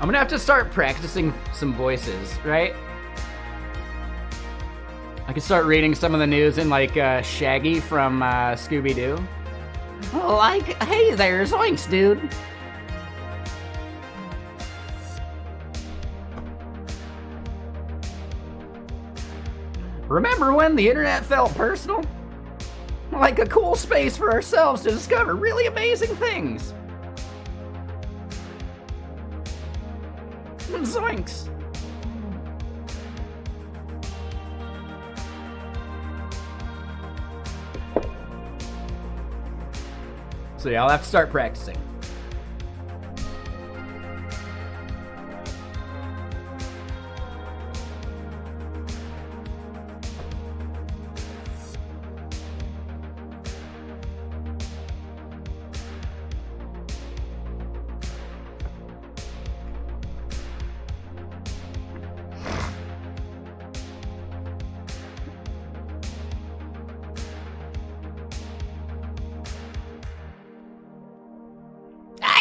I'm gonna have to start practicing some voices, right? I could start reading some of the news in like Shaggy from Scooby-Doo. Like, hey there, zoinks, dude. Remember when the internet felt personal? Like a cool space for ourselves to discover really amazing things. Zoinks. So yeah, I'll have to start practicing.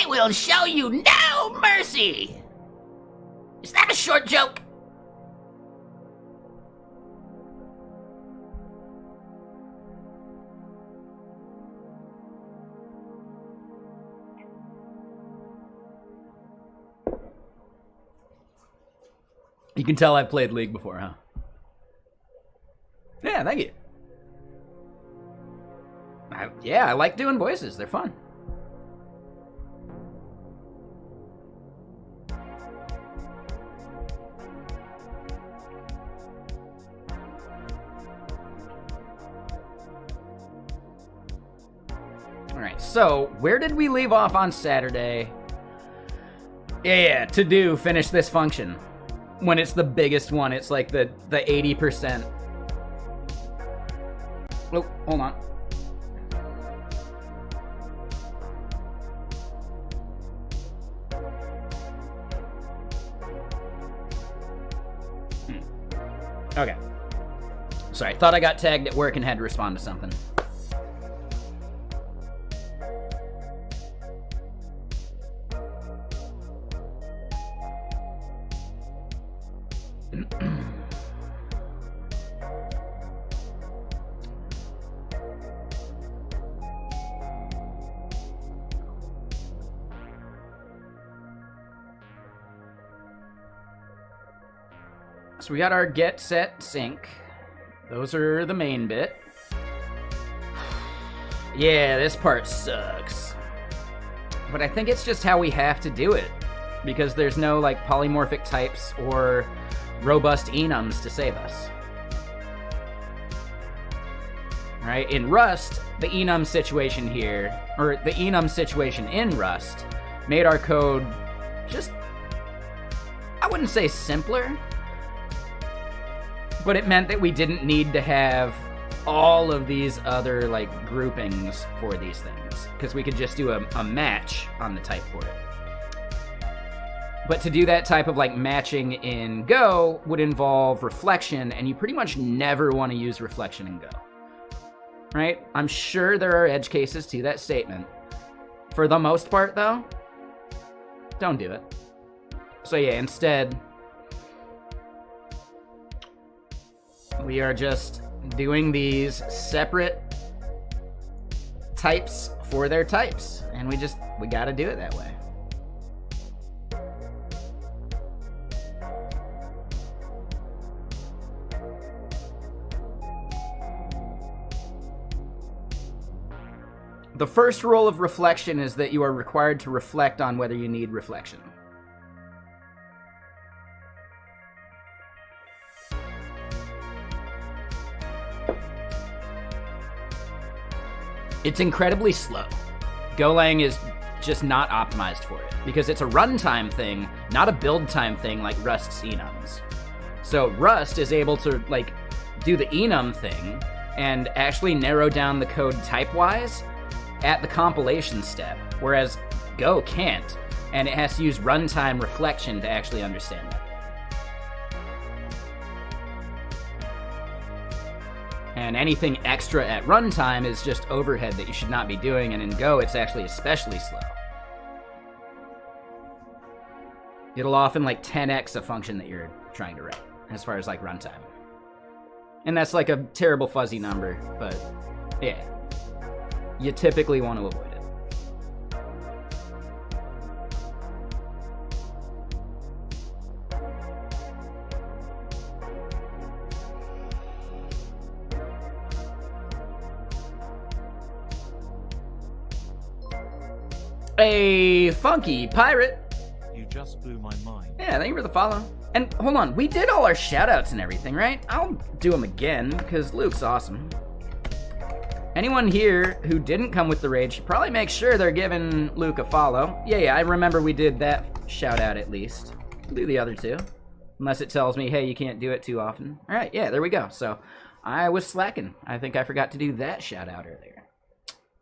Will show you no mercy. Is that a short joke? You can tell I've played League before, huh? Yeah, thank you. I like doing voices. They're fun. So, where did we leave off on Saturday? Yeah, to do, finish this function. When it's the biggest one, it's like the 80%. Oh, hold on. Okay. Sorry, thought I got tagged at work and had to respond to something. So we got our get, set, sync. Those are the main bit. Yeah, this part sucks. But I think it's just how we have to do it. Because there's no like polymorphic types or robust enums to save us. Right? In Rust, the enum situation here, or the enum situation in Rust, made our code just, I wouldn't say simpler, but it meant that we didn't need to have all of these other like groupings for these things, because we could just do a match on the type for it. But to do that type of like matching in Go would involve reflection, and you pretty much never want to use reflection in Go. Right? I'm sure there are edge cases to that statement. For the most part though, don't do it. So yeah, instead, we are just doing these separate types for their types. And we gotta do it that way. The first rule of reflection is that you are required to reflect on whether you need reflection. It's incredibly slow. Golang is just not optimized for it because it's a runtime thing, not a build time thing like Rust's enums. So Rust is able to like do the enum thing and actually narrow down the code type-wise at the compilation step, whereas Go can't, and it has to use runtime reflection to actually understand that. And anything extra at runtime is just overhead that you should not be doing, and in Go it's actually especially slow. It'll often like 10x a function that you're trying to write as far as like runtime. And that's like a terrible fuzzy number, but yeah, you typically want to avoid it. A funky pirate. You just blew my mind. Yeah, thank you for the follow. And hold on, we did all our shoutouts and everything, right? I'll do them again, because Luke's awesome. Anyone here who didn't come with the raid should probably make sure they're giving Luke a follow. Yeah, I remember we did that shoutout at least. We'll do the other two. Unless it tells me, hey, you can't do it too often. All right, yeah, there we go. So I was slacking. I think I forgot to do that shoutout earlier.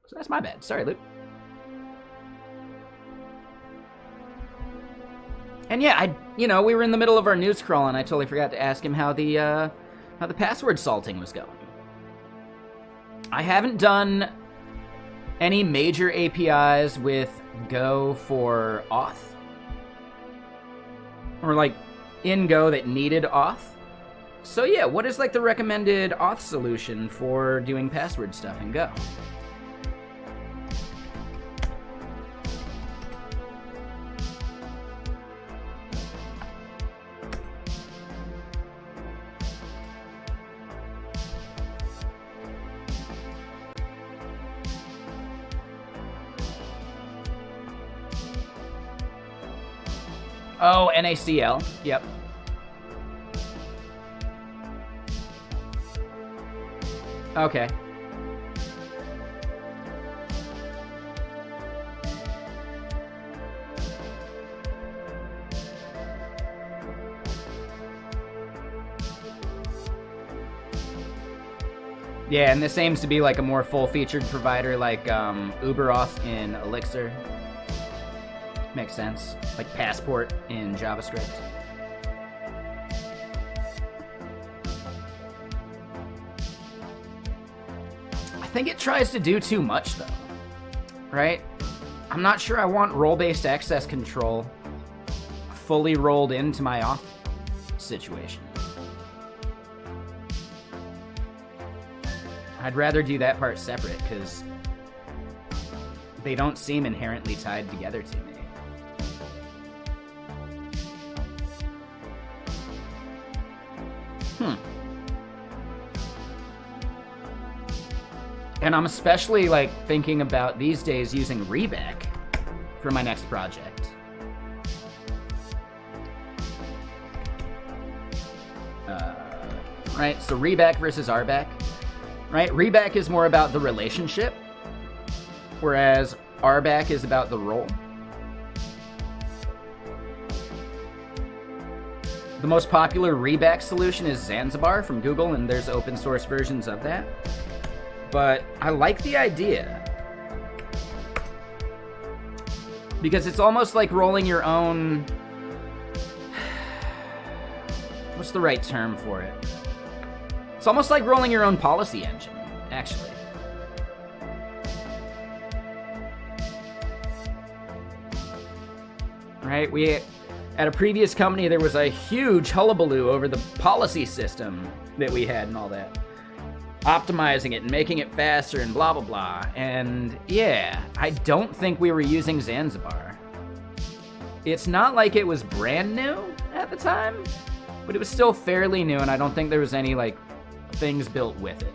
So that's my bad. Sorry, Luke. And yeah, we were in the middle of our news crawl, and I totally forgot to ask him how the password salting was going. I haven't done any major APIs with Go for auth, or like in Go that needed auth. So yeah, what is like the recommended auth solution for doing password stuff in Go? Oh, NaCl. Yep. Okay. Yeah, and this aims to be like a more full-featured provider like UberAuth in Elixir. Makes sense. Like Passport in JavaScript. I think it tries to do too much, though. Right? I'm not sure I want role-based access control fully rolled into my auth situation. I'd rather do that part separate, because they don't seem inherently tied together to me. And I'm especially like thinking about these days using Reback for my next project. Right, so Reback versus RBack. Right, Reback is more about the relationship, whereas RBack is about the role. The most popular Reback solution is Zanzibar from Google, and there's open source versions of that. But I like the idea, because it's almost like rolling your own... What's the right term for it? It's almost like rolling your own policy engine, actually. Right? At a previous company, there was a huge hullabaloo over the policy system that we had and all that. Optimizing it and making it faster and blah, blah, blah. And yeah, I don't think we were using Zanzibar. It's not like it was brand new at the time, but it was still fairly new, and I don't think there was any, like, things built with it.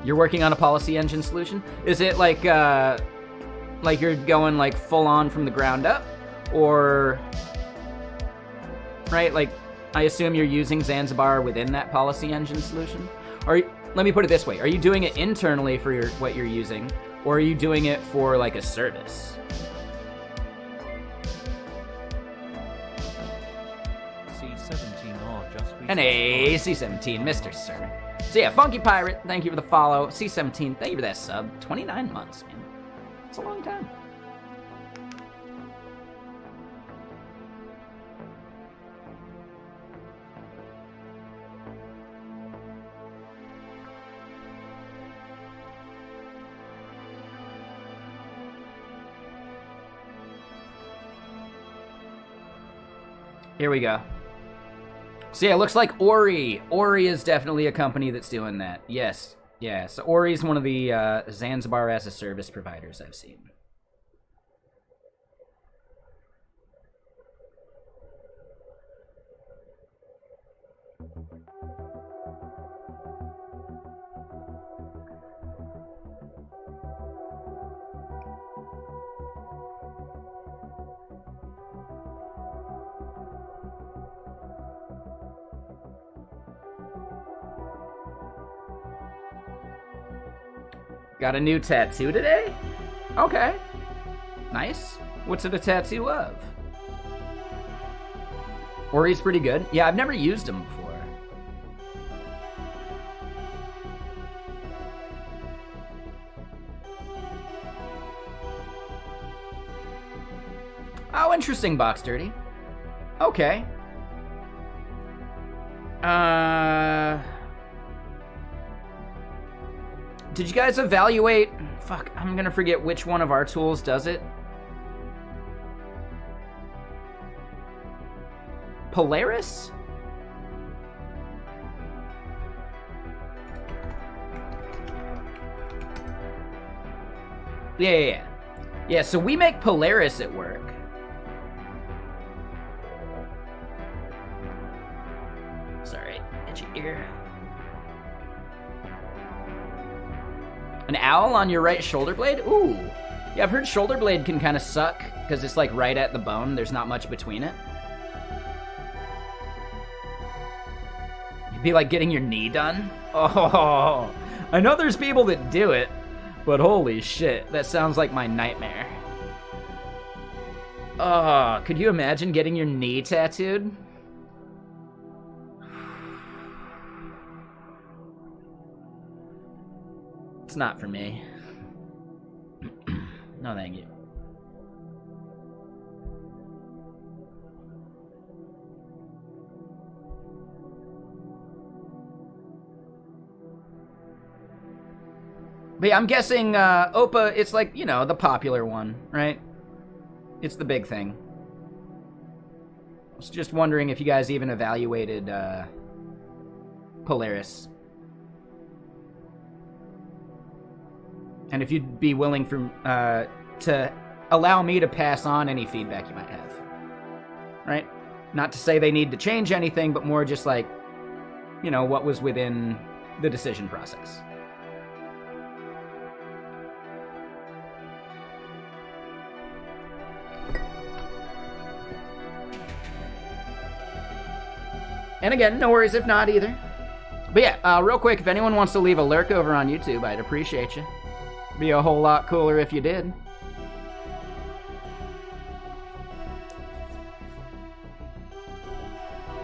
You're working on a policy engine solution? Is it like you're going, like, full on from the ground up? Or, right, like, I assume you're using Zanzibar within that policy engine solution? Let me put it this way. Are you doing it internally for what you're using, or are you doing it for, like, a service? C17R just And a C17, Mr. Sir. So yeah, Funky Pirate, thank you for the follow. C17, thank you for that sub. 29 months, man. It's a long time. Here we go. So yeah, it looks like Ori. Ori is definitely a company that's doing that. Yes. Yeah, so Ori is one of the Zanzibar as a service providers I've seen. Got a new tattoo today? Okay. Nice. What's it a tattoo of? Ori's pretty good. Yeah, I've never used him before. Oh, interesting, Box Dirty. Okay. Did you guys evaluate... Fuck, I'm gonna forget which one of our tools does it. Polaris? Yeah. Yeah, so we make Polaris at work. Sorry, itchy ear. An owl on your right shoulder blade? Ooh. Yeah, I've heard shoulder blade can kind of suck because it's like right at the bone. There's not much between it. It'd be like getting your knee done. Oh, I know there's people that do it, but holy shit, that sounds like my nightmare. Oh, could you imagine getting your knee tattooed? It's not for me. No, thank you. But yeah, I'm guessing Oppa, it's like, you know, the popular one, right? It's the big thing. I was just wondering if you guys even evaluated Polaris. And if you'd be willing to allow me to pass on any feedback you might have. Right? Not to say they need to change anything, but more just like, you know, what was within the decision process. And again, no worries if not either. But yeah, real quick, if anyone wants to leave a lurk over on YouTube, I'd appreciate you. Be a whole lot cooler if you did.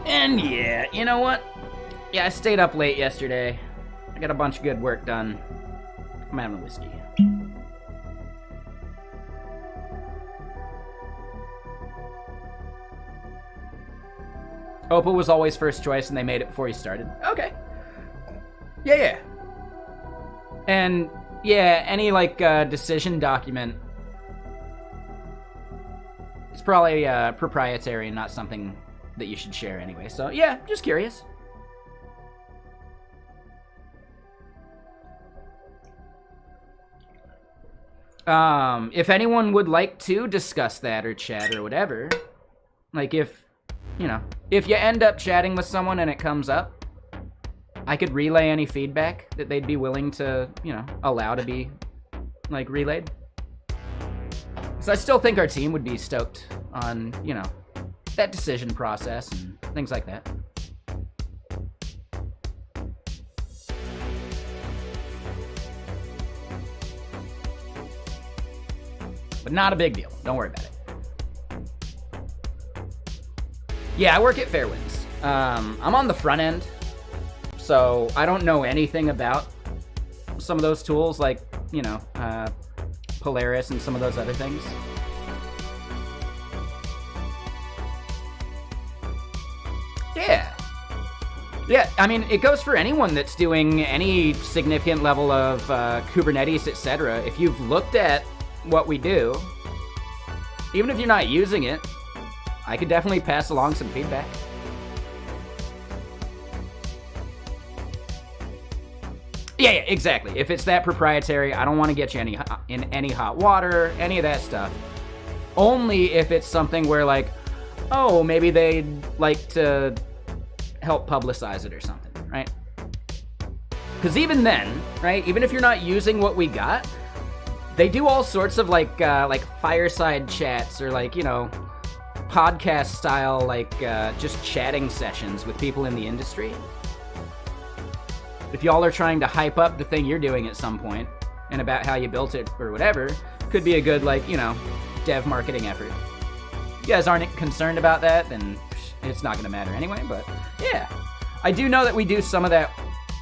And yeah, you know what? Yeah, I stayed up late yesterday. I got a bunch of good work done. I'm having a whiskey. Oppa was always first choice and they made it before he started. Okay. Yeah. And yeah, any like decision document, it's probably proprietary and not something that you should share anyway. So yeah, just curious. If anyone would like to discuss that or chat or whatever, like if, you know, if you end up chatting with someone and it comes up, I could relay any feedback that they'd be willing to, you know, allow to be, like, relayed. So I still think our team would be stoked on, you know, that decision process and things like that. But not a big deal. Don't worry about it. Yeah, I work at Fairwinds. I'm on the front end, so I don't know anything about some of those tools, like, you know, Polaris and some of those other things. Yeah, I mean, it goes for anyone that's doing any significant level of Kubernetes, etc. If you've looked at what we do, even if you're not using it, I could definitely pass along some feedback. Yeah, exactly. If it's that proprietary, I don't want to get you in any hot water, any of that stuff. Only if it's something where, like, oh, maybe they'd like to help publicize it or something, right? Because even then, right, even if you're not using what we got, they do all sorts of, like fireside chats or, like, you know, podcast style, like, just chatting sessions with people in the industry. If y'all are trying to hype up the thing you're doing at some point and about how you built it or whatever, could be a good, like, you know, dev marketing effort. If you guys aren't concerned about that, then it's not going to matter anyway, but yeah. I do know that we do some of that,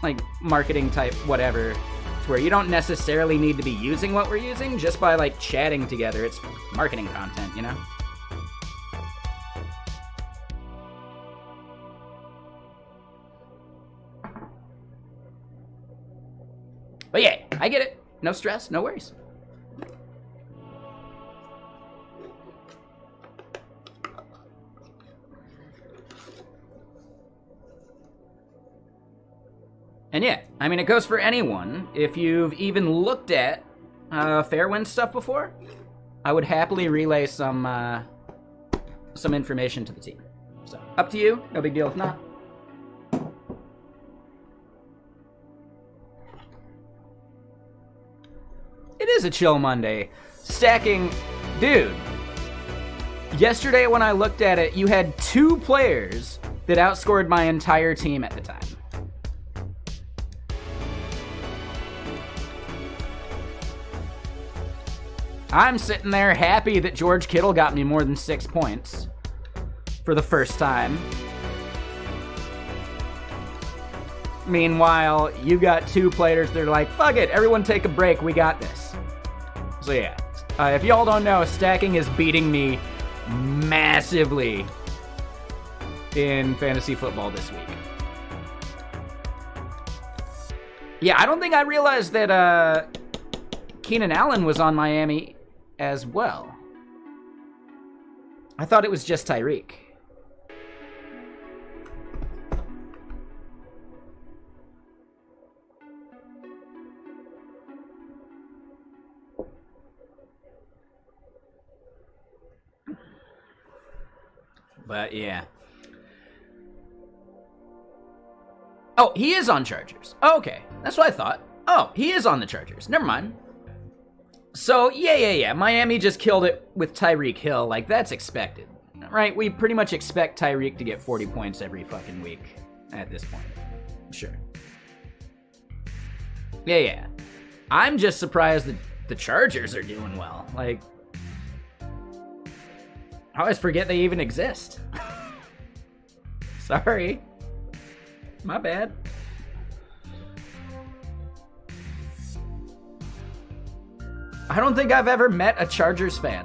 like, marketing type whatever, to where you don't necessarily need to be using what we're using, just by, like, chatting together. It's marketing content, you know? But yeah, I get it. No stress, no worries. And yeah, I mean, it goes for anyone. If you've even looked at Fairwinds stuff before, I would happily relay some information to the team. So, up to you. No big deal if not. It is a chill Monday. Stacking, dude. Yesterday when I looked at it, you had 2 players that outscored my entire team at the time. I'm sitting there happy that George Kittle got me more than 6 points for the first time. Meanwhile, you got 2 players that are like, fuck it, everyone take a break, we got this. So yeah, if y'all don't know, stacking is beating me massively in fantasy football this week. Yeah, I don't think I realized that Keenan Allen was on Miami as well. I thought it was just Tyreek. But yeah. Oh, he is on Chargers. Oh, okay, that's what I thought. Oh, he is on the Chargers. Never mind. So, yeah. Miami just killed it with Tyreek Hill. Like, that's expected, right? We pretty much expect Tyreek to get 40 points every fucking week at this point. Sure. Yeah. I'm just surprised that the Chargers are doing well. Like, I always forget they even exist. Sorry. My bad. I don't think I've ever met a Chargers fan.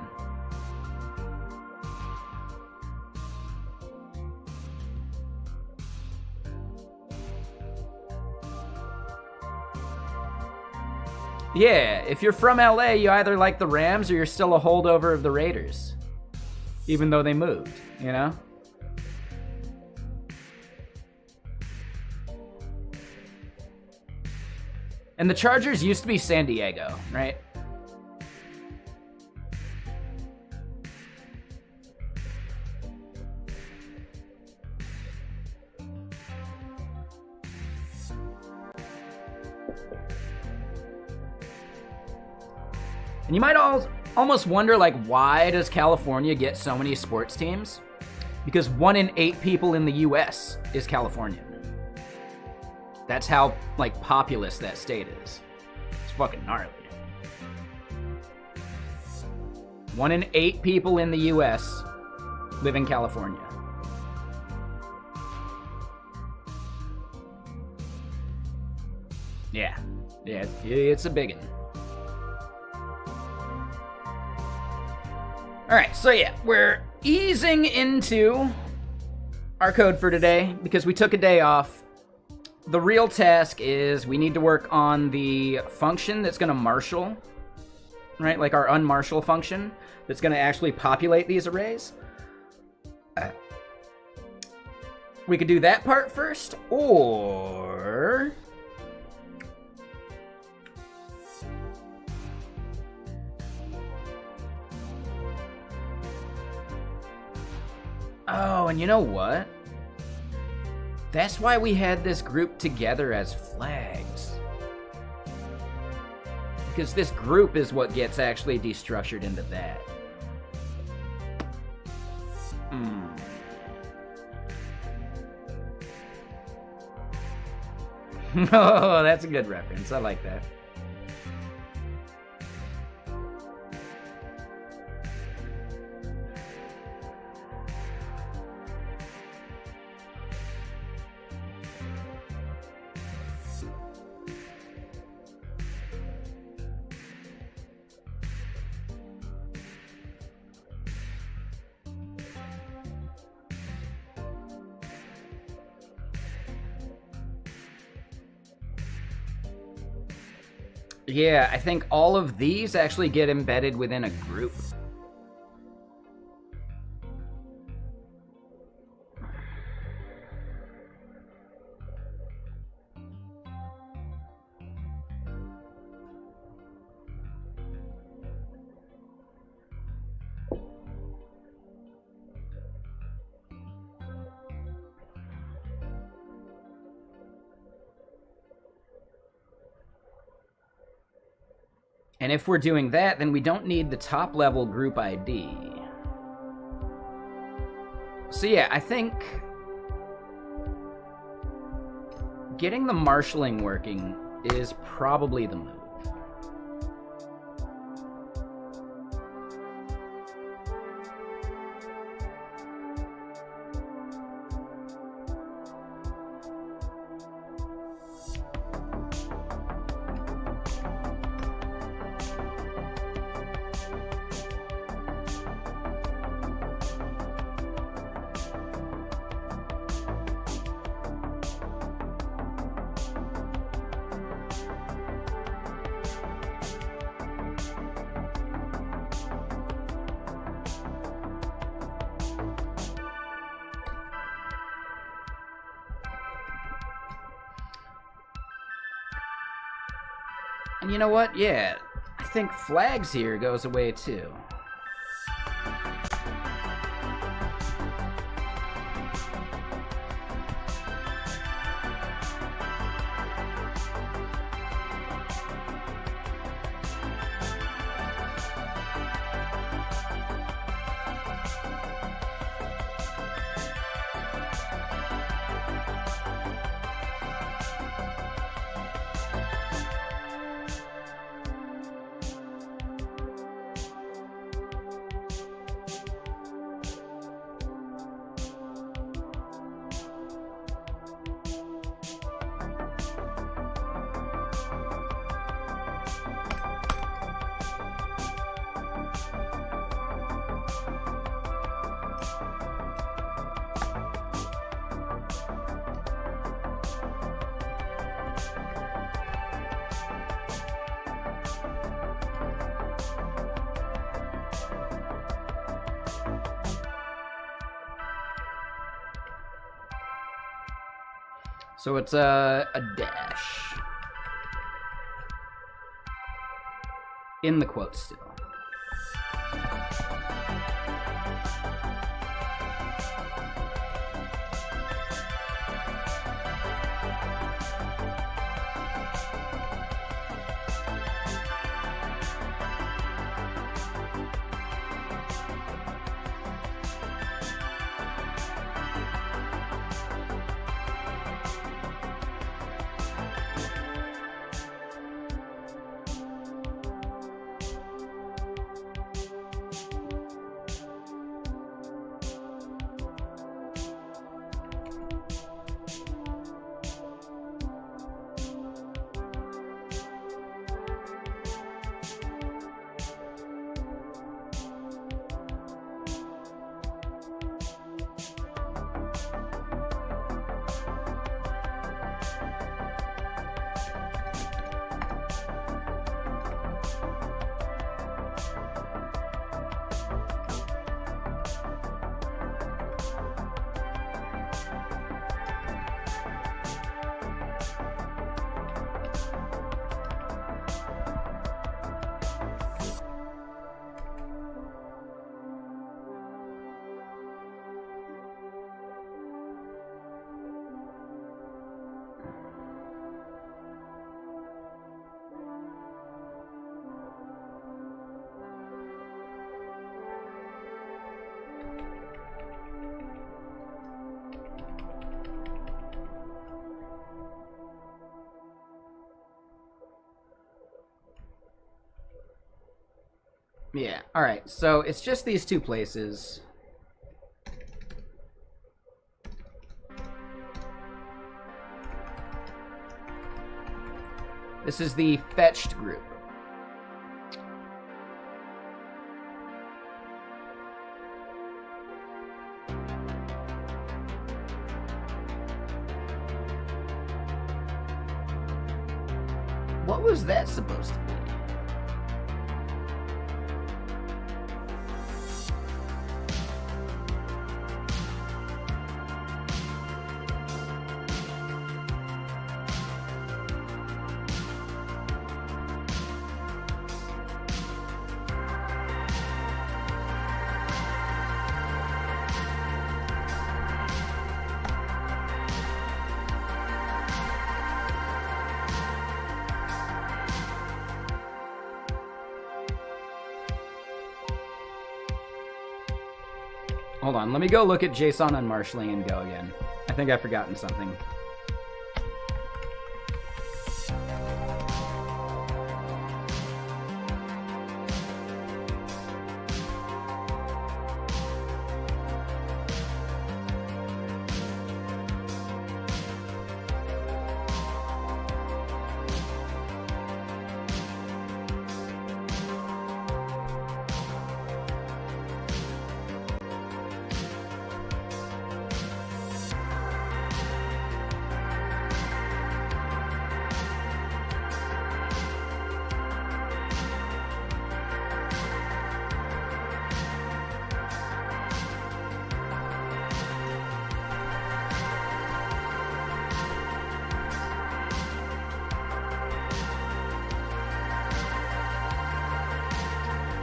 Yeah, if you're from LA, you either like the Rams or you're still a holdover of the Raiders. Even though they moved, you know? And the Chargers used to be San Diego, right? And you might almost wonder, like, why does California get so many sports teams? Because 1 in 8 people in the US is Californian. That's how, like, populous that state is. It's fucking gnarly. 1 in 8 people in the US live in California. Yeah, it's a biggin'. Alright, so yeah, we're easing into our code for today because we took a day off. The real task is we need to work on the function that's going to marshal, right? Like our unmarshal function that's going to actually populate these arrays. We could do that part first, or... Oh, and you know what? That's why we had this group together as flags. Because this group is what gets actually destructured into that. Oh, that's a good reference. I like that. Yeah, I think all of these actually get embedded within a group. And if we're doing that, then we don't need the top level group ID. So yeah, I think getting the marshaling working is probably the move. And you know what? Yeah, I think flags here goes away too. So it's a dash. In the quotes still. Yeah, alright, so it's just these two places. This is the fetched group. What was that supposed to be? Hold on, let me go look at Json and Marshaling and go again. I think I've forgotten something.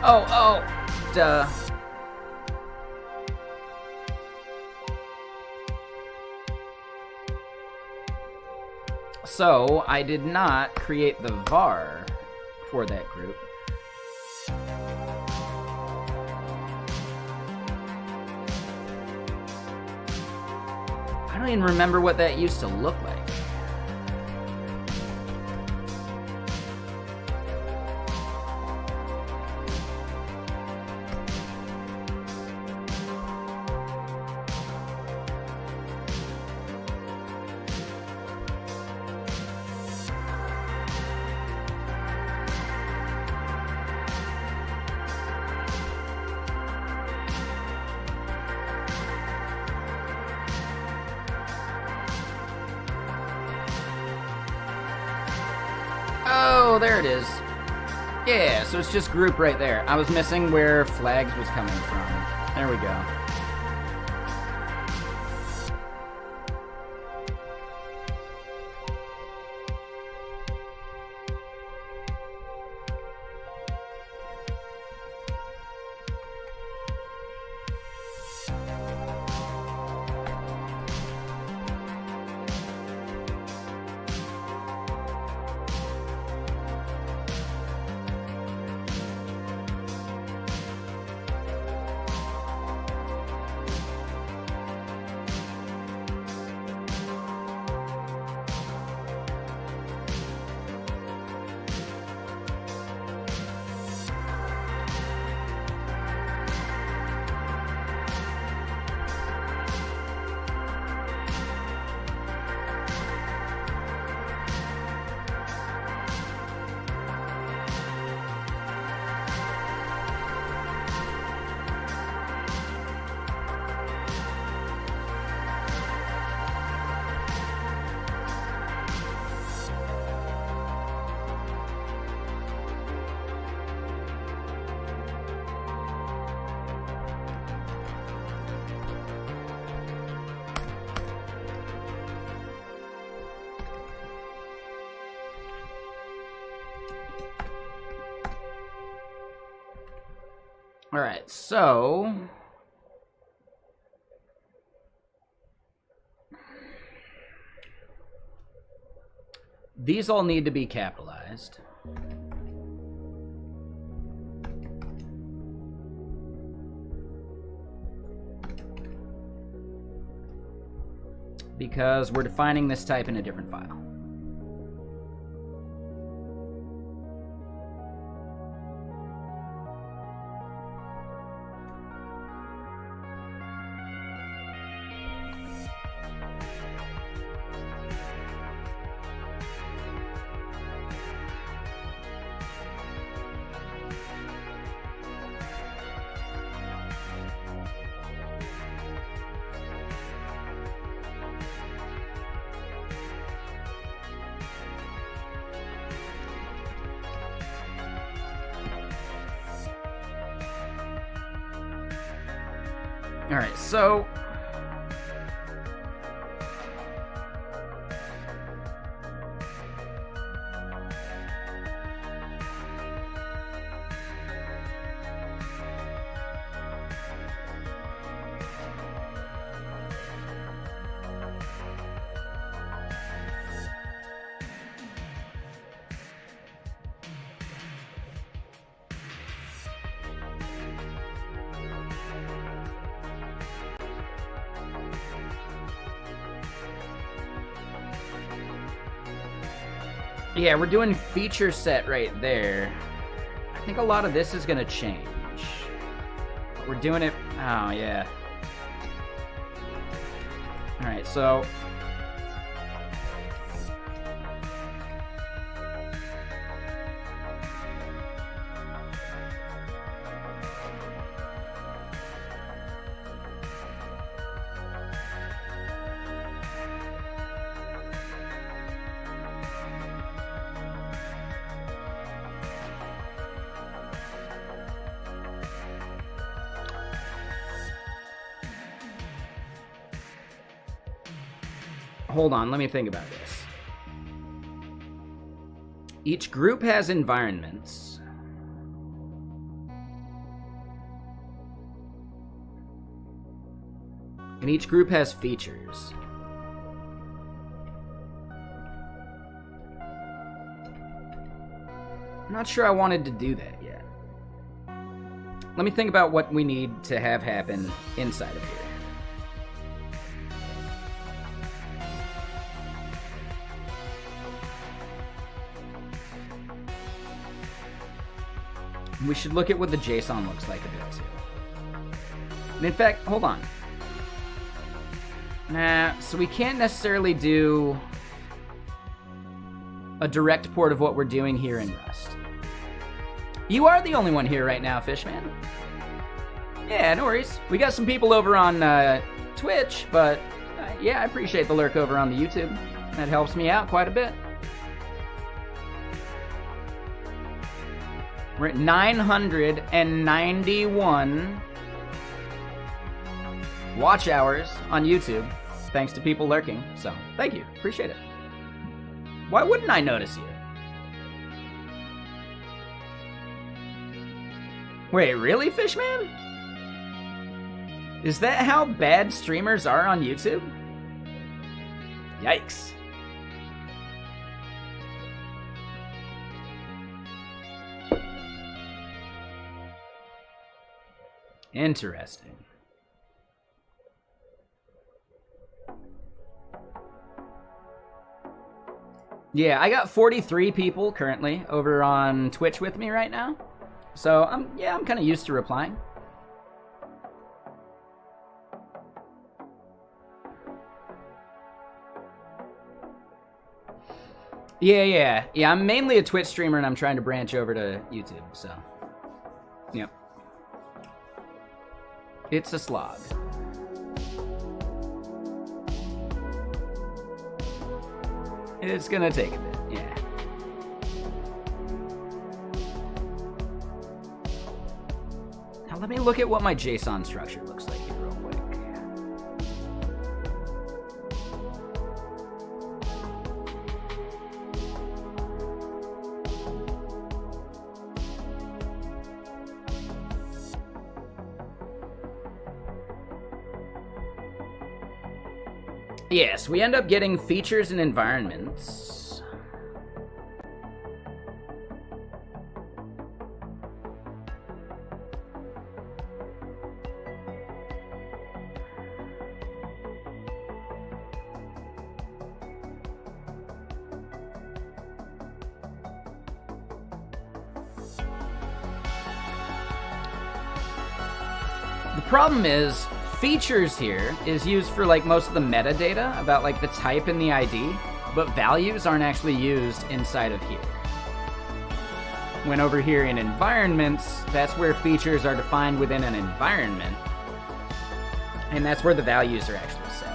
Oh, duh. So, I did not create the var for that group. I don't even remember what that used to look like. Oh, there it is. Yeah, so it's just group right there. I was missing where flags was coming from. There we go. All right, so these all need to be capitalized. Because we're defining this type in a different file. All right, so yeah, we're doing feature set right there. I think a lot of this is gonna change. But we're doing it, oh yeah. All right, so hold on, let me think about this. Each group has environments. And each group has features. I'm not sure I wanted to do that yet. Let me think about what we need to have happen inside of here. We should look at what the JSON looks like a bit too. And in fact, hold on. Nah, so we can't necessarily do a direct port of what we're doing here in Rust. You are the only one here right now, Fishman. Yeah, no worries. We got some people over on Twitch, but yeah, I appreciate the lurk over on the YouTube. That helps me out quite a bit. We're at 991 watch hours on YouTube, thanks to people lurking. So, thank you. Appreciate it. Why wouldn't I notice you? Wait, really, Fishman? Is that how bad streamers are on YouTube? Yikes. Interesting. Yeah, I got 43 people currently over on Twitch with me right now. So, I'm kind of used to replying. Yeah, I'm mainly a Twitch streamer and I'm trying to branch over to YouTube, so. Yep. It's a slog. It's gonna take a bit, yeah. Now let me look at what my JSON structure looks like here real quick. Yes, we end up getting features and environments. The problem is, features here is used for like most of the metadata about like the type and the ID, but values aren't actually used inside of here. When over here in environments, that's where features are defined within an environment, and that's where the values are actually set.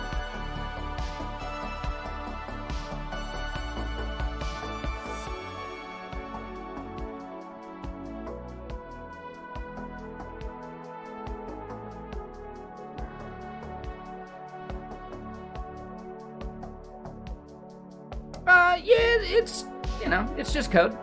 it's, you know, it's just code.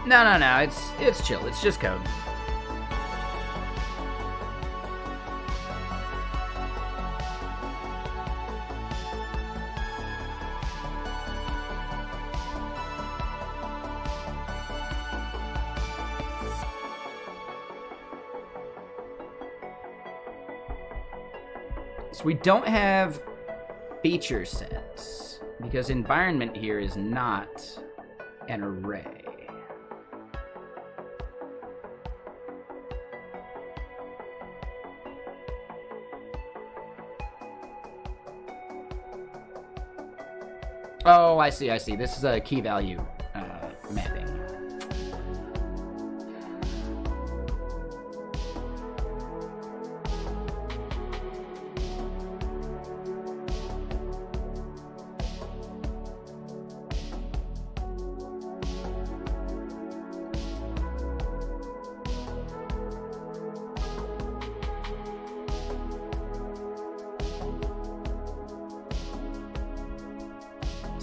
No, it's chill. It's just code. So we don't have feature sets because environment here is not an array. Oh, I see. This is a key value mapping.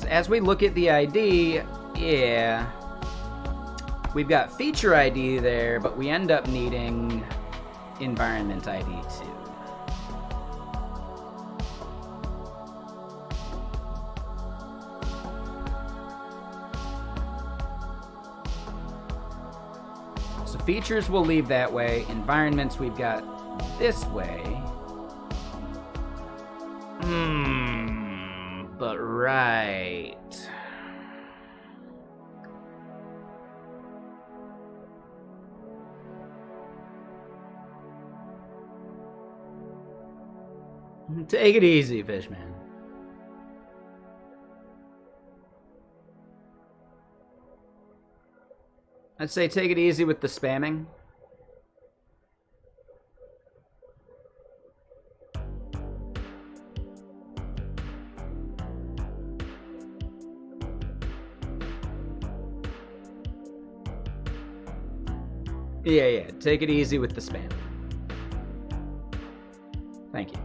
As we look at the ID, yeah, we've got feature ID there, but we end up needing environment ID too. So features we'll leave that way. Environments we've got this way. But right. Take it easy, Fishman. I'd say take it easy with the spamming. Yeah, take it easy with the spam. Thank you.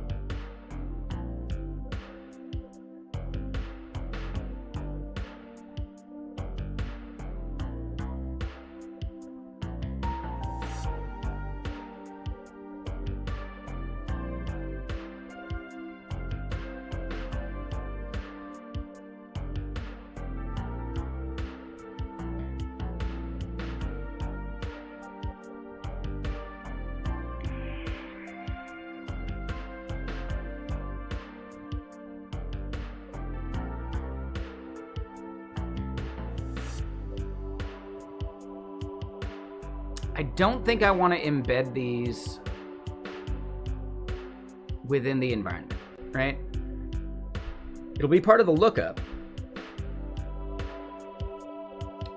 I don't think I want to embed these within the environment, right? It'll be part of the lookup.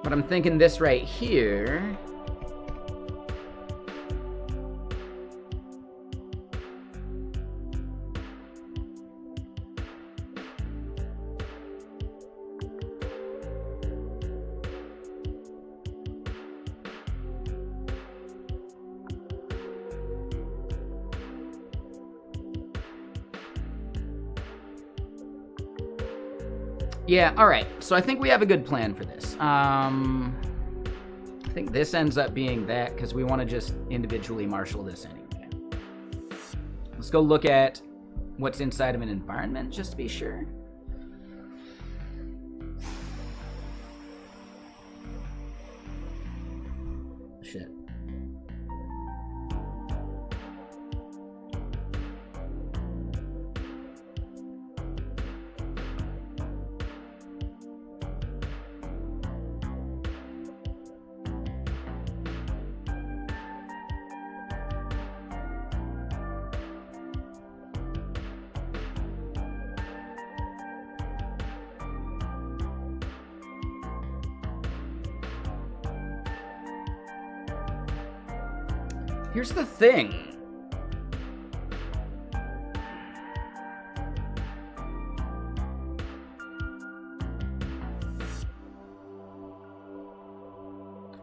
But I'm thinking this right here. Yeah, all right. So I think we have a good plan for this. I think this ends up being that because we want to just individually marshal this anyway. Let's go look at what's inside of an environment just to be sure. Shit. Here's the thing.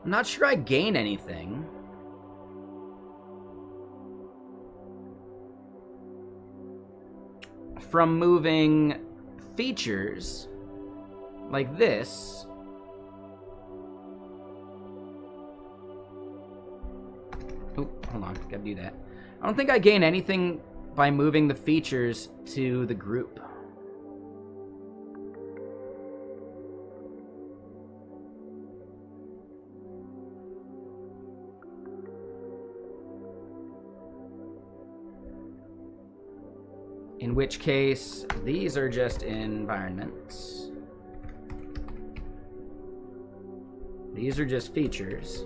I'm not sure I gain anything. From moving features like this. Oh, hold on, gotta do that. I don't think I gain anything by moving the features to the group. In which case, these are just environments. These are just features.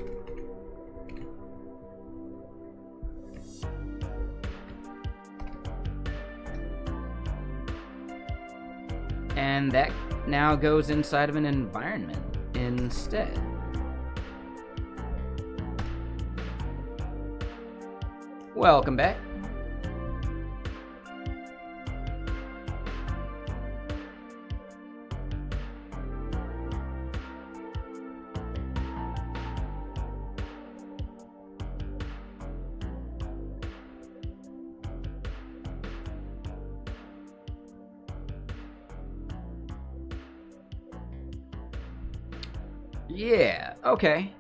And that now goes inside of an environment instead. Welcome back. Yeah, okay.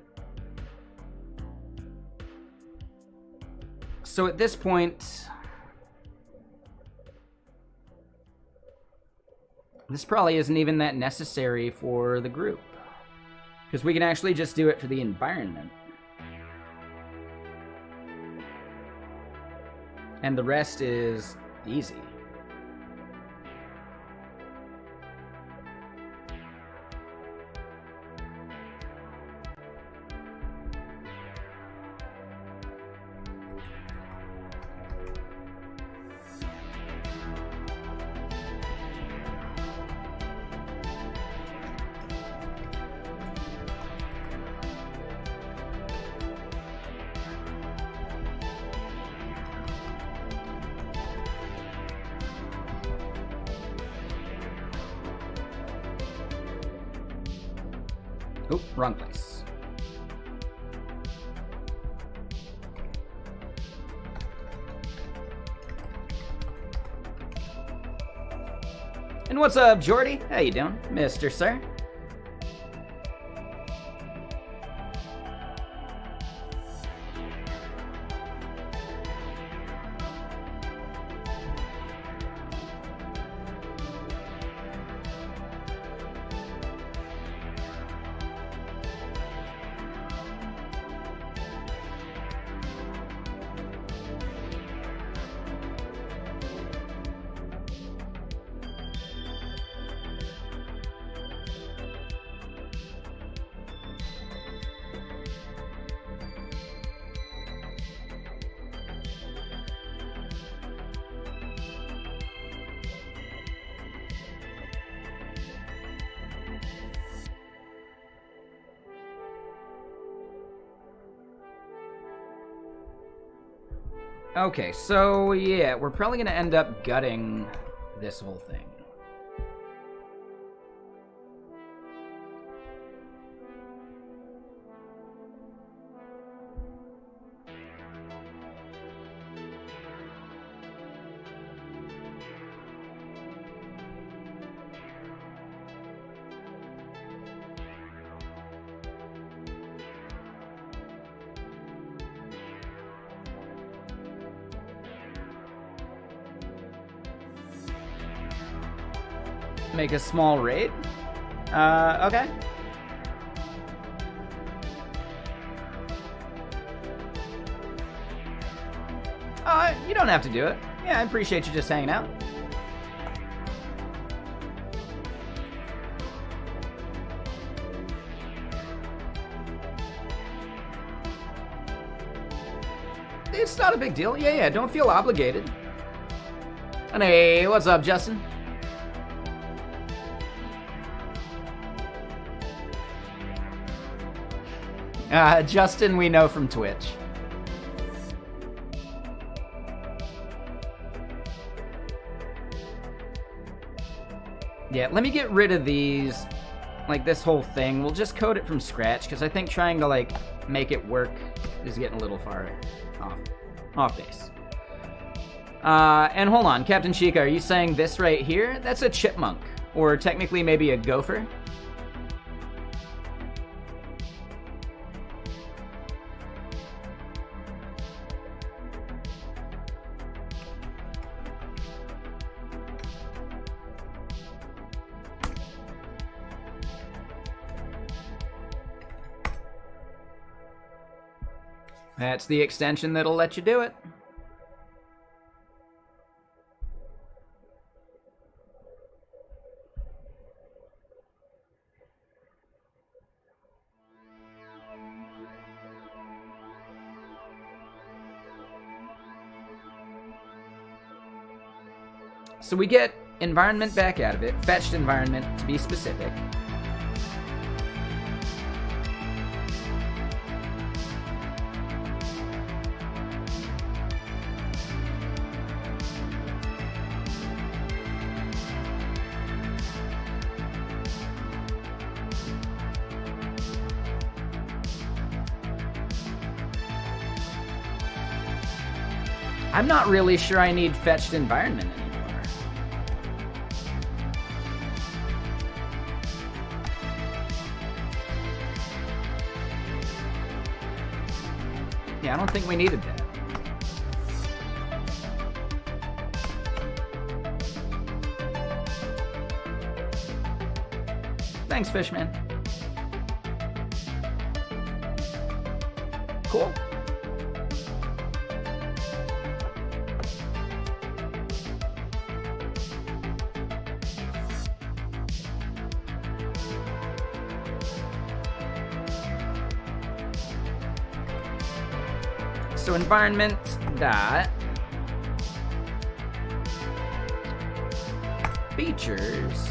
So at this point, this probably isn't even that necessary for the group, because we can actually just do it for the environment. And the rest is easy. Oop, wrong place. And what's up, Jordy? How you doing, Mr. Sir? Okay, so yeah, we're probably gonna end up gutting this whole thing. Make a small raid? Okay. You don't have to do it. Yeah, I appreciate you just hanging out. It's not a big deal. Yeah, don't feel obligated. And hey, what's up, Justin? Justin, we know from Twitch. Yeah, let me get rid of these like this whole thing. We'll just code it from scratch because I think trying to like make it work is getting a little far off base. And hold on, Captain Chica, are you saying this right here? That's a chipmunk, or technically maybe a gopher. That's the extension that'll let you do it. So we get environment back out of it, fetched environment to be specific. I'm not really sure I need fetched environment anymore. Yeah, I don't think we needed that. Thanks, Fishman. Cool. So environment dot features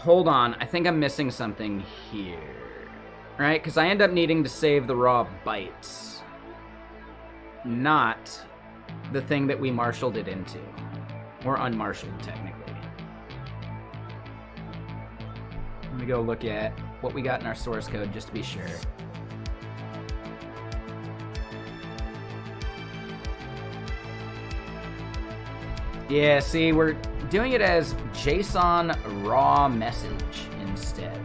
hold on, I think I'm missing something here. Right? Because I end up needing to save the raw bytes. Not the thing that we marshaled it into. Or unmarshaled, technically. Let me go look at what we got in our source code just to be sure. Yeah, see, we're doing it as JSON raw message instead.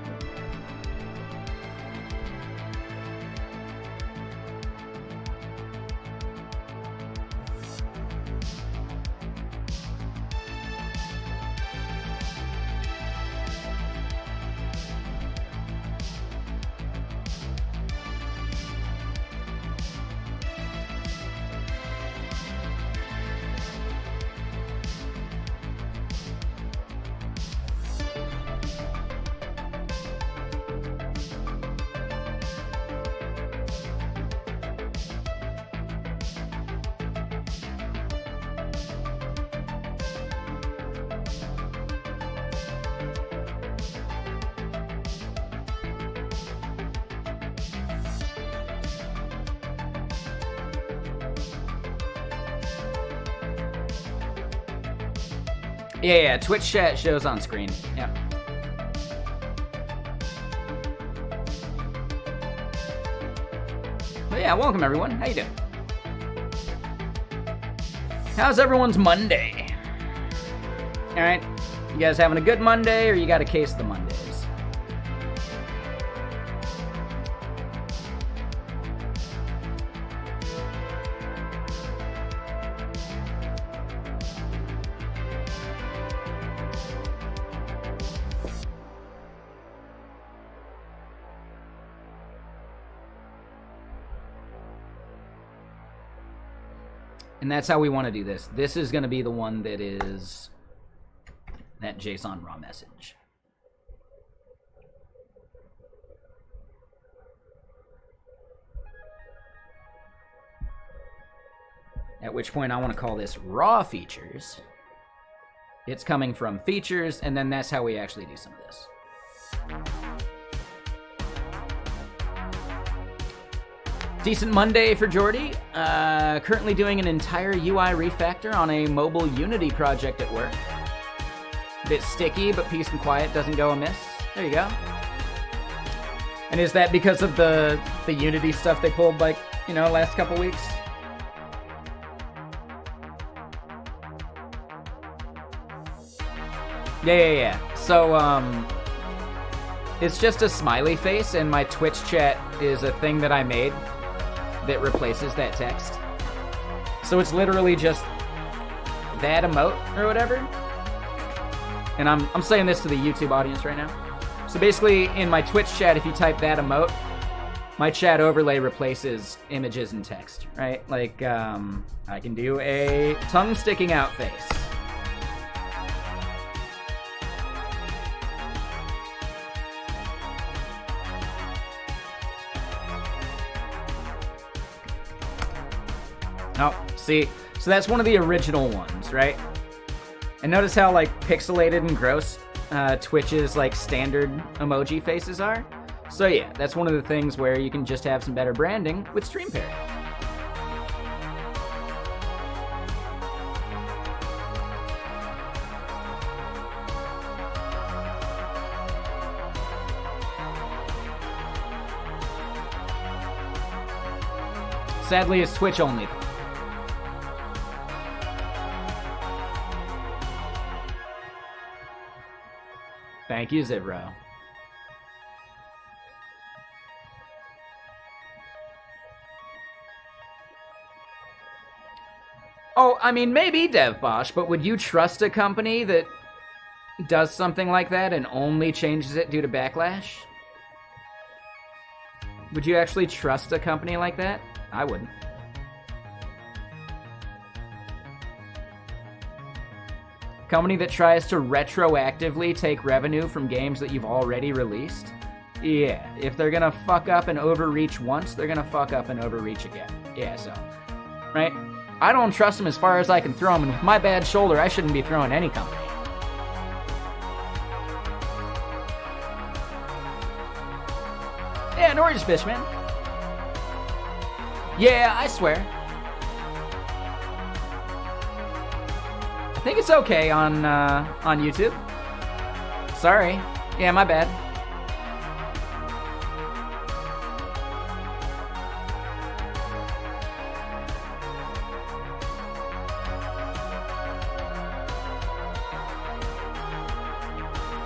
Yeah, Twitch chat shows on screen. Yeah. But yeah, welcome everyone. How you doing? How's everyone's Monday? All right, you guys having a good Monday, or you got a case of the Mondays? And that's how we want to do this. This is going to be the one that is that JSON raw message. At which point I want to call this raw features. It's coming from features, and then that's how we actually do some of this. Decent Monday for Jordy. Currently doing an entire UI refactor on a mobile Unity project at work. Bit sticky, but peace and quiet doesn't go amiss. There you go. And is that because of the Unity stuff they pulled, like, you know, last couple weeks? Yeah. So, it's just a smiley face, and my Twitch chat is a thing that I made that replaces that text. So it's literally just that emote or whatever. And I'm saying this to the YouTube audience right now. So basically, in my Twitch chat, if you type that emote, my chat overlay replaces images and text, right? Like, I can do a tongue sticking out face. Oh, see? So that's one of the original ones, right? And notice how, like, pixelated and gross Twitch's, like, standard emoji faces are? So yeah, that's one of the things where you can just have some better branding with Stream Pairing. Sadly, it's Twitch only. Thank you, Zivro. Oh, I mean, maybe, DevBosh, but would you trust a company that does something like that and only changes it due to backlash? Would you actually trust a company like that? I wouldn't. Company that tries to retroactively take revenue from games that you've already released? Yeah, if they're gonna fuck up and overreach once, they're gonna fuck up and overreach again. Yeah, so, right? I don't trust them as far as I can throw them, and with my bad shoulder, I shouldn't be throwing any company. Yeah, Norwich Fish, man. Yeah, I swear. I think it's okay on YouTube. Sorry. Yeah, my bad.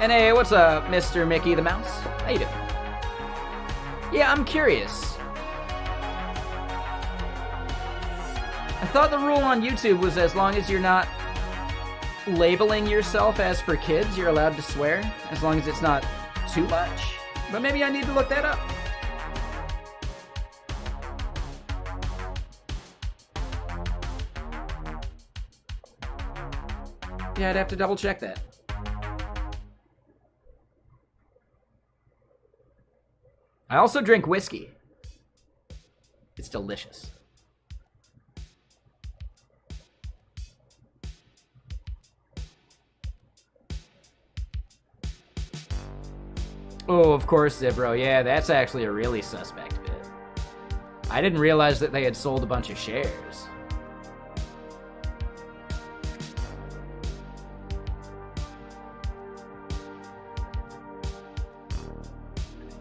And hey, what's up, Mr. Mickey the Mouse? How you doing? Yeah, I'm curious. I thought the rule on YouTube was as long as you're not labeling yourself as for kids, you're allowed to swear, as long as it's not too much. But maybe I need to look that up. Yeah, I'd have to double check that. I also drink whiskey. It's delicious. Oh, of course, Zibro. Yeah, that's actually a really suspect bit. I didn't realize that they had sold a bunch of shares.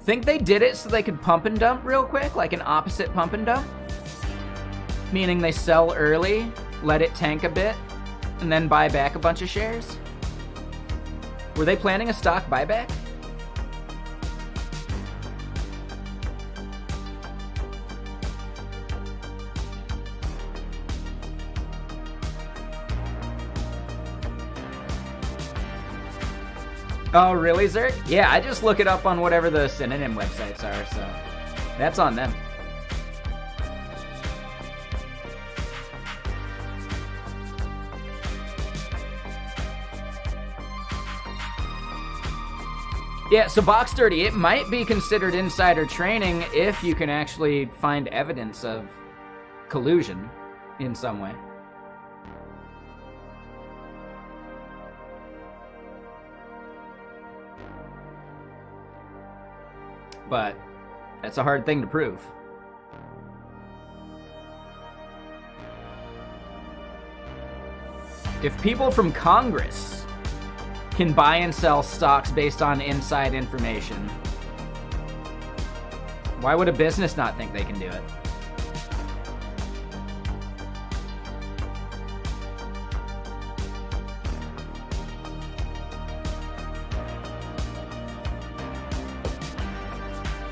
Think they did it so they could pump and dump real quick, like an opposite pump and dump? Meaning they sell early, let it tank a bit, and then buy back a bunch of shares? Were they planning a stock buyback? Oh, really, Zerk? Yeah, I just look it up on whatever the synonym websites are, so that's on them. Yeah, so Box Dirty, it might be considered insider trading if you can actually find evidence of collusion. in some way. But that's a hard thing to prove. If people from Congress can buy and sell stocks based on inside information, why would a business not think they can do it?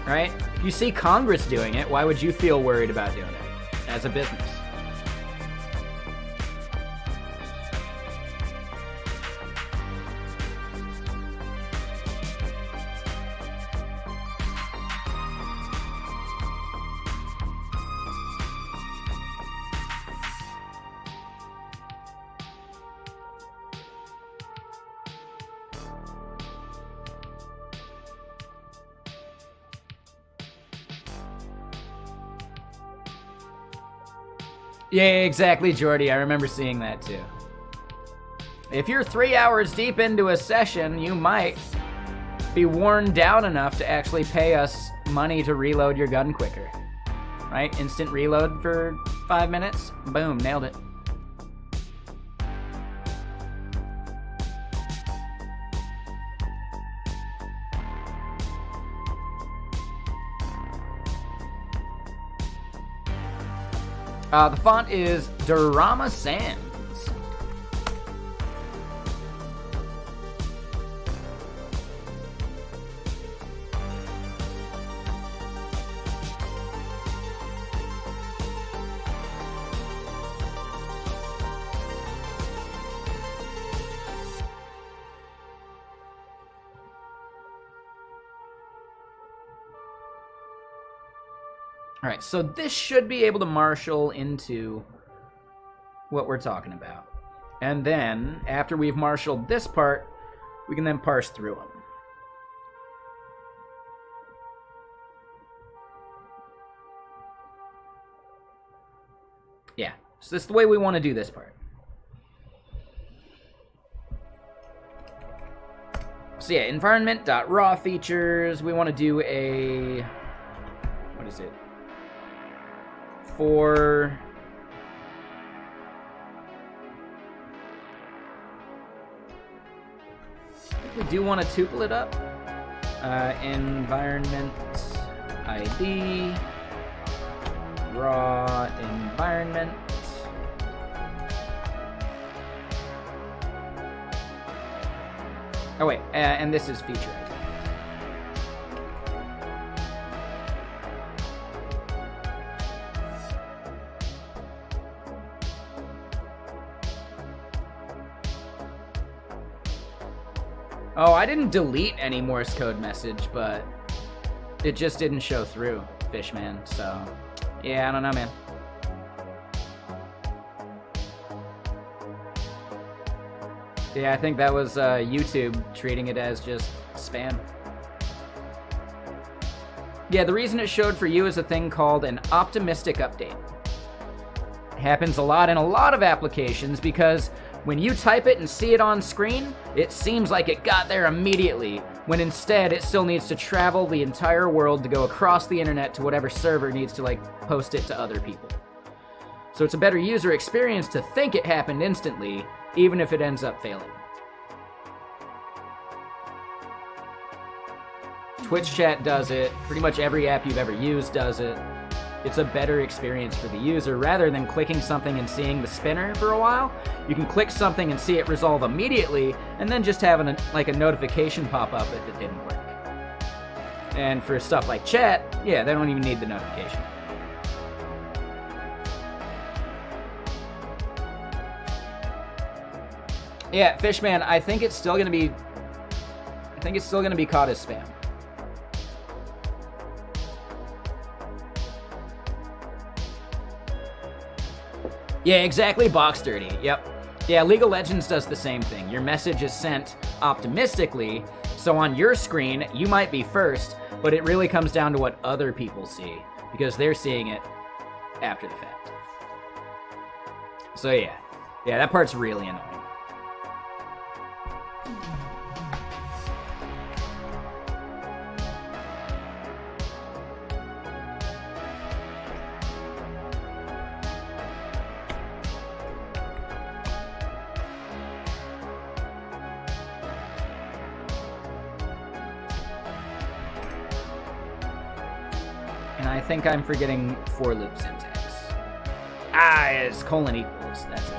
Right? If you see Congress doing it, why would you feel worried about doing it as a business? Yeah, exactly, Jordy. I remember seeing that too. If you're 3 hours deep into a session, you might be worn down enough to actually pay us money to reload your gun quicker. Right? Instant reload for 5 minutes. Boom, nailed it. The font is Dorama Sands. All right, so this should be able to marshal into what we're talking about. And then, after we've marshaled this part, we can then parse through them. Yeah, so this is the way we want to do this part. So yeah, environment.raw features, we want to do a, what is it? For we do want to tuple it up. Environment ID raw environment. Oh wait, and this is feature ID. Oh, I didn't delete any Morse code message, but it just didn't show through, Fishman, so yeah, I don't know, man. Yeah, I think that was YouTube treating it as just spam. Yeah, the reason it showed for you is a thing called an optimistic update. It happens a lot in a lot of applications because when you type it and see it on screen, it seems like it got there immediately, when instead it still needs to travel the entire world to go across the internet to whatever server needs to, like, post it to other people. So it's a better user experience to think it happened instantly, even if it ends up failing. Twitch chat does it. Pretty much every app you've ever used does it. It's a better experience for the user. Rather than clicking something and seeing the spinner for a while, you can click something and see it resolve immediately, and then just have a notification pop up if it didn't work. And for stuff like chat, yeah, they don't even need the notification. Yeah, Fishman, I think it's still gonna be caught as spam. Yeah, exactly, box dirty. Yep. Yeah, League of Legends does the same thing. Your message is sent optimistically, so on your screen, you might be first, but it really comes down to what other people see, because they're seeing it after the fact. So yeah, that part's really annoying. And I think I'm forgetting for loop syntax. Ah, it's colon equals, that's it.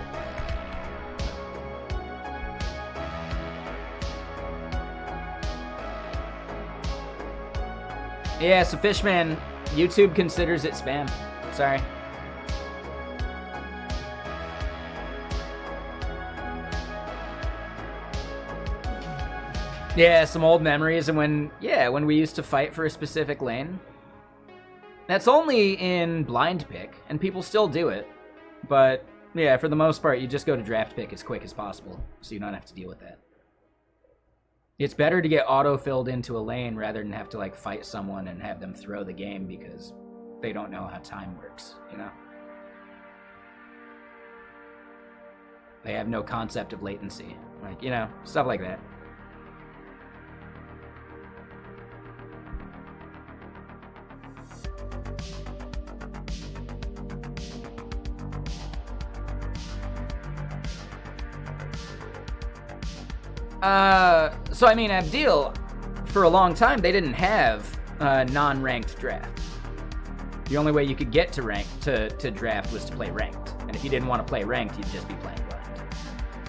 Yeah, so Fishman, YouTube considers it spam. Sorry. Yeah, some old memories of when we used to fight for a specific lane. That's only in blind pick, and people still do it. But, yeah, for the most part, you just go to draft pick as quick as possible, so you don't have to deal with that. It's better to get auto-filled into a lane rather than have to, like, fight someone and have them throw the game because they don't know how time works, you know? They have no concept of latency. Like, you know, stuff like that. So I mean, Abdil, for a long time, they didn't have non-ranked draft. The only way you could get to draft was to play ranked. And if you didn't want to play ranked, you'd just be playing blind.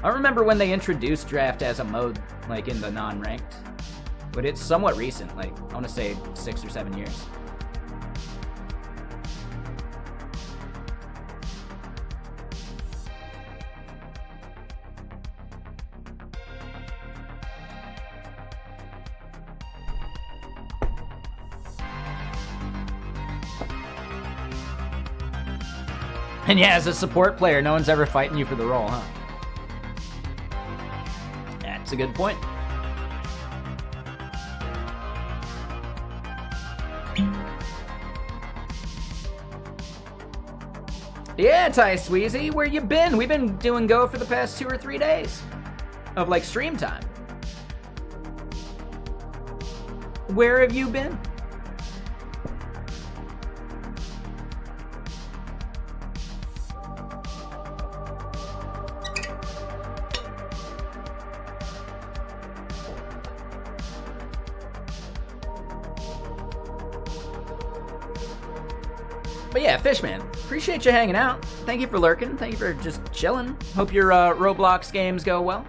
I remember when they introduced draft as a mode, like in the non-ranked. But it's somewhat recent, like, I want to say 6 or 7 years. And yeah, as a support player, no one's ever fighting you for the role, huh? That's a good point. Yeah, Ty Sweezy, where you been? We've been doing Go for the past 2 or 3 days of, like, stream time. Where have you been? But yeah, Fishman, appreciate you hanging out. Thank you for lurking. Thank you for just chilling. Hope your Roblox games go well.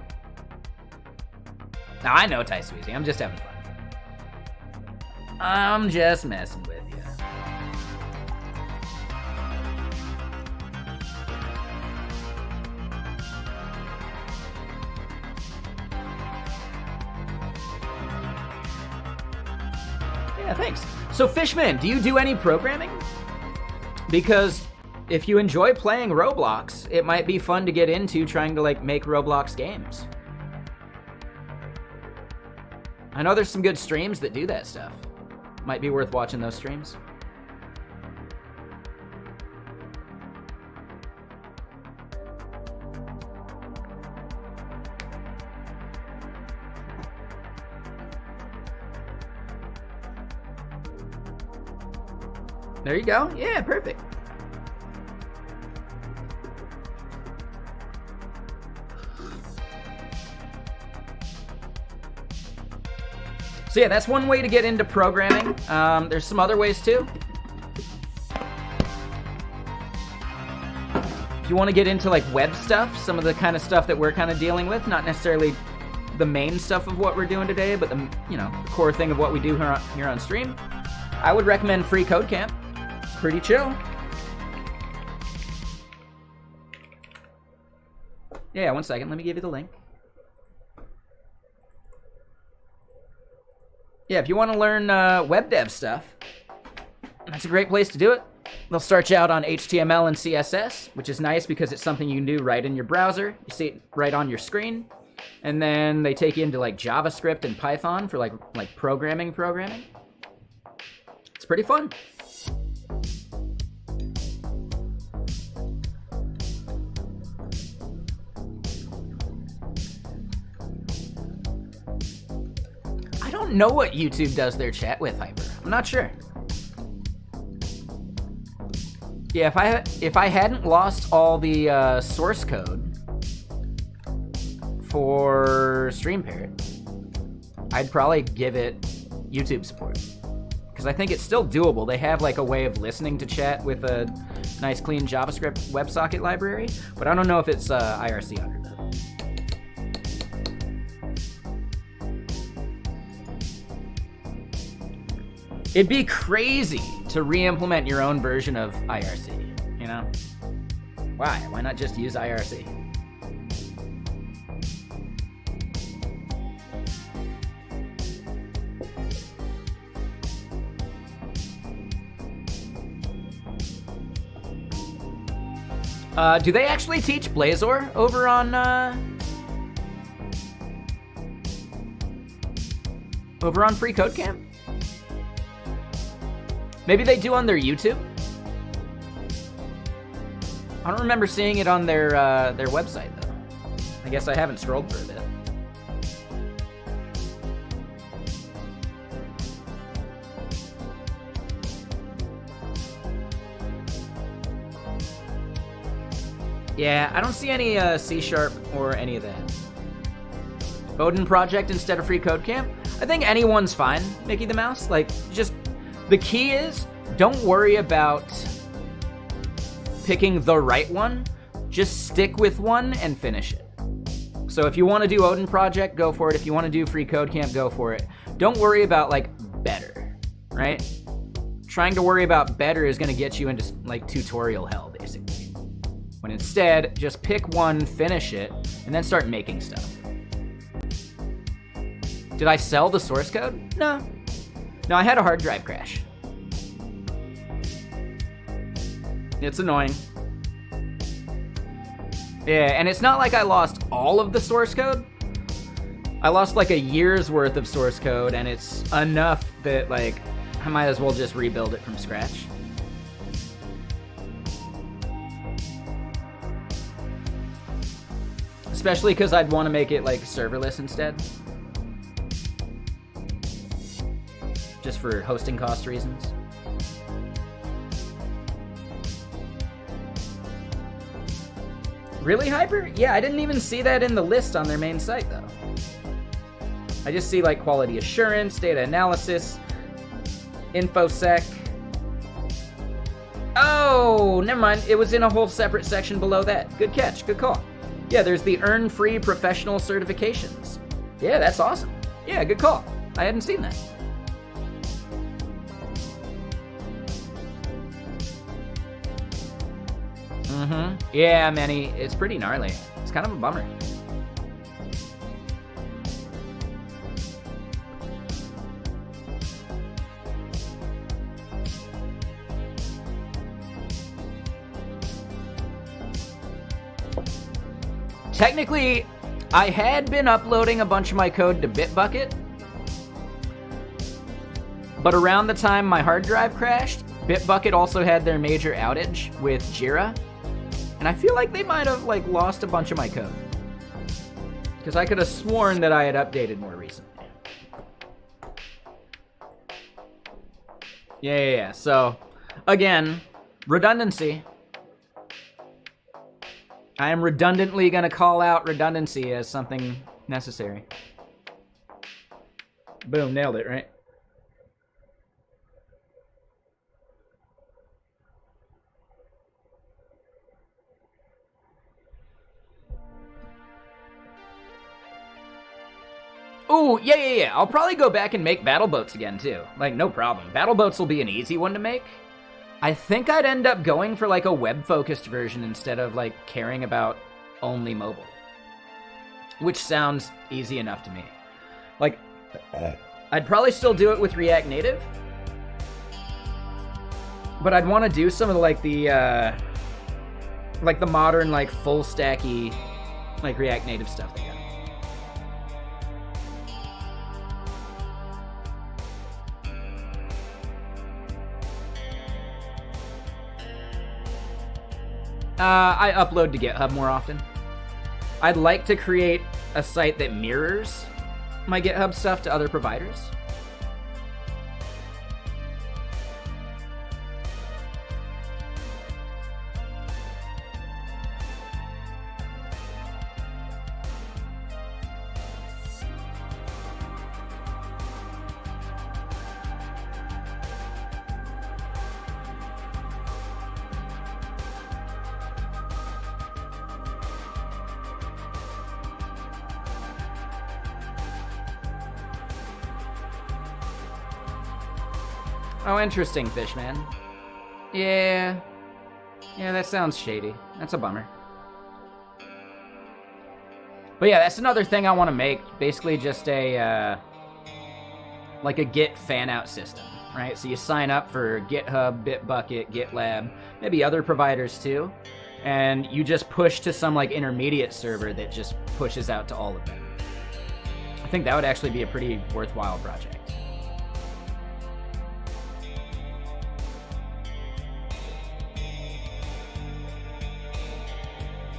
Now, I know, Ty Sweezy. I'm just having fun. I'm just messing with you. Yeah, thanks. So, Fishman, do you do any programming? Because if you enjoy playing Roblox, it might be fun to get into trying to, like, make Roblox games. I know there's some good streams that do that stuff. Might be worth watching those streams. There you go. Yeah, perfect. So yeah, that's one way to get into programming. There's some other ways too. If you want to get into like web stuff, some of the kind of stuff that we're kind of dealing with, not necessarily the main stuff of what we're doing today, but the the core thing of what we do here on stream, I would recommend Free Code Camp. It's pretty chill. Yeah, 1 second. Let me give you the link. Yeah, if you want to learn web dev stuff, that's a great place to do it. They'll start you out on HTML and CSS, which is nice because it's something you can do right in your browser. You see it right on your screen. And then they take you into like JavaScript and Python for like programming. It's pretty fun. I don't know what YouTube does their chat with, Hyper. I'm not sure. Yeah, if I hadn't lost all the source code for Stream Parrot, I'd probably give it YouTube support. Because I think it's still doable. They have like a way of listening to chat with a nice clean JavaScript WebSocket library, but I don't know if it's IRC under that. It'd be crazy to re-implement your own version of IRC, you know? Why? Why not just use IRC? Do they actually teach Blazor over on Free Code Camp? Maybe they do on their YouTube? I don't remember seeing it on their website, though. I guess I haven't scrolled for a bit. Yeah, I don't see any C# or any of that. Odin project instead of Free Code Camp? I think anyone's fine, Mickey the Mouse. Like, just... The key is, don't worry about picking the right one. Just stick with one and finish it. So if you want to do Odin Project, go for it. If you want to do Free Code Camp, go for it. Don't worry about, like, better, right? Trying to worry about better is going to get you into, like, tutorial hell, basically. When instead, just pick one, finish it, and then start making stuff. Did I sell the source code? No. No, I had a hard drive crash. It's annoying. Yeah, and it's not like I lost all of the source code. I lost like a year's worth of source code, and it's enough that, like, I might as well just rebuild it from scratch. Especially because I'd want to make it, like, serverless instead. Just for hosting cost reasons. Really, Hyper? Yeah, I didn't even see that in the list on their main site, though. I just see, like, quality assurance, data analysis, infosec. Oh, never mind. It was in a whole separate section below that. Good catch. Good call. Yeah, there's the earn free professional certifications. Yeah, that's awesome. Yeah, good call. I hadn't seen that. Yeah, Manny, it's pretty gnarly. It's kind of a bummer. Technically, I had been uploading a bunch of my code to Bitbucket, but around the time my hard drive crashed, Bitbucket also had their major outage with Jira. And I feel like they might have, like, lost a bunch of my code. Because I could have sworn that I had updated more recently. Yeah. So, again, redundancy. I am redundantly going to call out redundancy as something necessary. Boom, nailed it, right? Ooh, yeah. I'll probably go back and make battle boats again, too. Like, no problem. Battle boats will be an easy one to make. I think I'd end up going for, like, a web-focused version instead of, like, caring about only mobile. Which sounds easy enough to me. Like, I'd probably still do it with React Native. But I'd want to do some of, like, the modern, like, full-stacky, like, React Native stuff they got. I upload to GitHub more often. I'd like to create a site that mirrors my GitHub stuff to other providers. Oh, interesting, Fishman. Yeah, that sounds shady. That's a bummer. But yeah, that's another thing I want to make. Basically just a, like a Git fan-out system, right? So you sign up for GitHub, Bitbucket, GitLab, maybe other providers too, and you just push to some like intermediate server that just pushes out to all of them. I think that would actually be a pretty worthwhile project.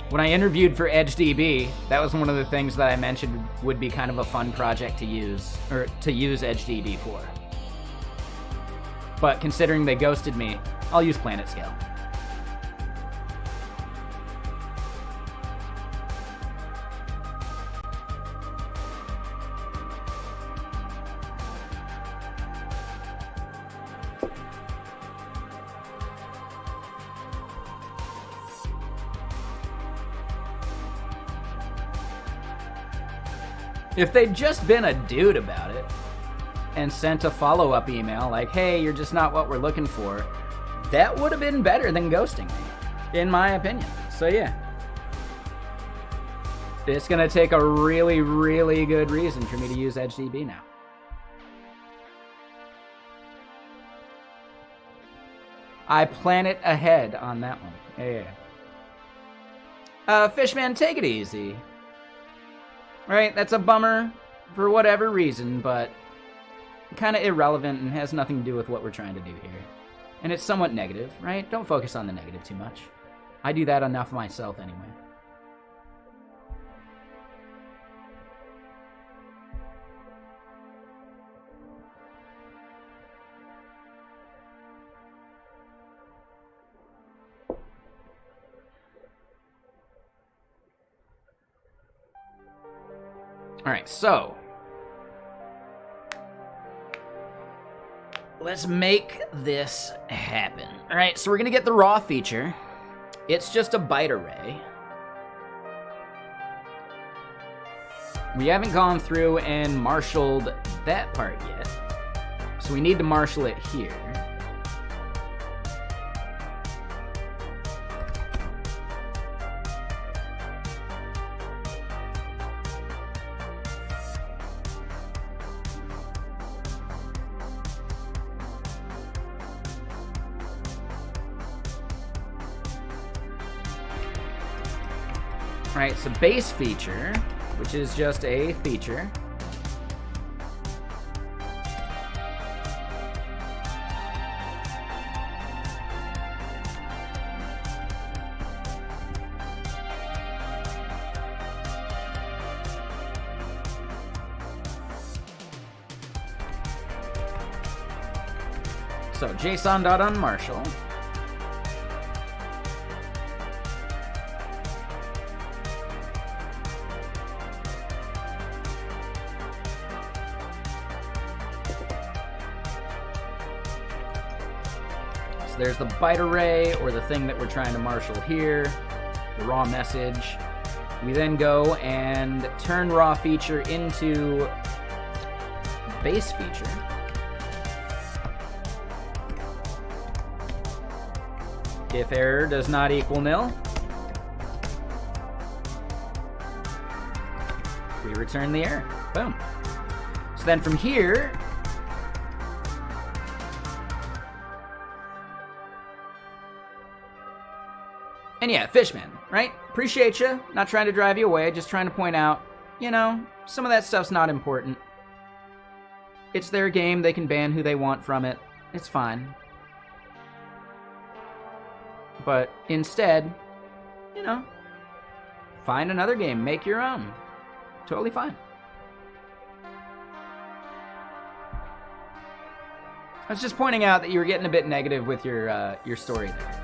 When I interviewed for EdgeDB, that was one of the things that I mentioned would be kind of a fun project to use, or to use EdgeDB for. But considering they ghosted me, I'll use PlanetScale. If they'd just been a dude about it and sent a follow-up email like, hey, you're just not what we're looking for, that would have been better than ghosting me, in my opinion. So yeah. It's going to take a really, really good reason for me to use EdgeDB now. I plan it ahead on that one. Yeah. Fishman, take it easy. Right, that's a bummer for whatever reason, but kind of irrelevant and has nothing to do with what we're trying to do here. And it's somewhat negative, right? Don't focus on the negative too much. I do that enough myself anyway. All right, so let's make this happen. All right, so we're gonna get the raw feature. It's just a byte array. We haven't gone through and marshaled that part yet, so we need to marshal it here. Right, so base feature, which is just a feature. So json.unmarshal. There's the byte array, or the thing that we're trying to marshal here, the raw message. We then go and turn raw feature into base feature. If error does not equal nil, we return the error. Boom. So then from here, and yeah, Fishman, right? Appreciate you. Not trying to drive you away, just trying to point out, you know, some of that stuff's not important. It's their game. They can ban who they want from it. It's fine. But instead, you know, find another game. Make your own. Totally fine. I was just pointing out that you were getting a bit negative with your story there.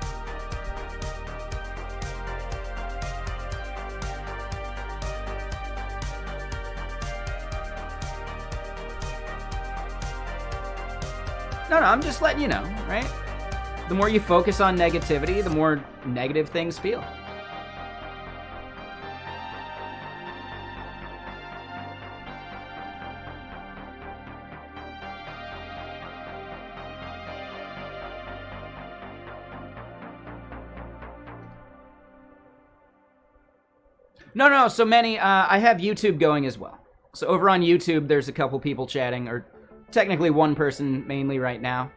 No, I'm just letting you know, right? The more you focus on negativity, the more negative things feel. No, so many, I have YouTube going as well. So over on YouTube, there's a couple people chatting, or technically one person mainly right now.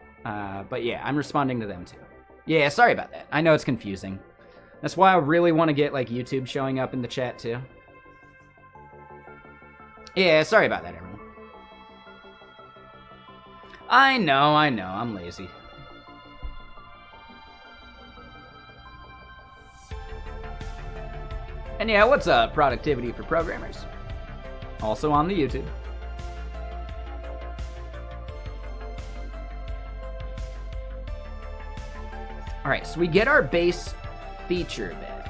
But yeah, I'm responding to them too. Yeah, sorry about that. I know it's confusing. That's why I really want to get like YouTube showing up in the chat too. Yeah, sorry about that, everyone. I know, I'm lazy. And yeah, what's up, Productivity for Programmers? Also on the YouTube. Alright, so we get our base feature back.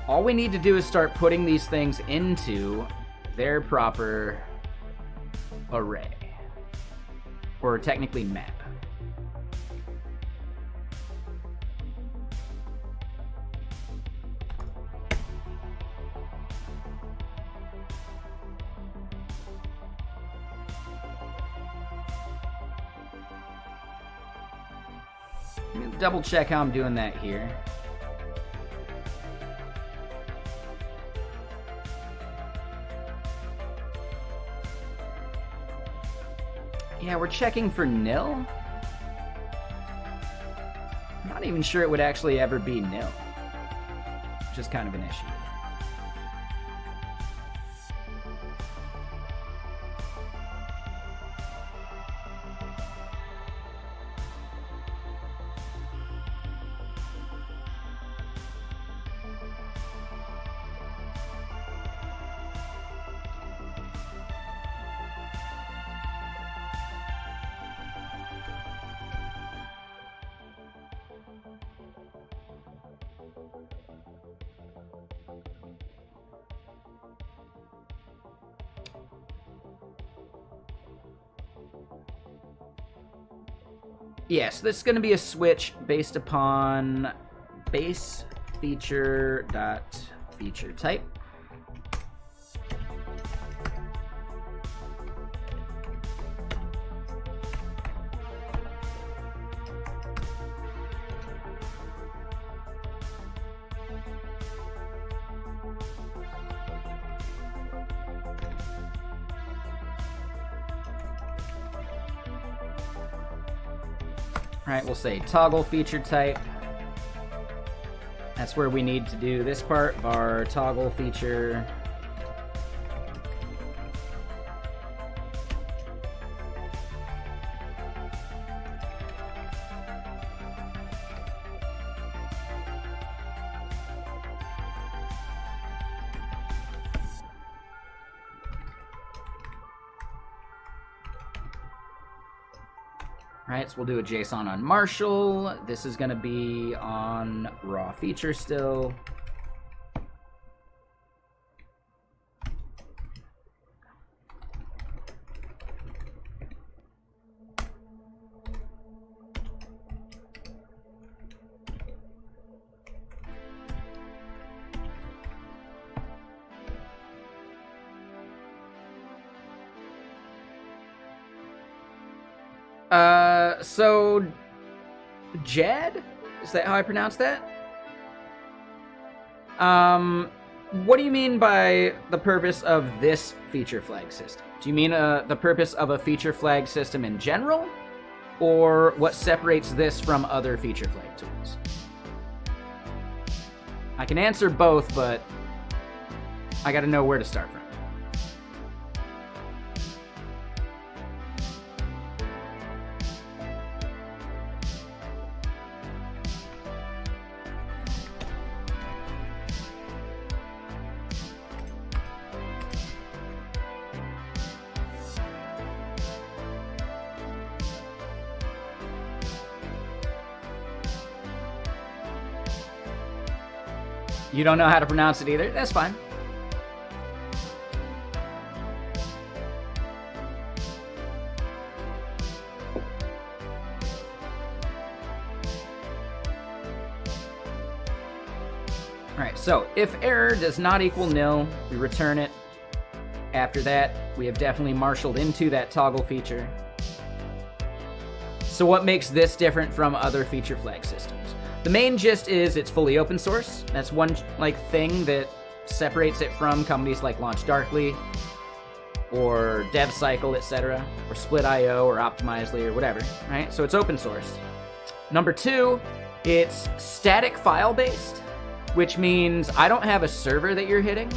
All we need to do is start putting these things into their proper array. Or technically map. Double check how I'm doing that here. Yeah, we're checking for nil. I'm not even sure it would actually ever be nil, which is kind of an issue. Yes, this is going to be a switch based upon base feature dot feature type. Right, we'll say toggle feature type. That's where we need to do this part, var toggle feature. Right, so we'll do a JSON on Marshall. This is going to be on raw feature still. So Jad? Is that how I pronounce that? What do you mean by the purpose of this feature flag system? Do you mean the purpose of a feature flag system in general? Or what separates this from other feature flag tools? I can answer both, but I gotta know where to start from. You don't know how to pronounce it either? That's fine. Alright, so if error does not equal nil, we return it. After that, we have definitely marshaled into that toggle feature. So what makes this different from other feature flag systems? The main gist is it's fully open source. That's one thing that separates it from companies like LaunchDarkly or DevCycle, etc., or Split.io or Optimizely or whatever, right? So it's open source. Number two, it's static file based, which means I don't have a server that you're hitting.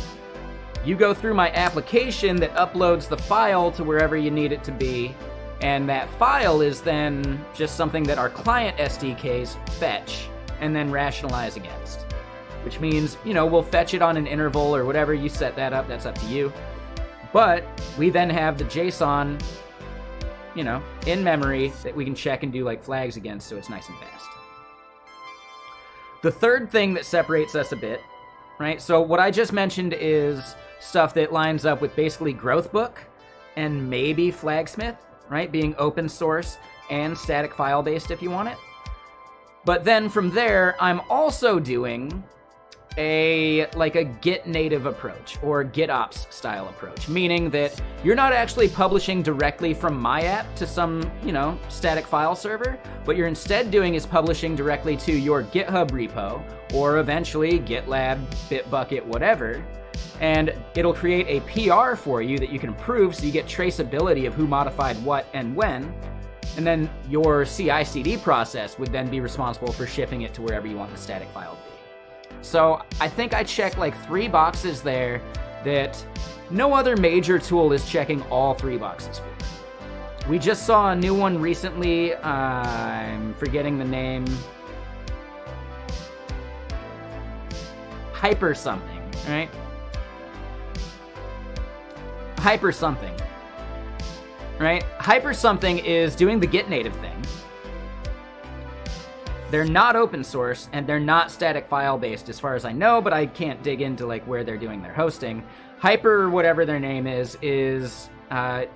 You go through my application that uploads the file to wherever you need it to be, and that file is then just something that our client SDKs fetch and then rationalize against. Which means, you know, we'll fetch it on an interval or whatever, you set that up, that's up to you. But we then have the JSON, you know, in memory that we can check and do like flags against, so it's nice and fast. The third thing that separates us a bit, right? So what I just mentioned is stuff that lines up with basically Growthbook and maybe Flagsmith, right? Being open source and static file based if you want it. But then from there, I'm also doing a Git native approach or GitOps style approach, meaning that you're not actually publishing directly from my app to some, you know, static file server. What you're instead doing is publishing directly to your GitHub repo or eventually GitLab, Bitbucket, whatever. And it'll create a PR for you that you can approve so you get traceability of who modified what and when. And then your CI/CD process would then be responsible for shipping it to wherever you want the static file to be. So I think I checked like 3 boxes there that no other major tool is checking all 3 boxes for. We just saw a new one recently. I'm forgetting the name. Hyper something, right? Hyper something, right? Hyper something is doing the Git native thing. They're not open source and they're not static file based as far as I know, but I can't dig into like where they're doing their hosting. Hyper, whatever their name is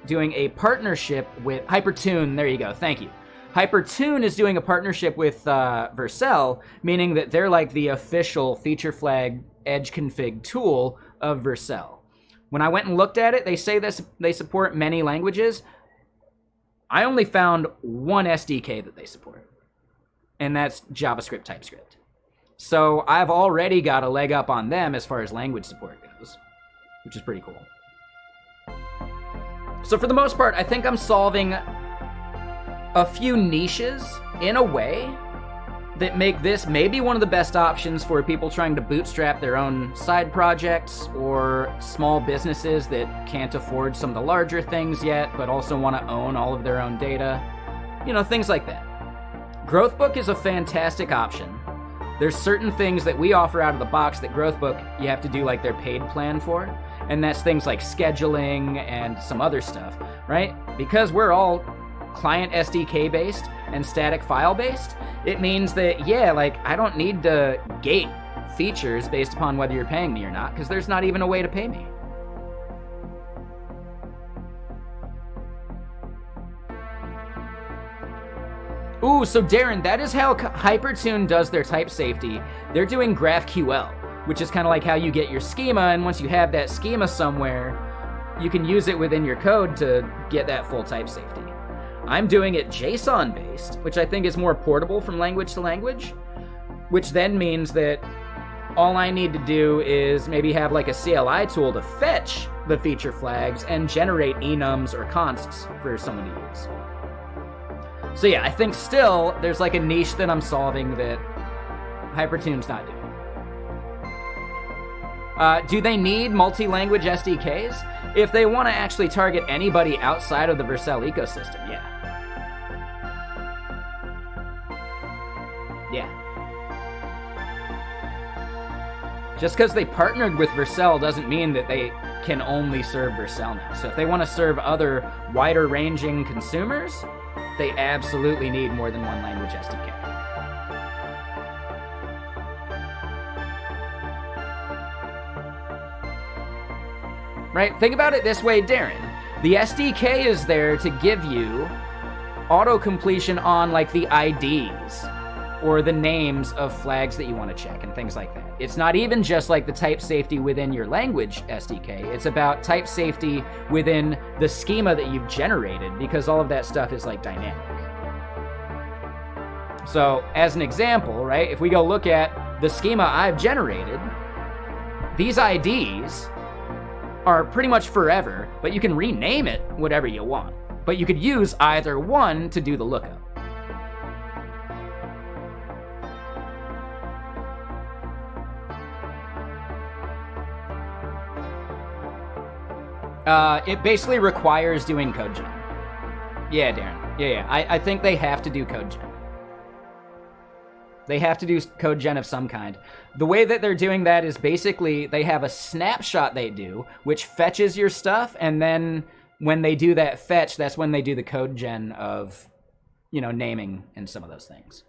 doing a partnership with Hypertune. There you go. Thank you. Hypertune is doing a partnership with Vercel, meaning that they're like the official feature flag edge config tool of Vercel. When I went and looked at it, they say they support many languages. I only found one SDK that they support, and that's JavaScript, TypeScript. So I've already got a leg up on them as far as language support goes, which is pretty cool. So for the most part, I think I'm solving a few niches in a way that make this maybe one of the best options for people trying to bootstrap their own side projects or small businesses that can't afford some of the larger things yet, but also want to own all of their own data. You know, things like that. Growthbook is a fantastic option. There's certain things that we offer out of the box that Growthbook, you have to do like their paid plan for. And that's things like scheduling and some other stuff, right? Because we're all client SDK based and static file based, it means that, yeah, like I don't need to gate features based upon whether you're paying me or not, because there's not even a way to pay me. Ooh, so Darren, that is how Hypertune does their type safety. They're doing GraphQL, which is kind of like how you get your schema, and once you have that schema somewhere, you can use it within your code to get that full type safety. I'm doing it JSON-based, which I think is more portable from language to language, which then means that all I need to do is maybe have like a CLI tool to fetch the feature flags and generate enums or consts for someone to use. So yeah, I think still there's like a niche that I'm solving that Hypertune's not doing. Do they need multi-language SDKs? If they want to actually target anybody outside of the Vercel ecosystem, yeah. Yeah. Just because they partnered with Vercel doesn't mean that they can only serve Vercel now. So if they want to serve other wider-ranging consumers, they absolutely need more than one language SDK. right? Think about it this way, Darren. The SDK is there to give you auto-completion on, like, the IDs or the names of flags that you want to check and things like that. It's not even just like the type safety within your language SDK. It's about type safety within the schema that you've generated, because all of that stuff is like dynamic. So as an example, right, if we go look at the schema I've generated, these IDs are pretty much forever, but you can rename it whatever you want. But you could use either one to do the lookup. It basically requires doing code gen. Yeah, Darren. Yeah. I think they have to do code gen. They have to do code gen of some kind. The way that they're doing that is basically they have a snapshot they do, which fetches your stuff, and then when they do that fetch, that's when they do the code gen of, you know, naming and some of those things.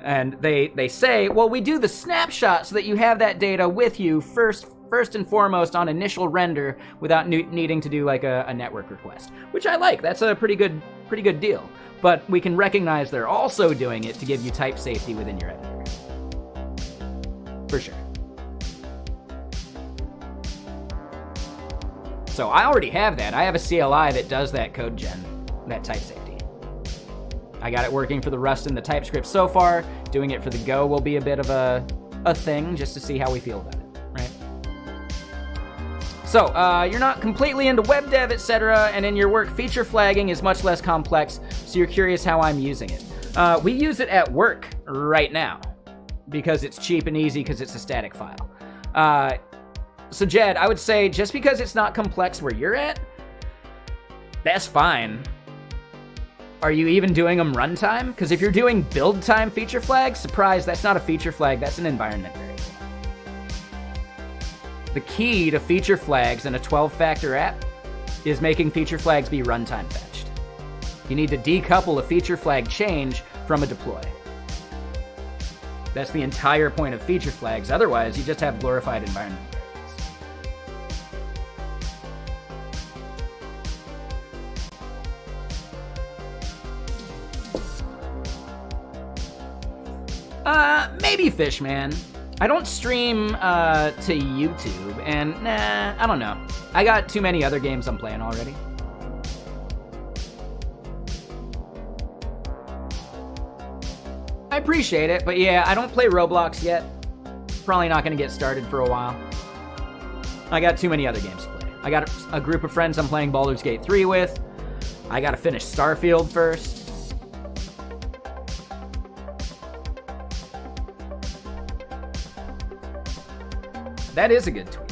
And they say, well, we do the snapshot so that you have that data with you first and foremost on initial render without needing to do like a network request, which I like. That's a pretty good deal. But we can recognize they're also doing it to give you type safety within your editor. For sure. So I already have that. I have a CLI that does that code gen, that type safety. I got it working for the Rust and the TypeScript so far. Doing it for the Go will be a bit of a thing just to see how we feel about it. So, you're not completely into web dev, etc., and in your work, feature flagging is much less complex, so you're curious how I'm using it. We use it at work right now, because it's cheap and easy, because it's a static file. So, Jed, I would say, just because it's not complex where you're at, that's fine. Are you even doing them runtime? Because if you're doing build time feature flags, surprise, that's not a feature flag, that's an environment variable. The key to feature flags in a 12-factor app is making feature flags be runtime fetched. You need to decouple a feature flag change from a deploy. That's the entire point of feature flags. Otherwise, you just have glorified environment variables. Maybe Fishman. I don't stream to YouTube, and I don't know. I got too many other games I'm playing already. I appreciate it, but yeah, I don't play Roblox yet. Probably not going to get started for a while. I got too many other games to play. I got a group of friends I'm playing Baldur's Gate 3 with. I got to finish Starfield first. That is a good tweet.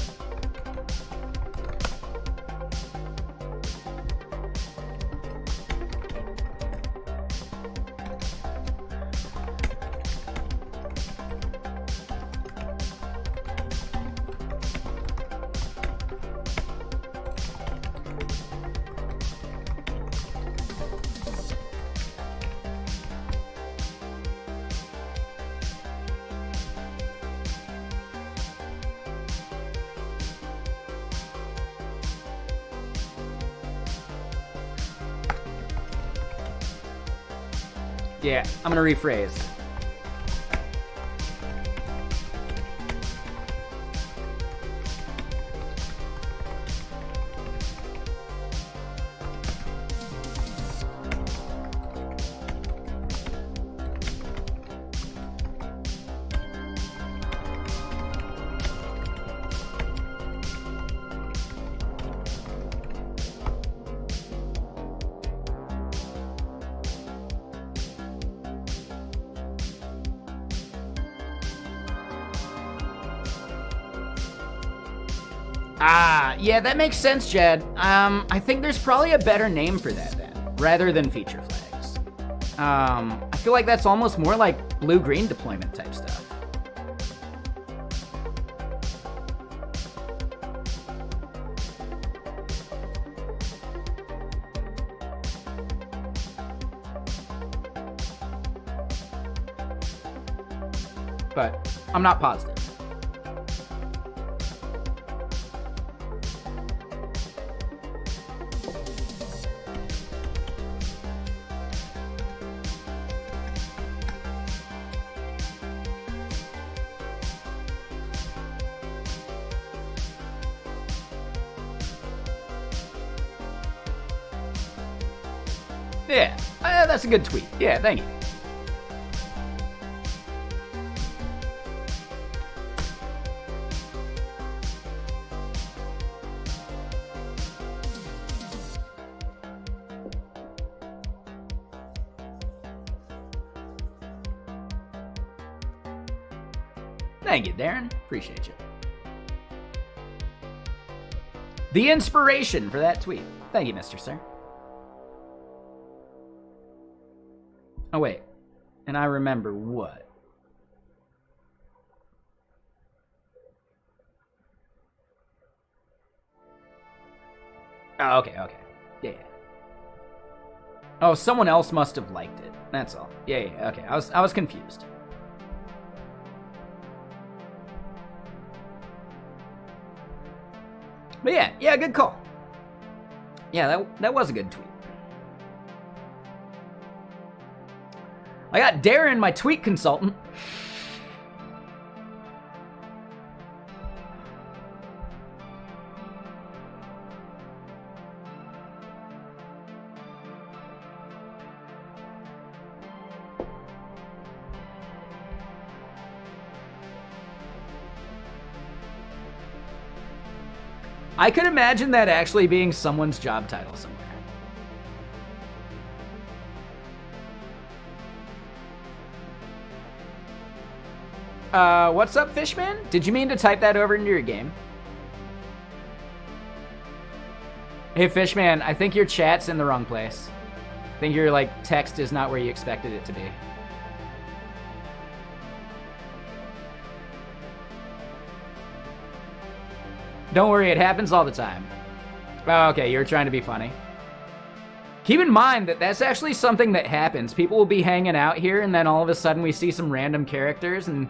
Yeah, I'm gonna rephrase. Yeah, that makes sense, Jed. I think there's probably a better name for that then, rather than feature flags. I feel like that's almost more like blue-green deployment type stuff. But I'm not positive. Yeah, that's a good tweet. Yeah, thank you. Thank you, Darren. Appreciate you. The inspiration for that tweet. Thank you, Mr. Sir. Oh, wait. And I remember what? Oh, okay. Yeah. Oh, someone else must have liked it. That's all. Yeah. Okay. I was confused. But yeah, good call. Yeah, that was a good tweet. I got Darren, my tweet consultant. I could imagine that actually being someone's job title somewhere. What's up, Fishman? Did you mean to type that over into your game? Hey, Fishman, I think your chat's in the wrong place. I think your, text is not where you expected it to be. Don't worry, it happens all the time. Oh, okay, you're trying to be funny. Keep in mind that that's actually something that happens. People will be hanging out here, and then all of a sudden we see some random characters, and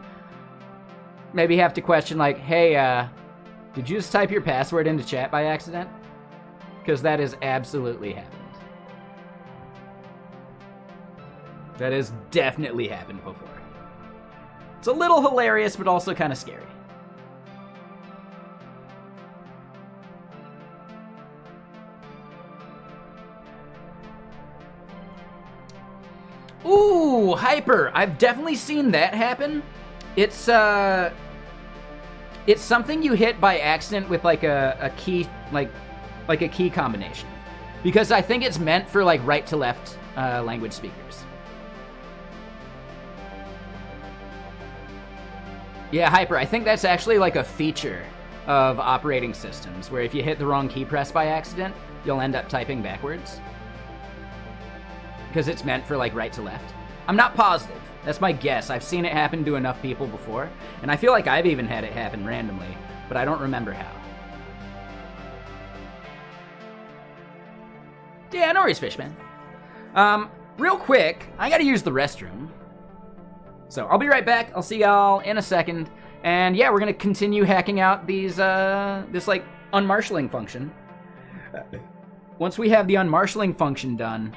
maybe have to question, hey, did you just type your password into chat by accident? Because that has absolutely happened. That has definitely happened before. It's a little hilarious, but also kind of scary. Ooh, Hyper. I've definitely seen that happen. It's something you hit by accident with a key, like a key combination. Because I think it's meant for right to left language speakers. Yeah, Hyper, I think that's actually a feature of operating systems where if you hit the wrong key press by accident, you'll end up typing backwards. Because it's meant for right to left. I'm not positive. That's my guess. I've seen it happen to enough people before, and I feel like I've even had it happen randomly, but I don't remember how. Yeah, no worries, Fishman. Real quick, I gotta use the restroom. So I'll be right back. I'll see y'all in a second. And yeah, we're gonna continue hacking out these, this unmarshaling function. Once we have the unmarshaling function done,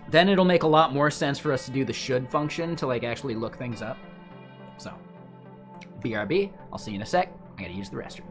then it'll make a lot more sense for us to do the should function to actually look things up. So, BRB, I'll see you in a sec. I gotta use the restroom.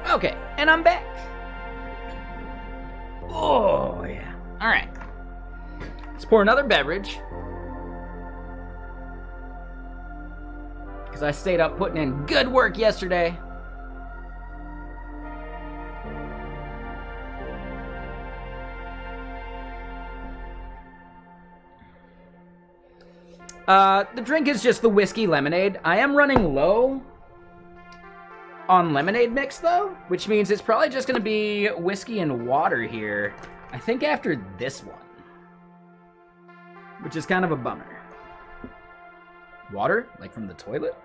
Okay, and I'm back. Oh, yeah. All right. Let's pour another beverage. Because I stayed up putting in good work yesterday. The drink is just the whiskey lemonade. I am running low on lemonade mix, though, which means it's probably just going to be whiskey and water here, I think after this one, which is kind of a bummer. Water? Like from the toilet?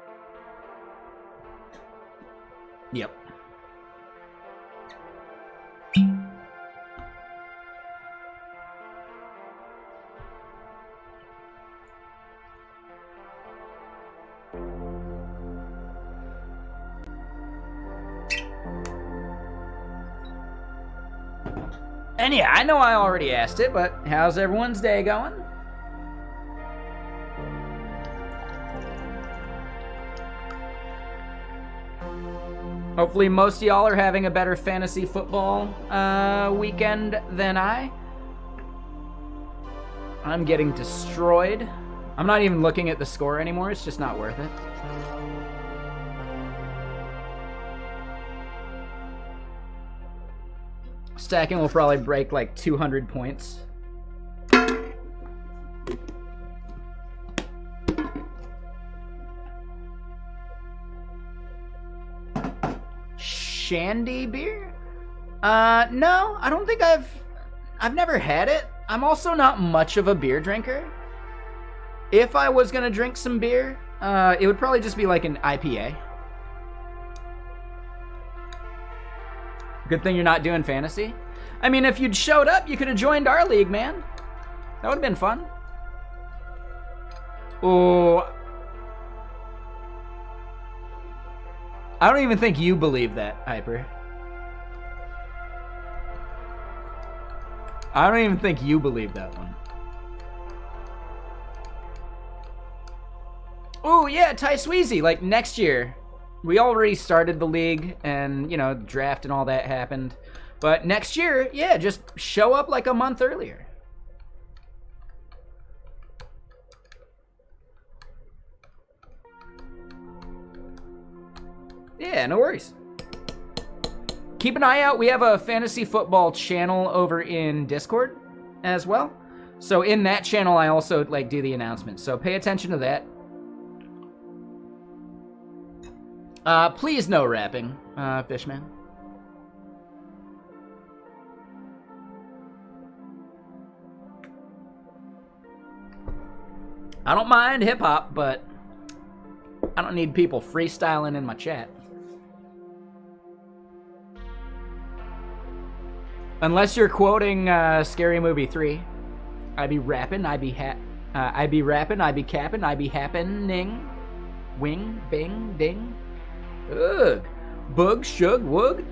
Yep. And yeah, I know I already asked it, but how's everyone's day going? Hopefully most of y'all are having a better fantasy football weekend than I. I'm getting destroyed. I'm not even looking at the score anymore. It's just not worth it. Stacking will probably break like 200 points. Shandy beer? No, I don't think I've never had it. I'm also not much of a beer drinker. If I was gonna drink some beer, it would probably just be like an IPA. Good thing you're not doing fantasy. I mean, if you'd showed up, you could have joined our league, man. That would have been fun. Oh, I don't even think you believe that, Hyper. I don't even think you believe that one. Oh, yeah, Ty Sweezy, like next year. We already started the league and, you know, draft and all that happened. But next year, yeah, just show up like a month earlier. Yeah, no worries. Keep an eye out. We have a fantasy football channel over in Discord as well. So in that channel, I also like do the announcements. So pay attention to that. Please no rapping, Fishman. I don't mind hip-hop, but I don't need people freestyling in my chat. Unless you're quoting Scary Movie 3. I be rapping, I be rapping, I be capping, I be happening. Wing, bing, ding. Ugh. Bug, shug, wug.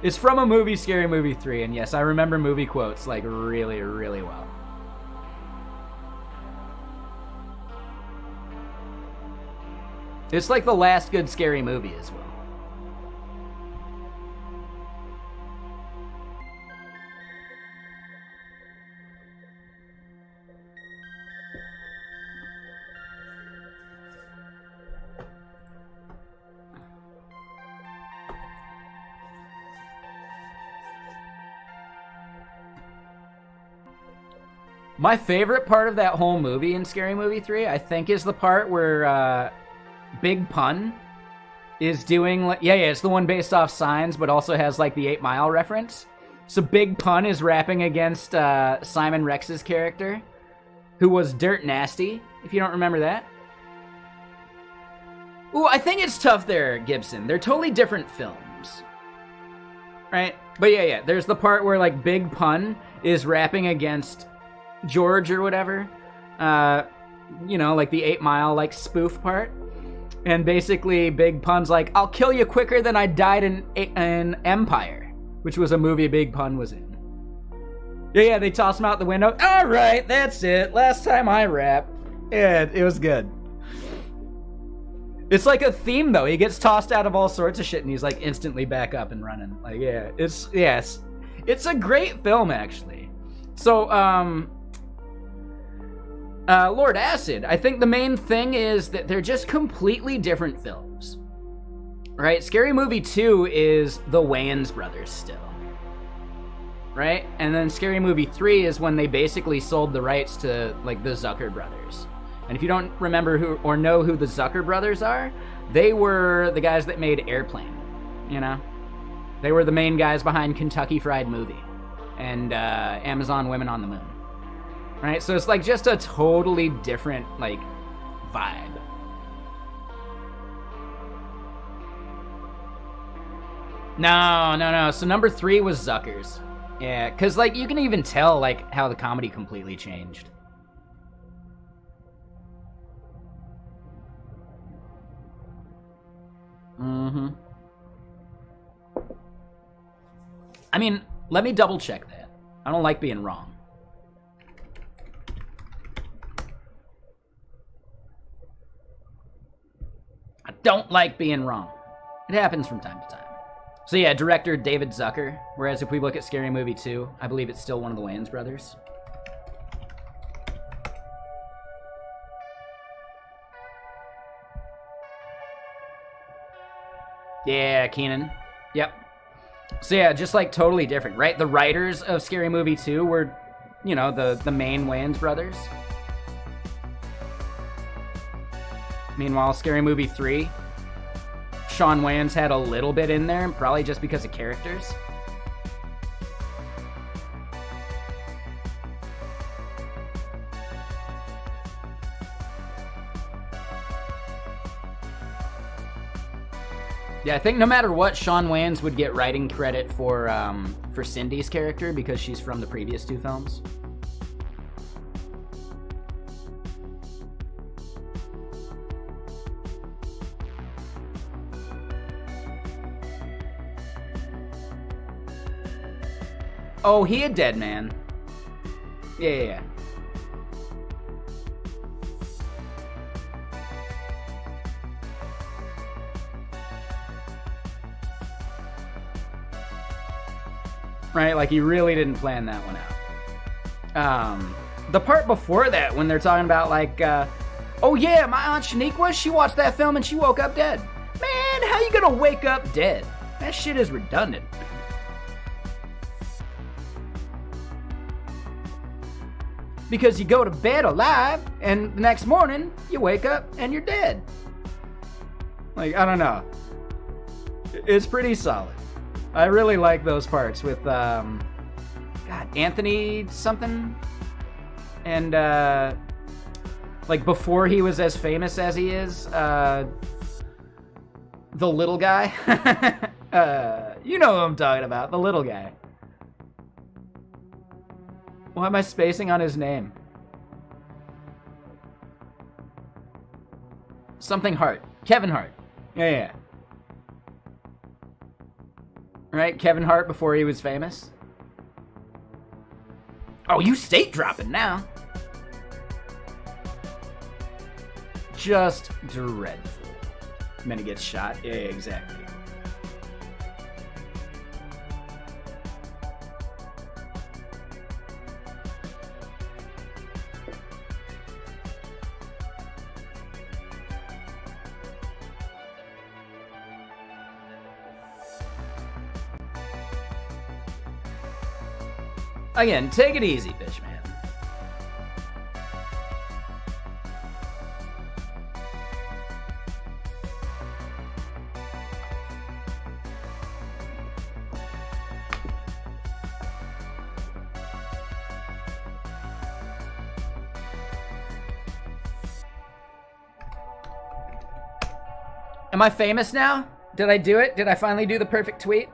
It's from a movie, Scary Movie 3, and yes, I remember movie quotes, like, really, really well. It's like the last good scary movie as well. My favorite part of that whole movie in Scary Movie 3, I think, is the part where Big Pun is doing... Yeah, it's the one based off Signs, but also has, like, the 8 Mile reference. So Big Pun is rapping against Simon Rex's character, who was Dirt Nasty, if you don't remember that. Ooh, I think it's tough there, Gibson. They're totally different films. Right? But yeah, there's the part where, like, Big Pun is rapping against George or whatever, you know, like the 8 Mile like spoof part, and basically Big Pun's like, I'll kill you quicker than I died in Empire, which was a movie Big Pun was in. Yeah, they toss him out the window. All right, that's it. Last time I rapped. Yeah, it was good. It's like a theme, though. He gets tossed out of all sorts of shit, and he's like instantly back up and running. Like, yeah, it's a great film, actually. So, Lord Acid, I think the main thing is that they're just completely different films, right? Scary Movie 2 is the Wayans brothers still, right? And then Scary Movie 3 is when they basically sold the rights to, like, the Zucker brothers. And if you don't remember who or know who the Zucker brothers are, they were the guys that made Airplane, you know? They were the main guys behind Kentucky Fried Movie and Amazon Women on the Moon, right? So it's like just a totally different, like, vibe. No. So number 3 was Zucker's. Yeah, because, like, you can even tell, like, how the comedy completely changed. Mm-hmm. I mean, let me double check that. I don't like being wrong. I don't like being wrong. It happens from time to time. So yeah, director David Zucker. Whereas if we look at Scary Movie 2, I believe it's still one of the Wayans brothers. Yeah, Keenan. Yep. So yeah, just like totally different, right? The writers of Scary Movie 2 were, you know, the main Wayans brothers. Meanwhile, Scary Movie 3, Shawn Wayans had a little bit in there, probably just because of characters. Yeah, I think no matter what, Shawn Wayans would get writing credit for Cindy's character because she's from the previous 2 films. Oh, he a dead man. Yeah. Right, like he really didn't plan that one out. The part before that, when they're talking about like, oh yeah, my aunt Shaniqua, she watched that film and she woke up dead. Man, how you gonna wake up dead? That shit is redundant. Because you go to bed alive, and the next morning, you wake up and you're dead. Like, I don't know. It's pretty solid. I really like those parts with, God, Anthony something? And, like, before he was as famous as he is, the little guy. You know who I'm talking about, the little guy. Why am I spacing on his name? Something Hart. Kevin Hart. Yeah. Right? Kevin Hart before he was famous. Oh, you state dropping now. Just dreadful. And then he gets shot. Yeah, exactly. Again, take it easy, Fishman. Am I famous now? Did I do it? Did I finally do the perfect tweet?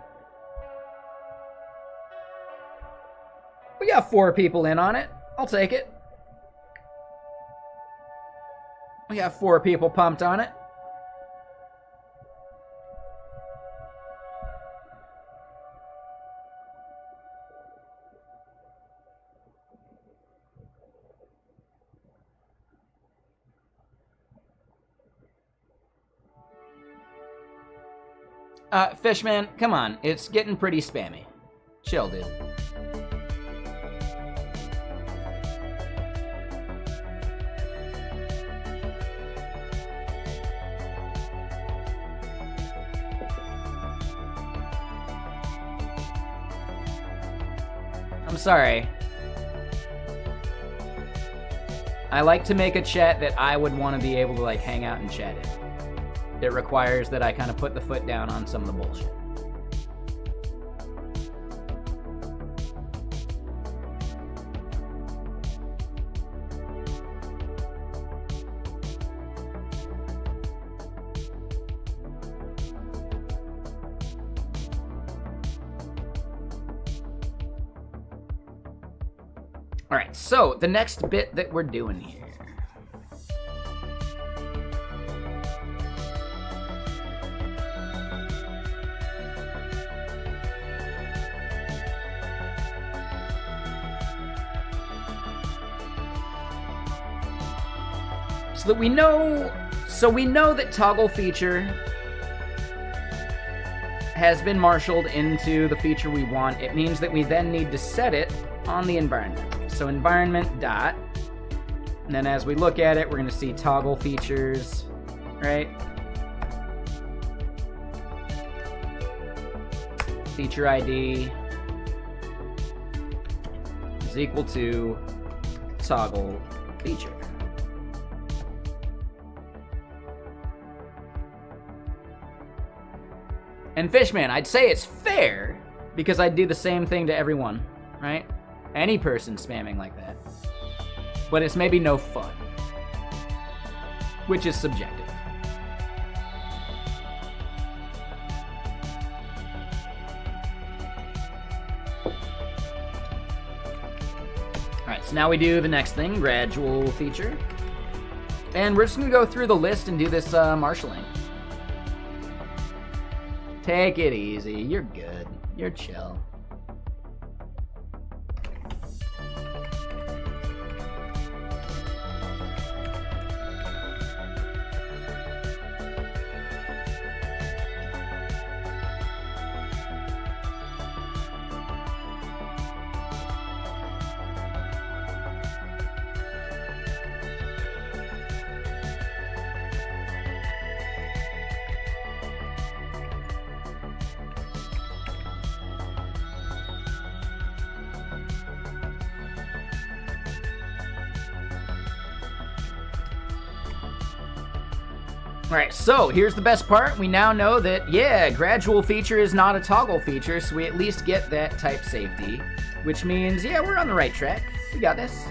We got 4 people in on it. I'll take it. We got 4 people pumped on it. Fishman, come on. It's getting pretty spammy. Chill, dude. I'm sorry. I like to make a chat that I would want to be able to, like, hang out and chat in. It requires that I kind of put the foot down on some of the bullshit. All right, so the next bit that we're doing here. So we know that toggle feature has been marshaled into the feature we want. It means that we then need to set it on the environment. So environment dot, and then as we look at it, we're going to see toggle features, right? Feature ID is equal to toggle feature. And Fishman, I'd say it's fair because I'd do the same thing to everyone, right? Any person spamming like that. But it's maybe no fun, which is subjective. All right, so now we do the next thing, gradual feature. And we're just gonna go through the list and do this marshaling. Take it easy, you're good, you're chill. All right, so here's the best part. We now know that, yeah, gradual feature is not a toggle feature, so we at least get that type safety, which means, yeah, we're on the right track. We got this.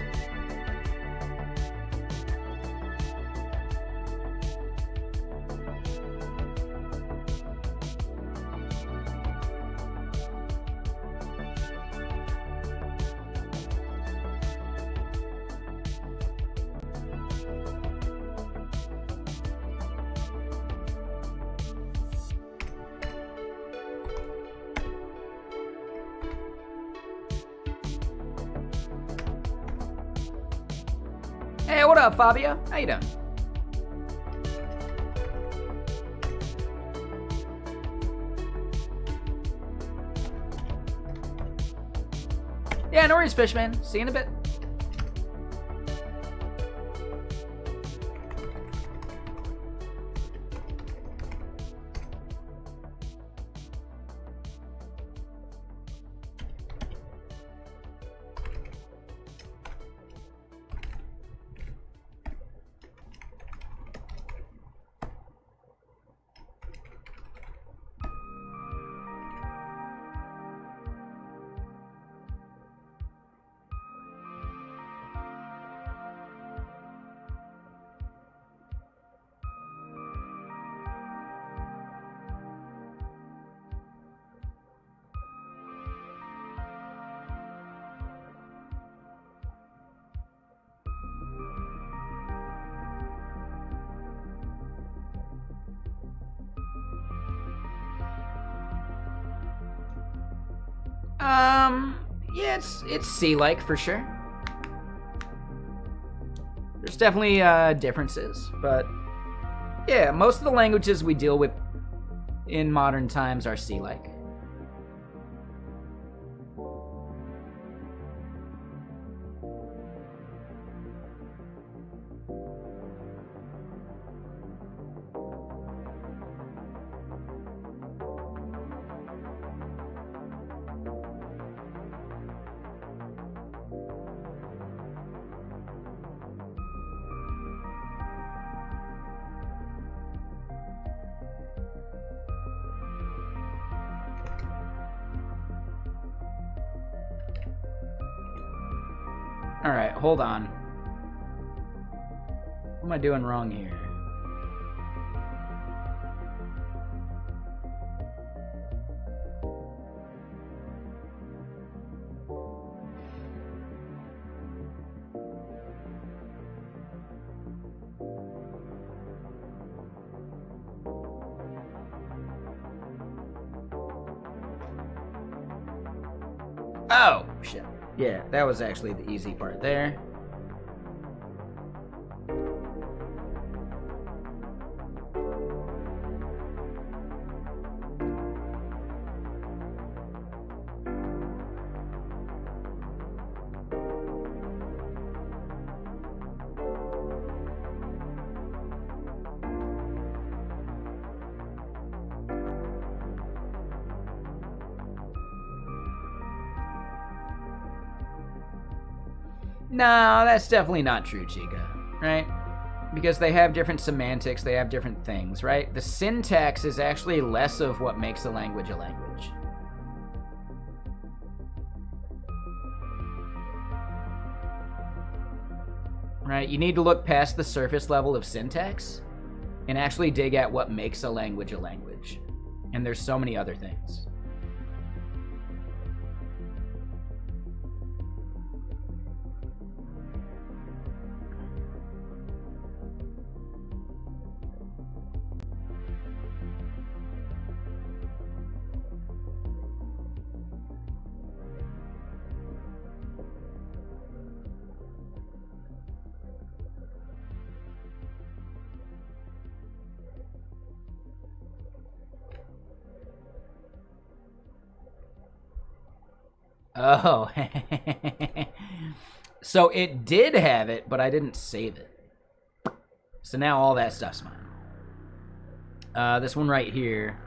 Hey, what up, Fabio? How you doing? Yeah, no worries, Fishman. See you in a bit. Yeah, it's C-like for sure. There's definitely differences, but yeah, most of the languages we deal with in modern times are C-like. Alright, hold on. What am I doing wrong here? Oh, shit. Yeah, that was actually the easy part there. No, that's definitely not true, Chica, right? Because they have different semantics, they have different things, right? The syntax is actually less of what makes a language a language. Right? You need to look past the surface level of syntax and actually dig at what makes a language a language. And there's so many other things. Oh, so it did have it, but I didn't save it. So now all that stuff's mine. This one right here.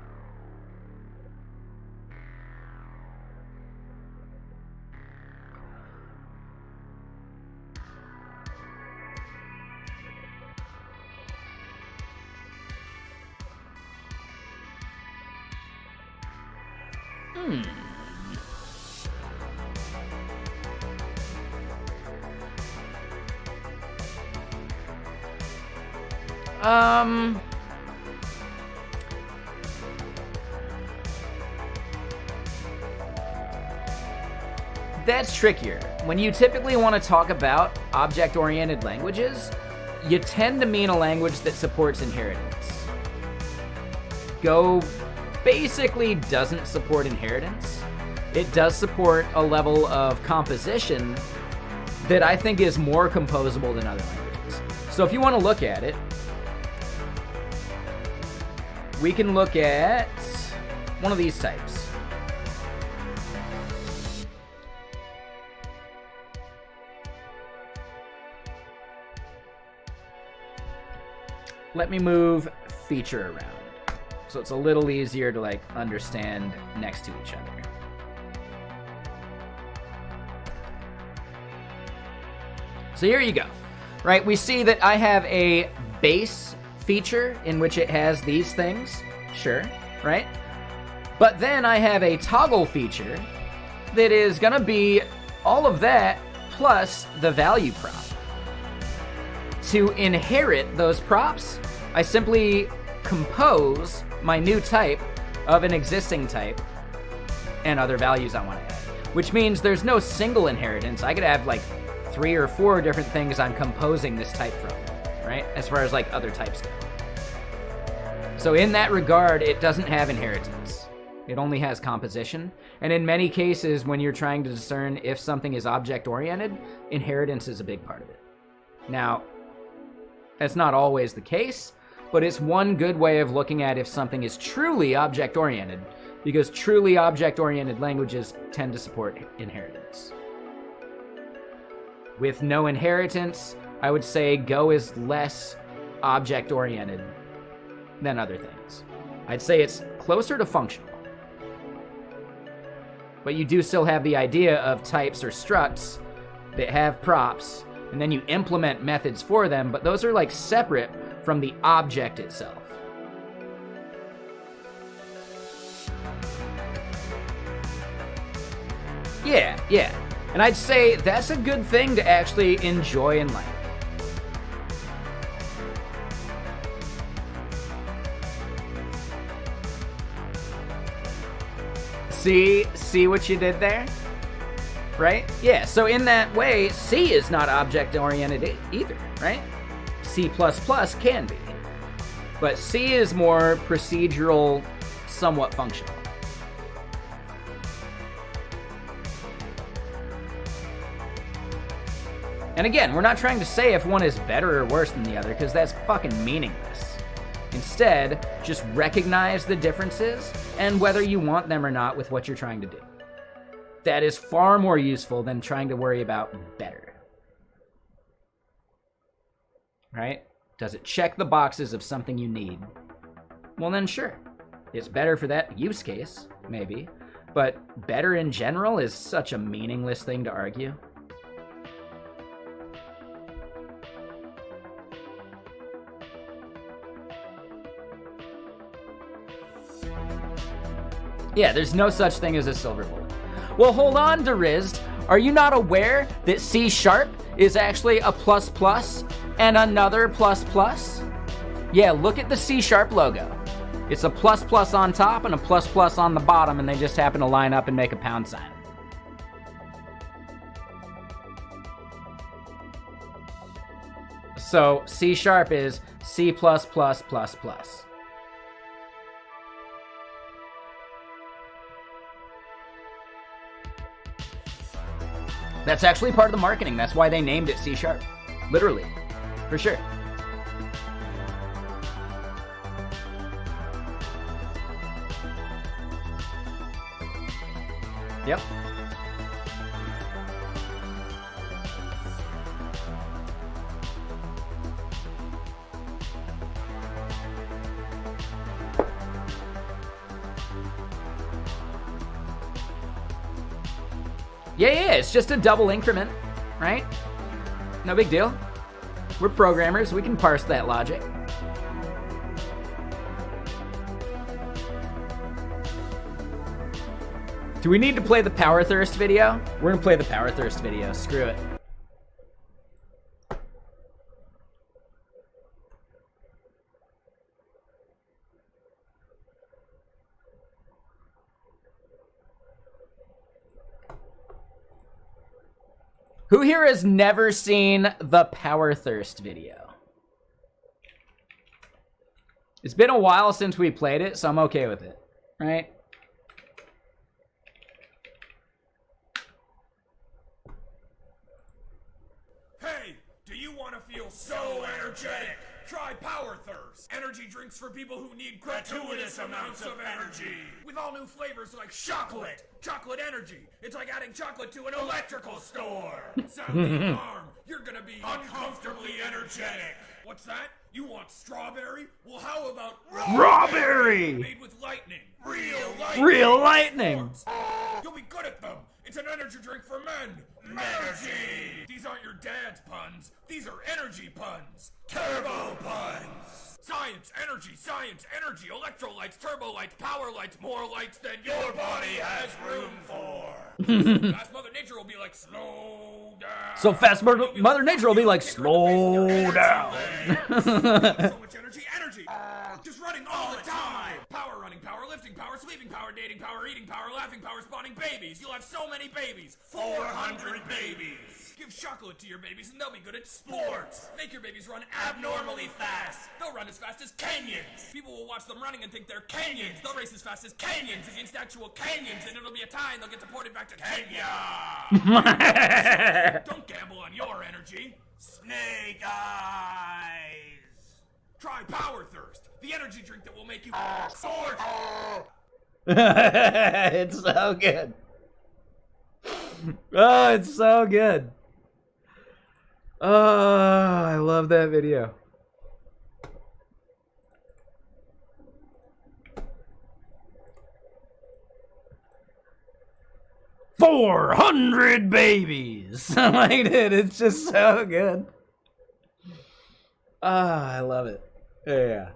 That's trickier. When you typically want to talk about object-oriented languages, you tend to mean a language that supports inheritance. Go basically doesn't support inheritance. It does support a level of composition that I think is more composable than other languages. So if you want to look at it, we can look at one of these types. Let me move feature around so it's a little easier to like understand next to each other. So here you go, right? We see that I have a base feature in which it has these things, sure, right? But then I have a toggle feature that is gonna be all of that plus the value prop. To inherit those props, I simply compose my new type of an existing type and other values I want to add, which means there's no single inheritance. I could have like 3 or 4 different things I'm composing this type from, right? As far as like other types go. So in that regard, it doesn't have inheritance. It only has composition. And in many cases, when you're trying to discern if something is object-oriented, inheritance is a big part of it. Now, that's not always the case, but it's one good way of looking at if something is truly object-oriented, because truly object-oriented languages tend to support inheritance. With no inheritance, I would say Go is less object-oriented than other things. I'd say it's closer to functional. But you do still have the idea of types or structs that have props, and then you implement methods for them, but those are like separate from the object itself. Yeah. And I'd say that's a good thing to actually enjoy and like. See what you did there? Right? Yeah, so in that way, C is not object-oriented either, right? C++ can be. But C is more procedural, somewhat functional. And again, we're not trying to say if one is better or worse than the other, because that's fucking meaningless. Instead, just recognize the differences and whether you want them or not with what you're trying to do. That is far more useful than trying to worry about better. Right? Does it check the boxes of something you need? Well, then sure. It's better for that use case, maybe. But better in general is such a meaningless thing to argue. Yeah, there's no such thing as a silver bullet. Well, hold on, Derizzed. Are you not aware that C# is actually a ++ and another ++? Yeah, look at the C# logo. It's a ++ on top and a ++ on the bottom, and they just happen to line up and make a pound sign. So C# is C+++++. That's actually part of the marketing. That's why they named it C#. Literally. For sure. Yep. Yeah, it's just a double increment, right? No big deal. We're programmers, we can parse that logic. Do we need to play the Power Thirst video? We're gonna play the Power Thirst video, screw it. Who here has never seen the Power Thirst video? It's been a while since we played it, so I'm okay with it, right? Hey, do you want to feel so energetic? Try Power Thirst. Energy drinks for people who need gratuitous amounts of energy. With all new flavors like chocolate. Chocolate energy. It's like adding chocolate to an electrical store. Sound the alarm. You're gonna be uncomfortably energetic. What's that? You want strawberry? Well, how about Strawberry! Made with lightning. Real lightning. Real lightning. You'll be good at them. It's an energy drink for men. Energy. These aren't your dad's puns. These are energy puns. Turbo puns. Science, energy, electrolytes, turbo lights, power lights, more lights than your body has room for. Fast Mother Nature will be like, slow down. So fast Mother Nature will be like, slow down. So much energy. Just running all the time. Power running, power lifting, power sleeping, power dating, power eating, power laughing, power spawning babies. You'll have so many babies. 400 babies. Give chocolate to your babies and they'll be good at sports. Make your babies run abnormally fast. They'll run as fast as Kenyans. People will watch them running and think they're Kenyans. They'll race as fast as Kenyans against actual Kenyans, and it'll be a tie and they'll get deported back to Kenya. Don't gamble on your energy. Snake eyes. Try Power Thirst, the energy drink that will make you sword. It's so good. Oh, it's so good. Oh, I love that video. $400 babies. Like, dude, it's just so good. Ah, I love it. Yeah.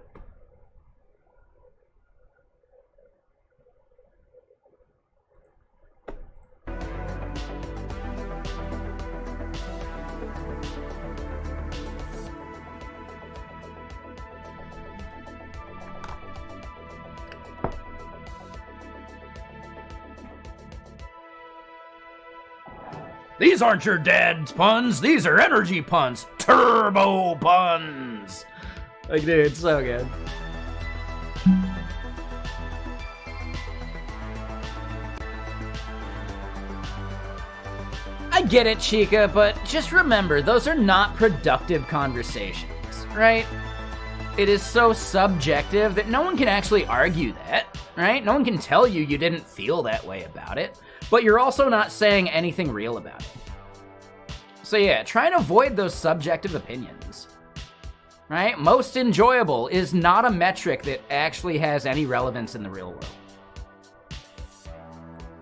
These aren't your dad's puns. These are energy puns. Turbo puns. Like, dude, it's so good. I get it, Chica, but just remember, those are not productive conversations, right? It is so subjective that no one can actually argue that, right? No one can tell you you didn't feel that way about it. But you're also not saying anything real about it. So yeah, try and avoid those subjective opinions, right? Most enjoyable is not a metric that actually has any relevance in the real world.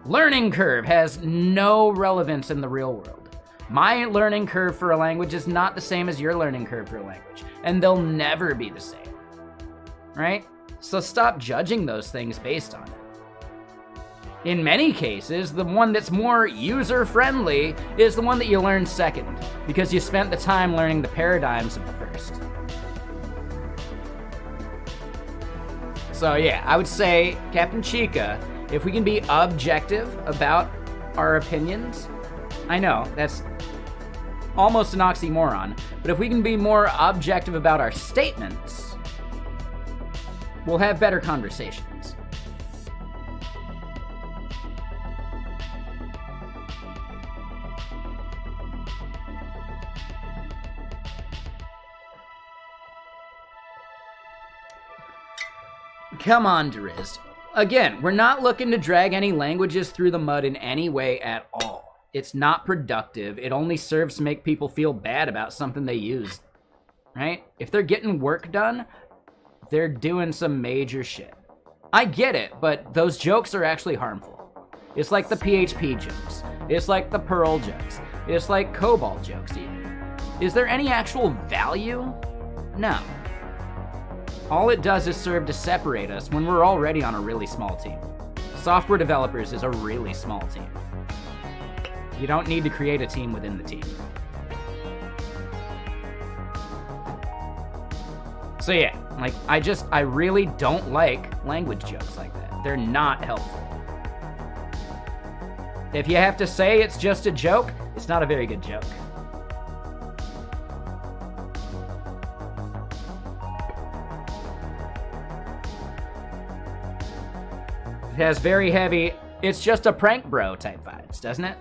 Learning curve has no relevance in the real world. My learning curve for a language is not the same as your learning curve for a language, and they'll never be the same, right? So stop judging those things based on it. In many cases, the one that's more user-friendly is the one that you learned second, because you spent the time learning the paradigms of the first. So yeah, I would say, Captain Chica, if we can be objective about our opinions, I know, that's almost an oxymoron, but if we can be more objective about our statements, we'll have better conversations. Come on, Drizzt. Again, we're not looking to drag any languages through the mud in any way at all. It's not productive. It only serves to make people feel bad about something they used, right? If they're getting work done, they're doing some major shit. I get it, but those jokes are actually harmful. It's like the PHP jokes. It's like the Perl jokes. It's like COBOL jokes even. Is there any actual value? No. All it does is serve to separate us when we're already on a really small team. Software developers is a really small team. You don't need to create a team within the team. So yeah, like, I really don't like language jokes like that. They're not helpful. If you have to say it's just a joke, it's not a very good joke. It has very heavy, it's just a prank bro type vibes, doesn't it?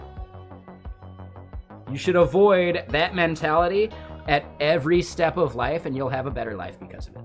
You should avoid that mentality at every step of life, and you'll have a better life because of it.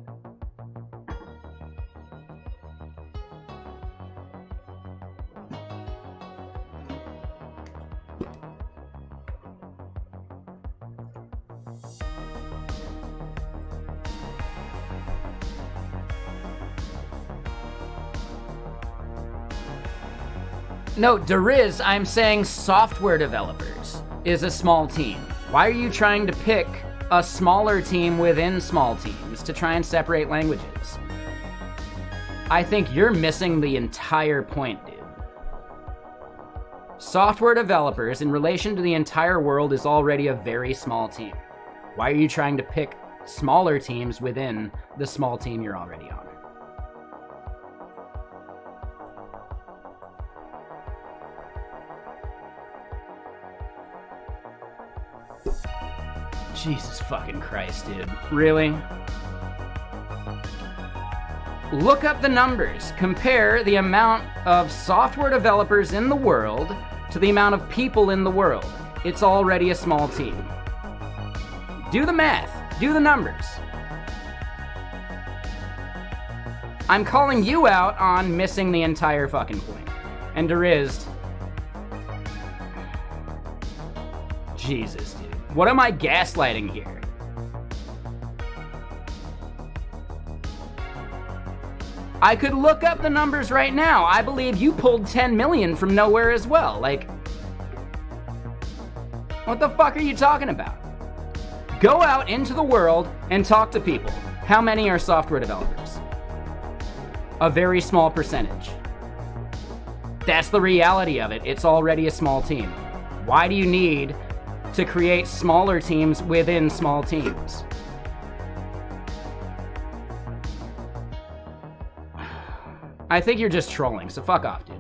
No, Drizzt, I'm saying software developers is a small team. Why are you trying to pick a smaller team within small teams to try and separate languages? I think you're missing the entire point, dude. Software developers in relation to the entire world is already a very small team. Why are you trying to pick smaller teams within the small team you're already on? Jesus fucking Christ, dude. Really? Look up the numbers. Compare the amount of software developers in the world to the amount of people in the world. It's already a small team. Do the math. Do the numbers. I'm calling you out on missing the entire fucking point. And Drizzt... Jesus, dude. What am I gaslighting here? I could look up the numbers right now. I believe you pulled 10 million from nowhere as well. Like, what the fuck are you talking about? Go out into the world and talk to people. How many are software developers? A very small percentage. That's the reality of it. It's already a small team. Why do you need to create smaller teams within small teams? I think you're just trolling, so fuck off, dude.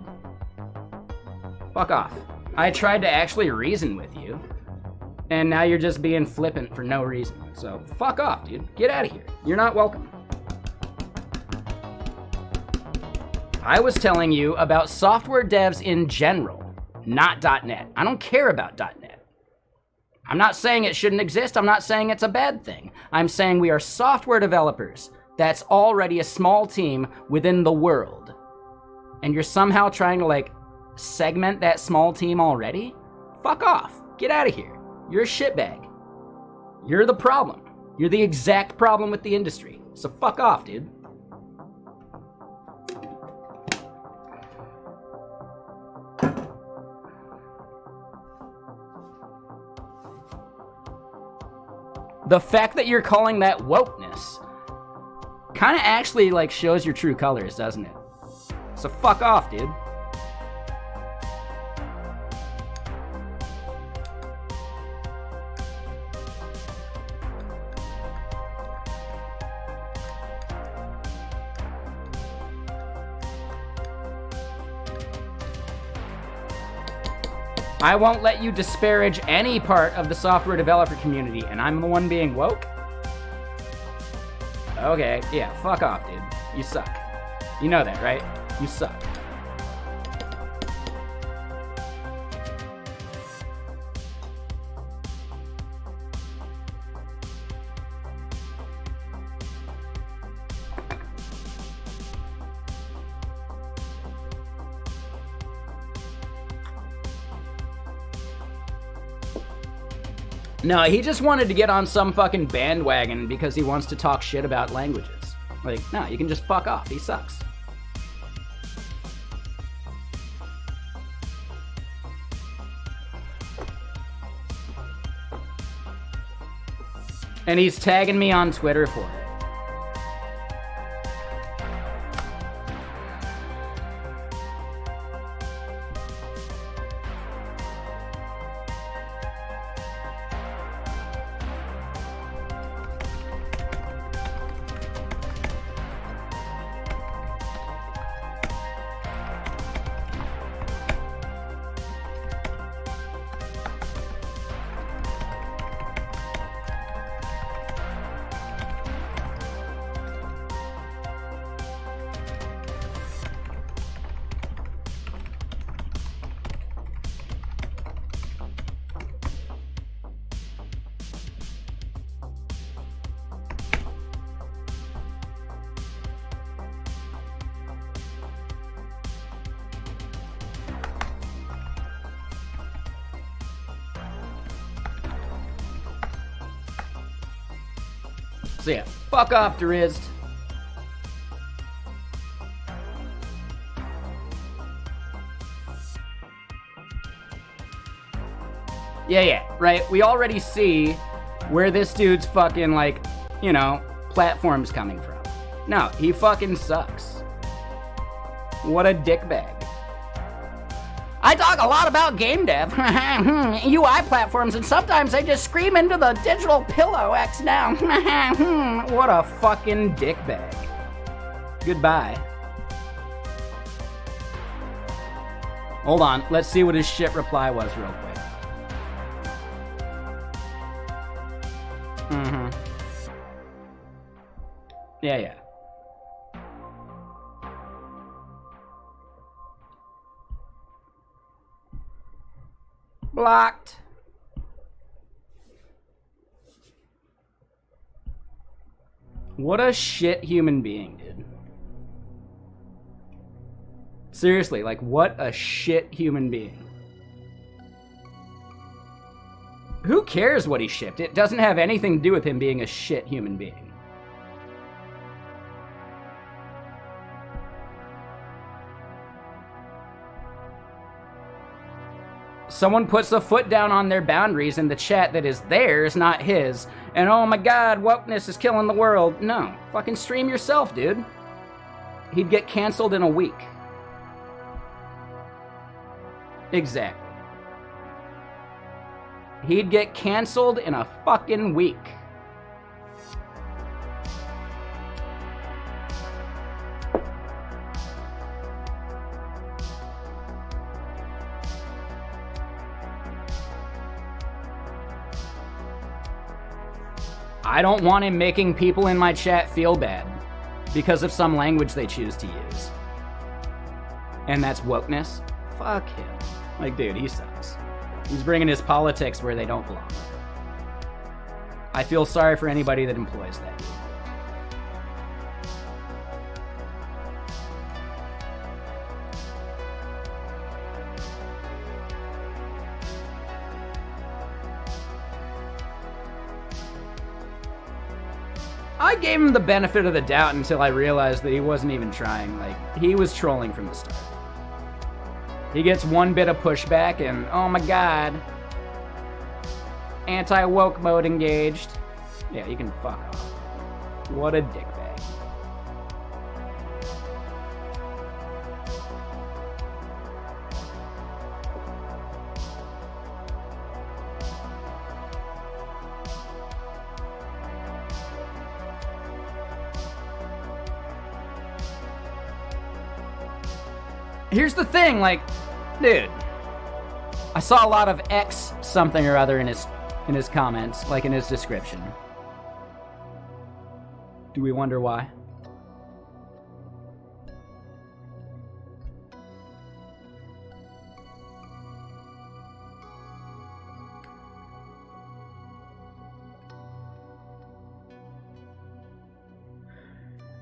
Fuck off. I tried to actually reason with you, and now you're just being flippant for no reason. So fuck off, dude. Get out of here. You're not welcome. I was telling you about software devs in general, not .NET. I don't care about .NET. I'm not saying it shouldn't exist. I'm not saying it's a bad thing. I'm saying we are software developers. That's already a small team within the world. And you're somehow trying to, like, segment that small team already? Fuck off. Get out of here. You're a shitbag. You're the problem. You're the exact problem with the industry. So fuck off, dude. The fact that you're calling that wokeness kind of actually, like, shows your true colors, doesn't it? So fuck off, dude. I won't let you disparage any part of the software developer community, and I'm the one being woke? Okay, yeah, fuck off, dude. You suck. You know that, right? You suck. No, he just wanted to get on some fucking bandwagon because he wants to talk shit about languages. Like, no, you can just fuck off. He sucks. And he's tagging me on Twitter for it. So yeah, fuck off, Drizzt. Yeah, right. We already see where this dude's fucking, like, you know, platform's coming from. No, he fucking sucks. What a dickbag. I talk a lot about game dev, UI platforms, and sometimes I just scream into the digital pillow X now. What a fucking dickbag. Goodbye. Hold on, let's see what his shit reply was real quick. Yeah. Blocked. What a shit human being, dude. Seriously, like, what a shit human being. Who cares what he shipped? It doesn't have anything to do with him being a shit human being. Someone puts a foot down on their boundaries in the chat that is theirs, not his, and oh my god, wokeness is killing the world. No, fucking stream yourself, dude. He'd get canceled in a week. Exactly. He'd get canceled in a fucking week. I don't want him making people in my chat feel bad because of some language they choose to use. And that's wokeness? Fuck him. Like, dude, he sucks. He's bringing his politics where they don't belong. I feel sorry for anybody that employs that dude. I gave him the benefit of the doubt until I realized that he wasn't even trying. Like, he was trolling from the start. He gets one bit of pushback and, oh my god, anti-woke mode engaged. Yeah, you can fuck off. What a dickbag. Here's the thing, like, dude, I saw a lot of X something or other in his comments, like in his description. Do we wonder why?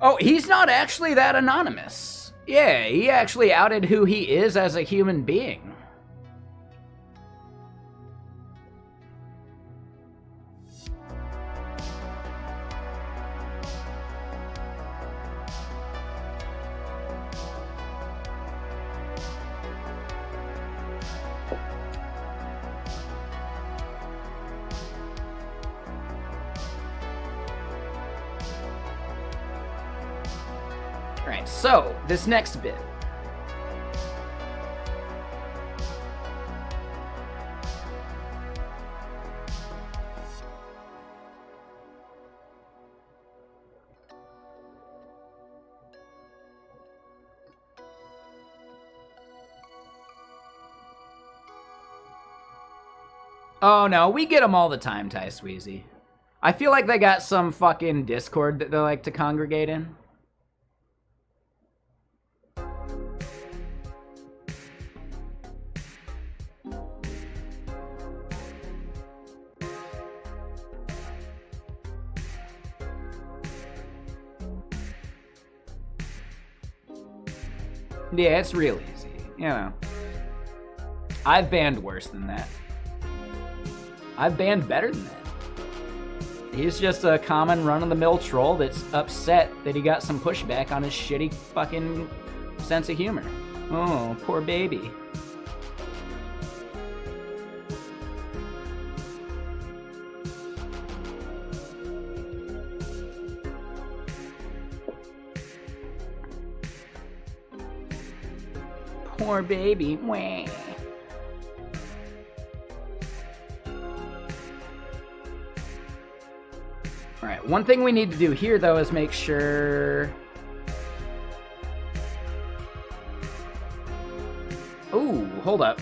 Oh, he's not actually that anonymous. Yeah, he actually outed who he is as a human being. Alright, so, this next bit. Oh no, we get them all the time, Ty Sweezy. I feel like they got some fucking Discord that they like to congregate in. Yeah, it's real easy, you know. I've banned worse than that. I've banned better than that. He's just a common run-of-the-mill troll that's upset that he got some pushback on his shitty fucking sense of humor. Oh, poor baby. Poor baby. Wah. Alright, one thing we need to do here, though, is make sure... Ooh, hold up.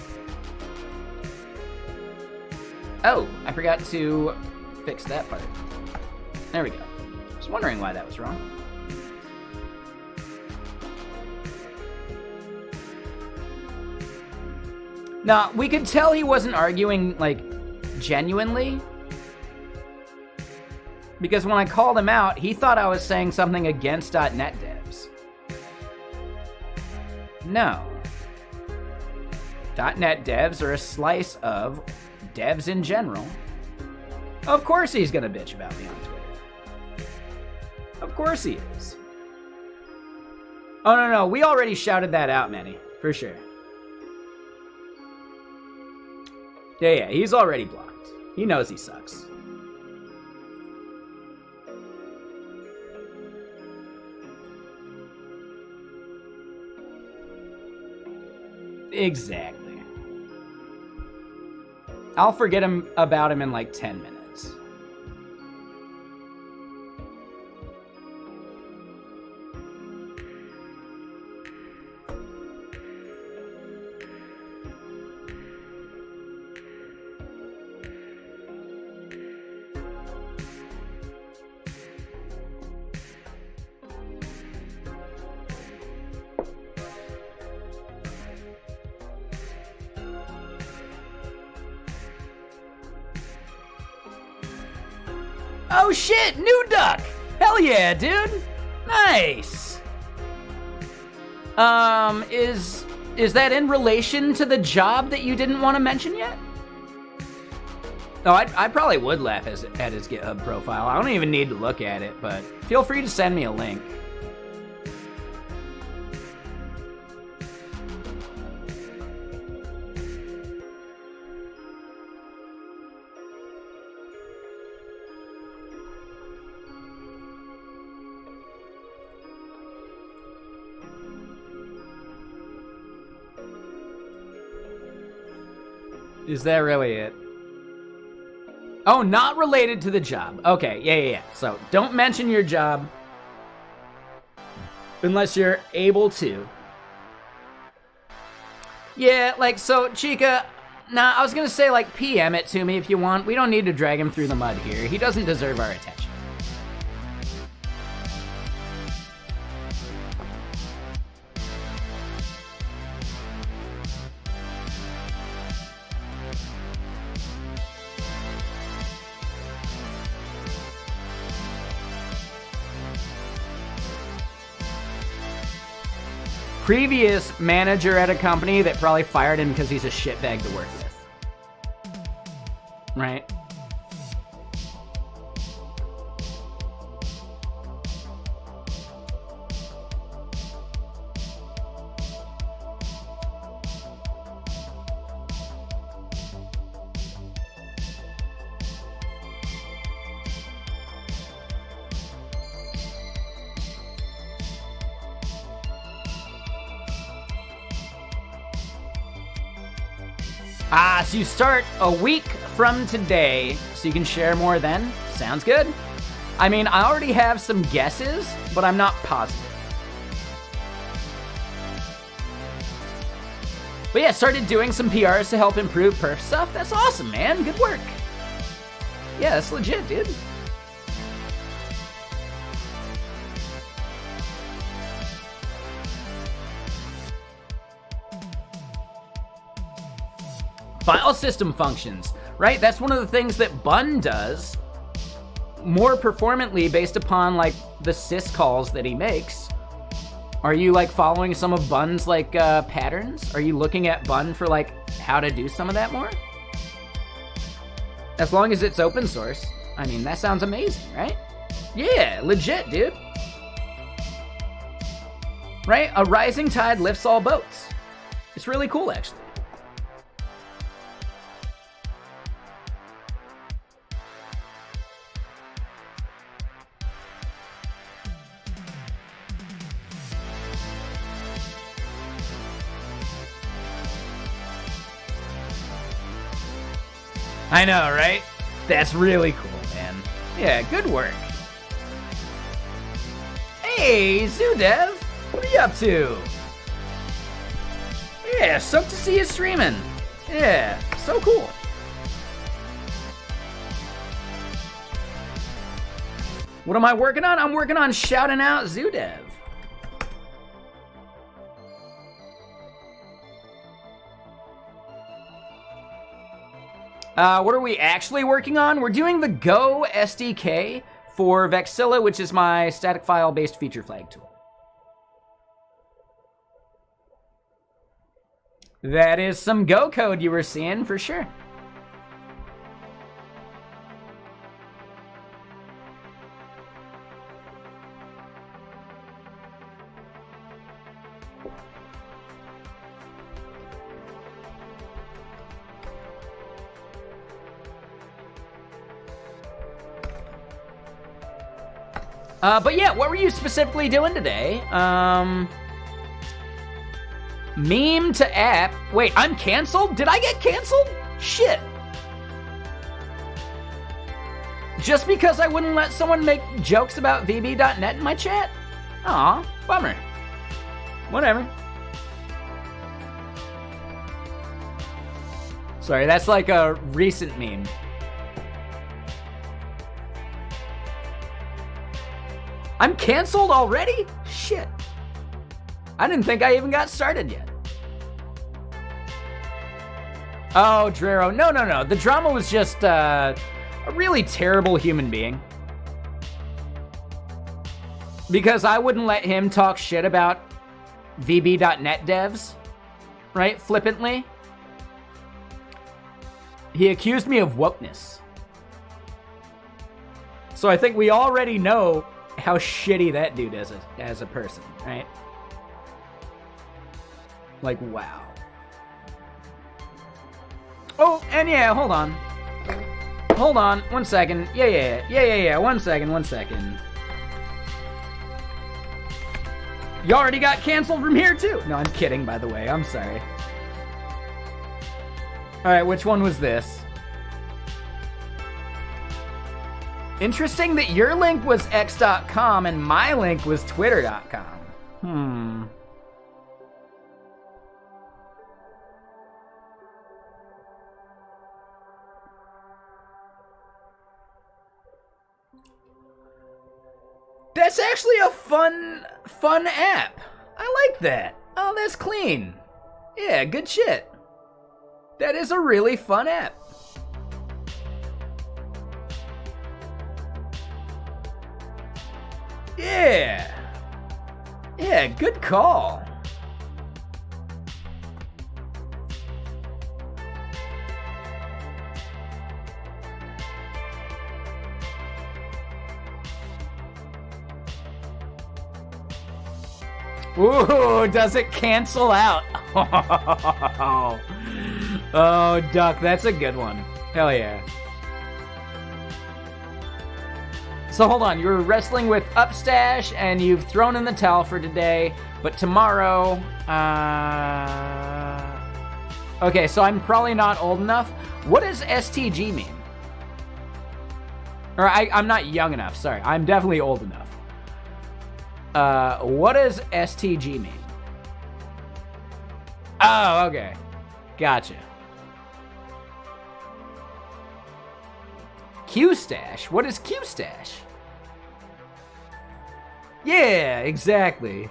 Oh, I forgot to fix that part. There we go. I was wondering why that was wrong. Now, we could tell he wasn't arguing, like, genuinely. Because when I called him out, he thought I was saying something against .NET devs. No. .NET devs are a slice of devs in general. Of course he's gonna bitch about me on Twitter. Of course he is. Oh, no, we already shouted that out, Manny, for sure. Yeah, he's already blocked. He knows he sucks. Exactly. I'll forget about him in like 10 minutes. Oh shit, new duck! Hell yeah, dude! Nice! Is that in relation to the job that you didn't want to mention yet? Oh, I probably would laugh at his GitHub profile. I don't even need to look at it, but feel free to send me a link. Is that really it? Oh, not related to the job. Okay, yeah. So don't mention your job unless you're able to. Yeah, like, so, Chica, nah, I was gonna say, like, PM it to me if you want. We don't need to drag him through the mud here. He doesn't deserve our attention. Previous manager at a company that probably fired him because he's a shitbag to work with. Right? So you start a week from today, so you can share more then? Sounds good. I mean, I already have some guesses, but I'm not positive. But yeah, started doing some PRs to help improve perf stuff. That's awesome, man. Good work. Yeah, that's legit, dude. File system functions, right? That's one of the things that Bun does more performantly based upon like the sys calls that he makes. Are you like following some of Bun's like patterns? Are you looking at Bun for like how to do some of that more? As long as it's open source. I mean, that sounds amazing, right? Yeah, legit, dude. Right? A rising tide lifts all boats. It's really cool, actually. I know, right? That's really cool, man. Yeah, good work. Hey, ZooDev! What are you up to? Yeah, stoked to see you streaming. Yeah, so cool. What am I working on? I'm working on shouting out ZooDev. What are we actually working on? We're doing the Go SDK for Vexilla, which is my static file-based feature flag tool. That is some Go code you were seeing for sure. But yeah, what were you specifically doing today? Meme to app. Wait, I'm canceled? Did I get canceled? Shit. Just because I wouldn't let someone make jokes about VB.net in my chat? Aw, bummer. Whatever. Sorry, that's like a recent meme. I'm canceled already? Shit. I didn't think I even got started yet. Oh, Drero. No. The drama was just a really terrible human being. Because I wouldn't let him talk shit about VB.net devs, right? Flippantly. He accused me of wokeness. So I think we already know how shitty that dude is as a person, right? Like, wow. Oh, and yeah, hold on. Hold on, 1 second. Yeah, 1 second. You already got canceled from here, too. No, I'm kidding, by the way. I'm sorry. All right, which one was this? Interesting that your link was x.com and my link was twitter.com. That's actually a fun app. I like that. Oh, that's clean. Yeah, good shit. That is a really fun app. Yeah, good call. Ooh, does it cancel out? Oh, Duck, that's a good one. Hell yeah. So hold on, you're wrestling with Upstash and you've thrown in the towel for today, but tomorrow, okay, so I'm probably not old enough. What does STG mean? Or I'm not young enough, sorry. I'm definitely old enough. What does STG mean? Oh, okay. Gotcha. Q-Stash? What is Q-Stash? Yeah, exactly.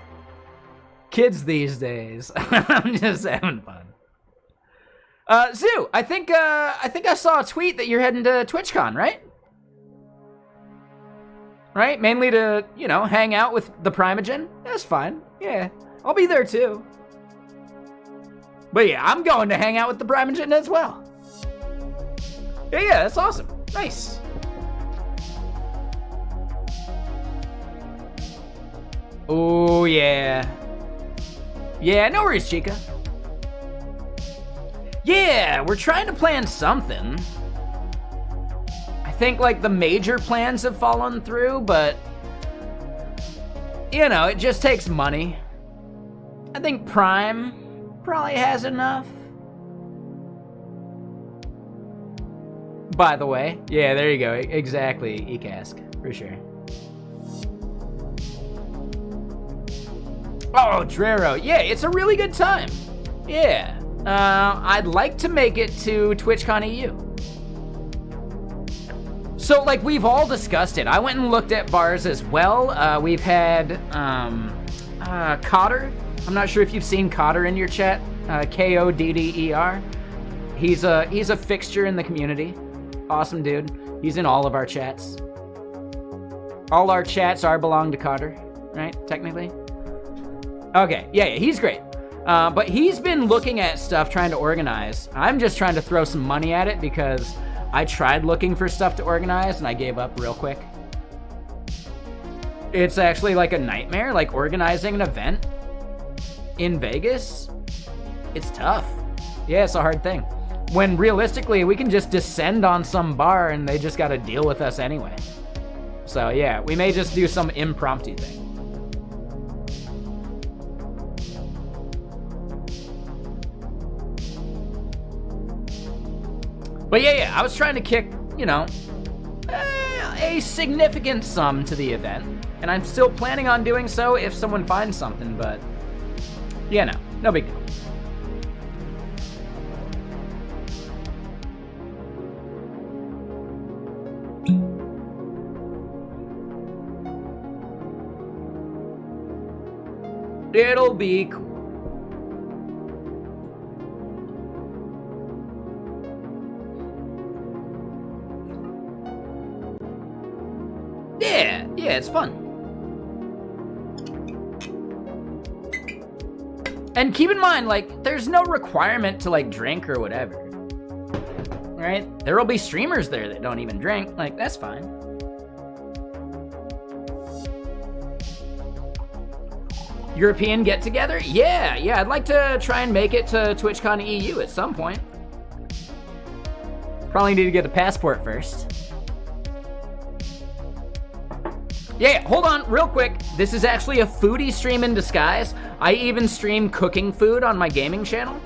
Kids these days. I'm just having fun. Zoo, I think I saw a tweet that you're heading to TwitchCon, right? Right? Mainly to, you know, hang out with the Primogen? That's fine. Yeah. I'll be there too. But yeah, I'm going to hang out with the Primogen as well. Yeah, that's awesome. Nice. Oh, yeah. Yeah, no worries, Chica. Yeah, we're trying to plan something. I think, like, the major plans have fallen through, but, you know, it just takes money. I think Prime probably has enough. By the way. Yeah, there you go. Exactly, eCask, for sure. Oh, Drero. Yeah, it's a really good time. Yeah. I'd like to make it to TwitchCon EU. So, like, we've all discussed it. I went and looked at bars as well. We've had Cotter. I'm not sure if you've seen Cotter in your chat. Kodder. He's a fixture in the community. Awesome dude. He's in all of our chats. All our chats belong to Cotter, right? Technically. Okay, yeah, he's great. But he's been looking at stuff, trying to organize. I'm just trying to throw some money at it because I tried looking for stuff to organize and I gave up real quick. It's actually like a nightmare, like organizing an event in Vegas. It's tough. Yeah, it's a hard thing. When realistically, we can just descend on some bar and they just got to deal with us anyway. So yeah, we may just do some impromptu thing. But yeah, I was trying to kick, you know, a significant sum to the event. And I'm still planning on doing so if someone finds something, but yeah, no big deal. It'll be cool. Yeah, it's fun. And keep in mind, like, there's no requirement to, like, drink or whatever. Right? There will be streamers there that don't even drink. Like, that's fine. European get-together? Yeah, I'd like to try and make it to TwitchCon EU at some point. Probably need to get a passport first. Yeah, hold on, real quick. This is actually a foodie stream in disguise. I even stream cooking food on my gaming channel.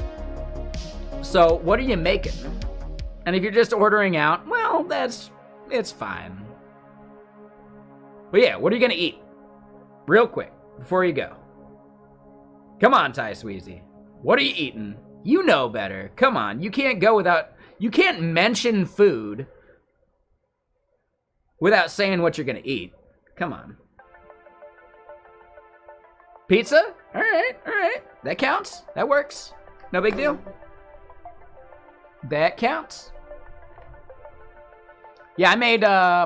So, what are you making? And if you're just ordering out, well, it's fine. But yeah, what are you gonna eat? Real quick, before you go. Come on, Ty Sweezy. What are you eating? You know better. Come on, you can't mention food without saying what you're gonna eat. Come on. Pizza? All right. That counts. That works. No big deal. That counts. Yeah, I made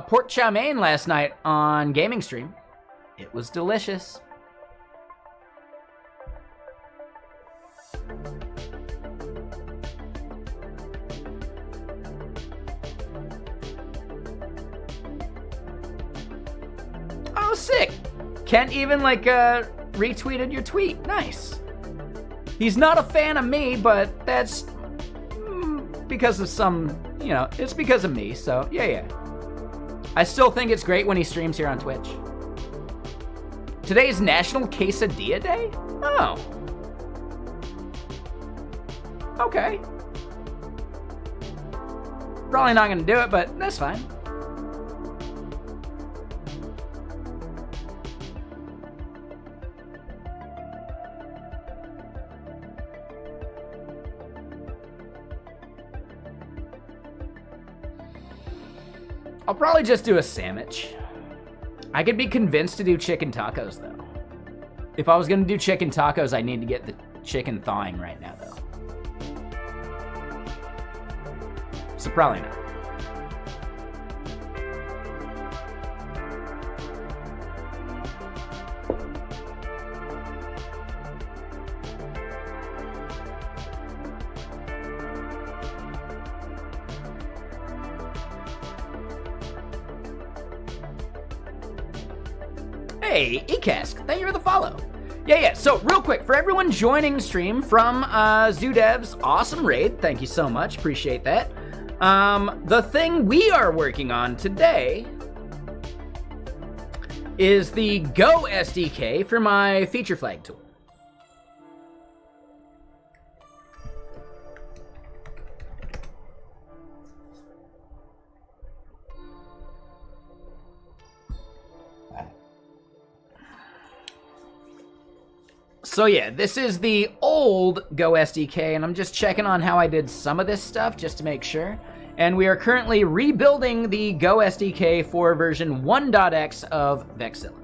pork chow mein last night on gaming stream. It was delicious. Oh, sick. Kent even, like, retweeted your tweet. Nice. He's not a fan of me, but that's because of some, you know, it's because of me, so yeah. I still think it's great when he streams here on Twitch. Today's National Quesadilla Day? Oh. Okay. Probably not gonna do it, but that's fine. I'll probably just do a sandwich. I could be convinced to do chicken tacos, though. If I was gonna do chicken tacos, I need to get the chicken thawing right now, though. So probably not. Hey, eCask, thank you for the follow. Yeah, so real quick, for everyone joining stream from Zoodev's awesome raid, thank you so much, appreciate that. The thing we are working on today is the Go SDK for my feature flag tool. So yeah, this is the old Go SDK, and I'm just checking on how I did some of this stuff just to make sure. And we are currently rebuilding the Go SDK for version 1.x of Vexilla.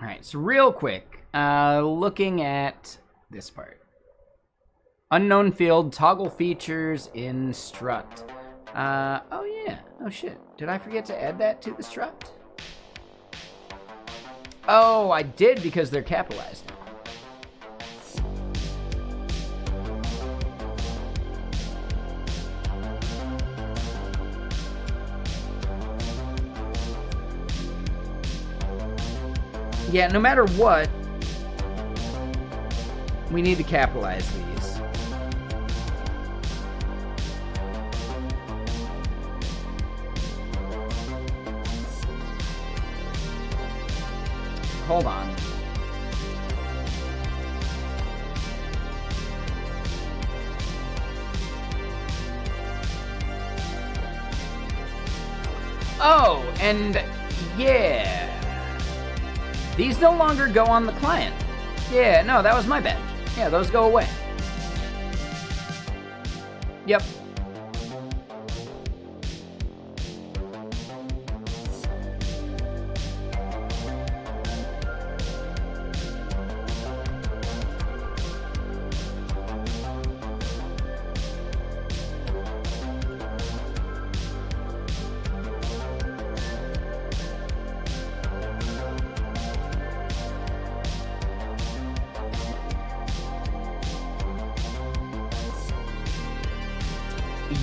All right, so real quick, looking at this part. Unknown field, toggle features in strut. Oh yeah, oh shit. Did I forget to add that to the strut? Oh, I did because they're capitalized now. Yeah, no matter what, we need to capitalize these. Hold on. Oh, and yeah. These no longer go on the client. Yeah, no, that was my bad. Yeah, those go away. Yep.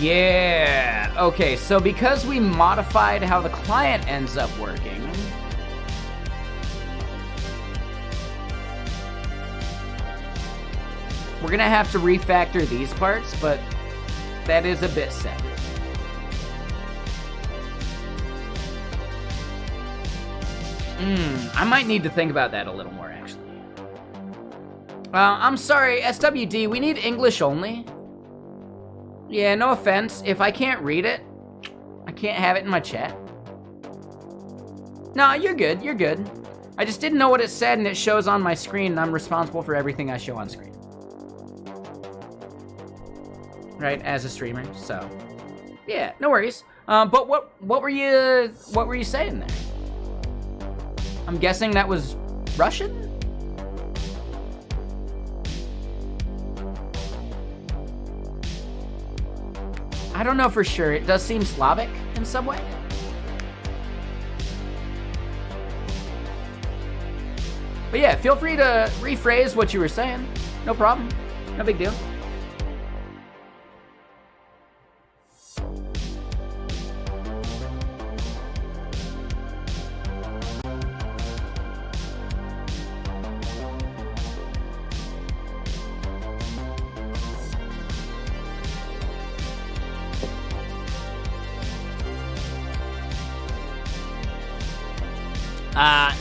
Yeah, okay, so because we modified how the client ends up working, we're gonna have to refactor these parts, but that is a bit separate. I might need to think about that a little more, actually. I'm sorry, SWD, we need English only. Yeah, no offense. If I can't read it, I can't have it in my chat. No, you're good, you're good. I just didn't know what it said and it shows on my screen and I'm responsible for everything I show on screen. Right, as a streamer, so. Yeah, no worries. But what were you saying there? I'm guessing that was Russian? I don't know for sure. It does seem Slavic in some way. But yeah, feel free to rephrase what you were saying. No problem. No big deal.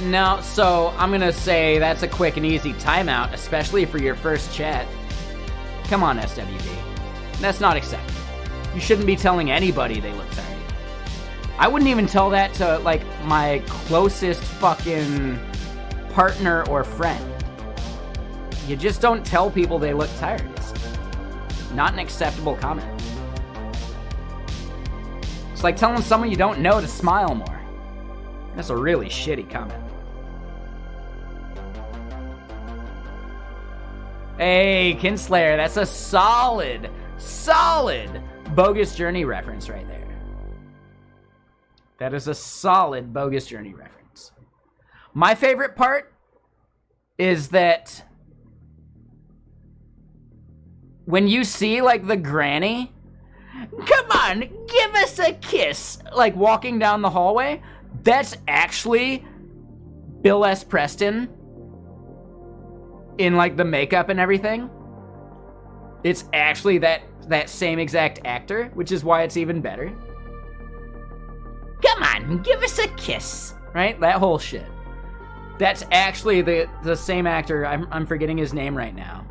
No, so I'm gonna say that's a quick and easy timeout, especially for your first chat. Come on, SWD. That's not acceptable. You shouldn't be telling anybody they look tired. I wouldn't even tell that to, like, my closest fucking partner or friend. You just don't tell people they look tired. It's not an acceptable comment. It's like telling someone you don't know to smile more. That's a really shitty comment. Hey, Kinslayer, that's a solid Bogus Journey reference right there. That is a solid Bogus Journey reference. My favorite part is that when you see, like, the granny, come on, give us a kiss, like, walking down the hallway, that's actually Bill S. Preston in, like, the makeup and everything. It's actually that same exact actor, which is why it's even better. Come on, give us a kiss. Right? That whole shit. That's actually the same actor, I'm forgetting his name right now,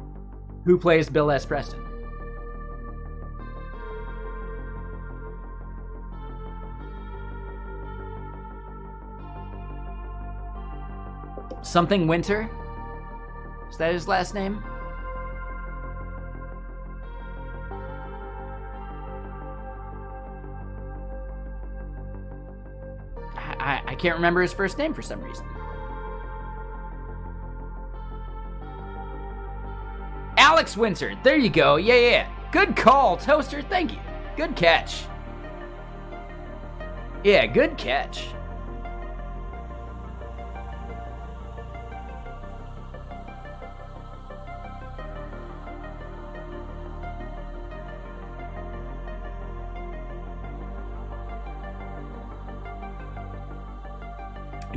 who plays Bill S. Preston. Something Winter? Is that his last name? I can't remember his first name for some reason. Alex Winter. There you go. Yeah. Good call, Toaster. Thank you. Good catch. Yeah, good catch.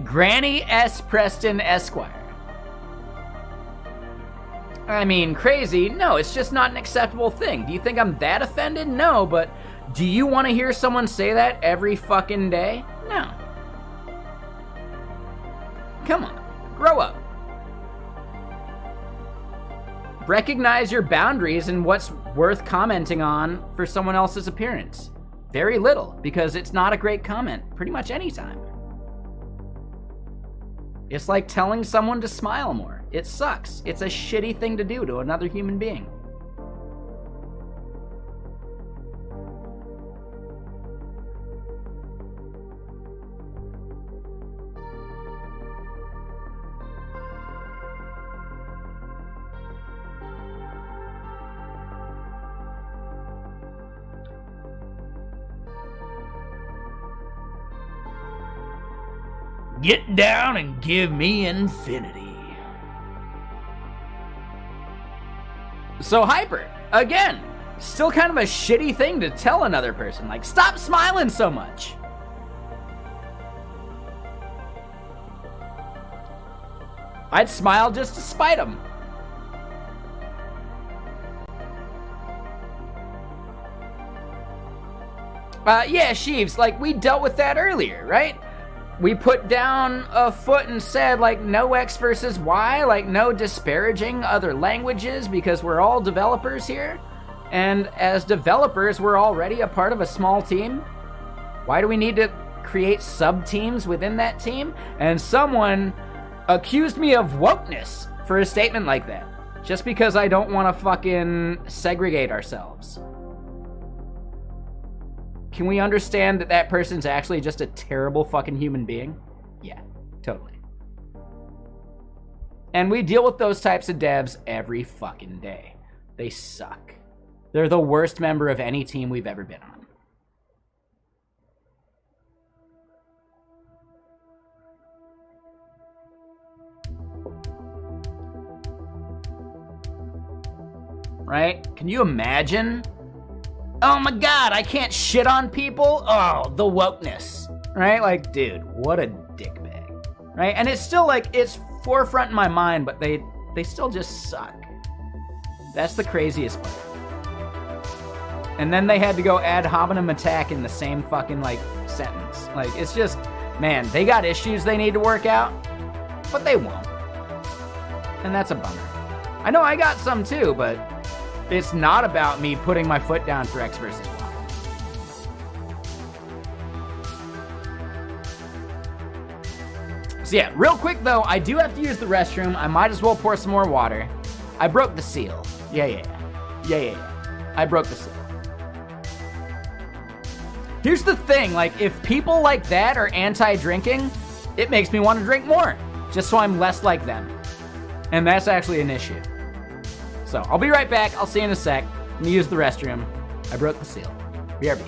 Granny S. Preston Esquire. I mean, crazy? No, it's just not an acceptable thing. Do you think I'm that offended? No, but do you want to hear someone say that every fucking day? No. Come on, grow up. Recognize your boundaries and what's worth commenting on for someone else's appearance. Very little, because it's not a great comment pretty much any time. It's like telling someone to smile more. It sucks. It's a shitty thing to do to another human being. Get down and give me infinity. So Hyper, again, still kind of a shitty thing to tell another person. Like, stop smiling so much. I'd smile just to spite him. Yeah, Sheaves, like, we dealt with that earlier, right? We put down a foot and said, like, no X versus Y, like, no disparaging other languages because we're all developers here. And as developers, we're already a part of a small team. Why do we need to create sub-teams within that team? And someone accused me of wokeness for a statement like that, just because I don't want to fucking segregate ourselves. Can we understand that that person's actually just a terrible fucking human being? Yeah, totally. And we deal with those types of devs every fucking day. They suck. They're the worst member of any team we've ever been on. Right? Can you imagine? Oh my god, I can't shit on people? Oh, the wokeness. Right? Like, dude, what a dickbag. Right? And it's still like, it's forefront in my mind, but they still just suck. That's the craziest part. And then they had to go ad hominem attack in the same fucking, like, sentence. Like, it's just, man, they got issues they need to work out, but they won't. And that's a bummer. I know I got some too, but it's not about me putting my foot down for X versus Y. So yeah, real quick though, I do have to use the restroom. I might as well pour some more water. I broke the seal. Yeah. I broke the seal. Here's the thing, like, if people like that are anti-drinking, it makes me want to drink more, just so I'm less like them. And that's actually an issue. So, I'll be right back. I'll see you in a sec. I'm gonna use the restroom. I broke the seal. BRB.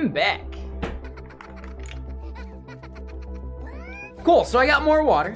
I'm back. Cool, so I got more water.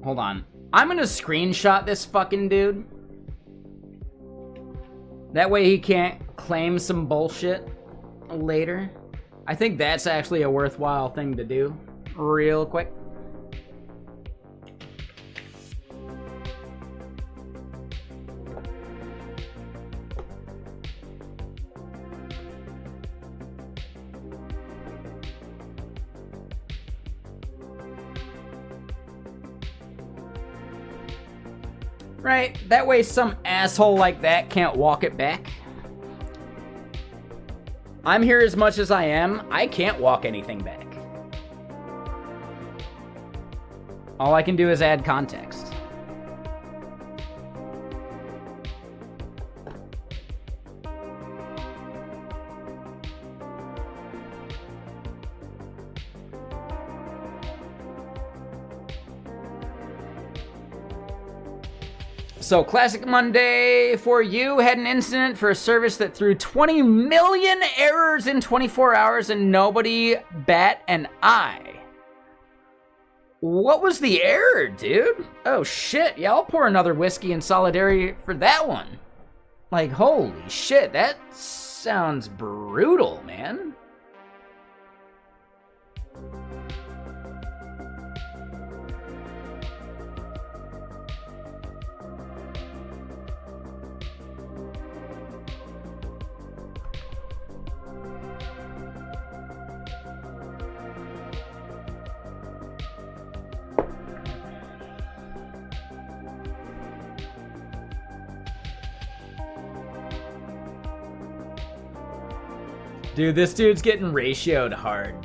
Hold on. I'm gonna screenshot this fucking dude. That way he can't claim some bullshit later. I think that's actually a worthwhile thing to do. Real quick. Right? That way some asshole like that can't walk it back. I'm here as much as I am. I can't walk anything back. All I can do is add context. So, Classic Monday for you had an incident for a service that threw 20 million errors in 24 hours and nobody bat an eye. What was the error, dude? Oh shit, yeah, I'll pour another whiskey in solidarity for that one. Like, holy shit, that sounds brutal, man. Dude, this dude's getting ratioed hard.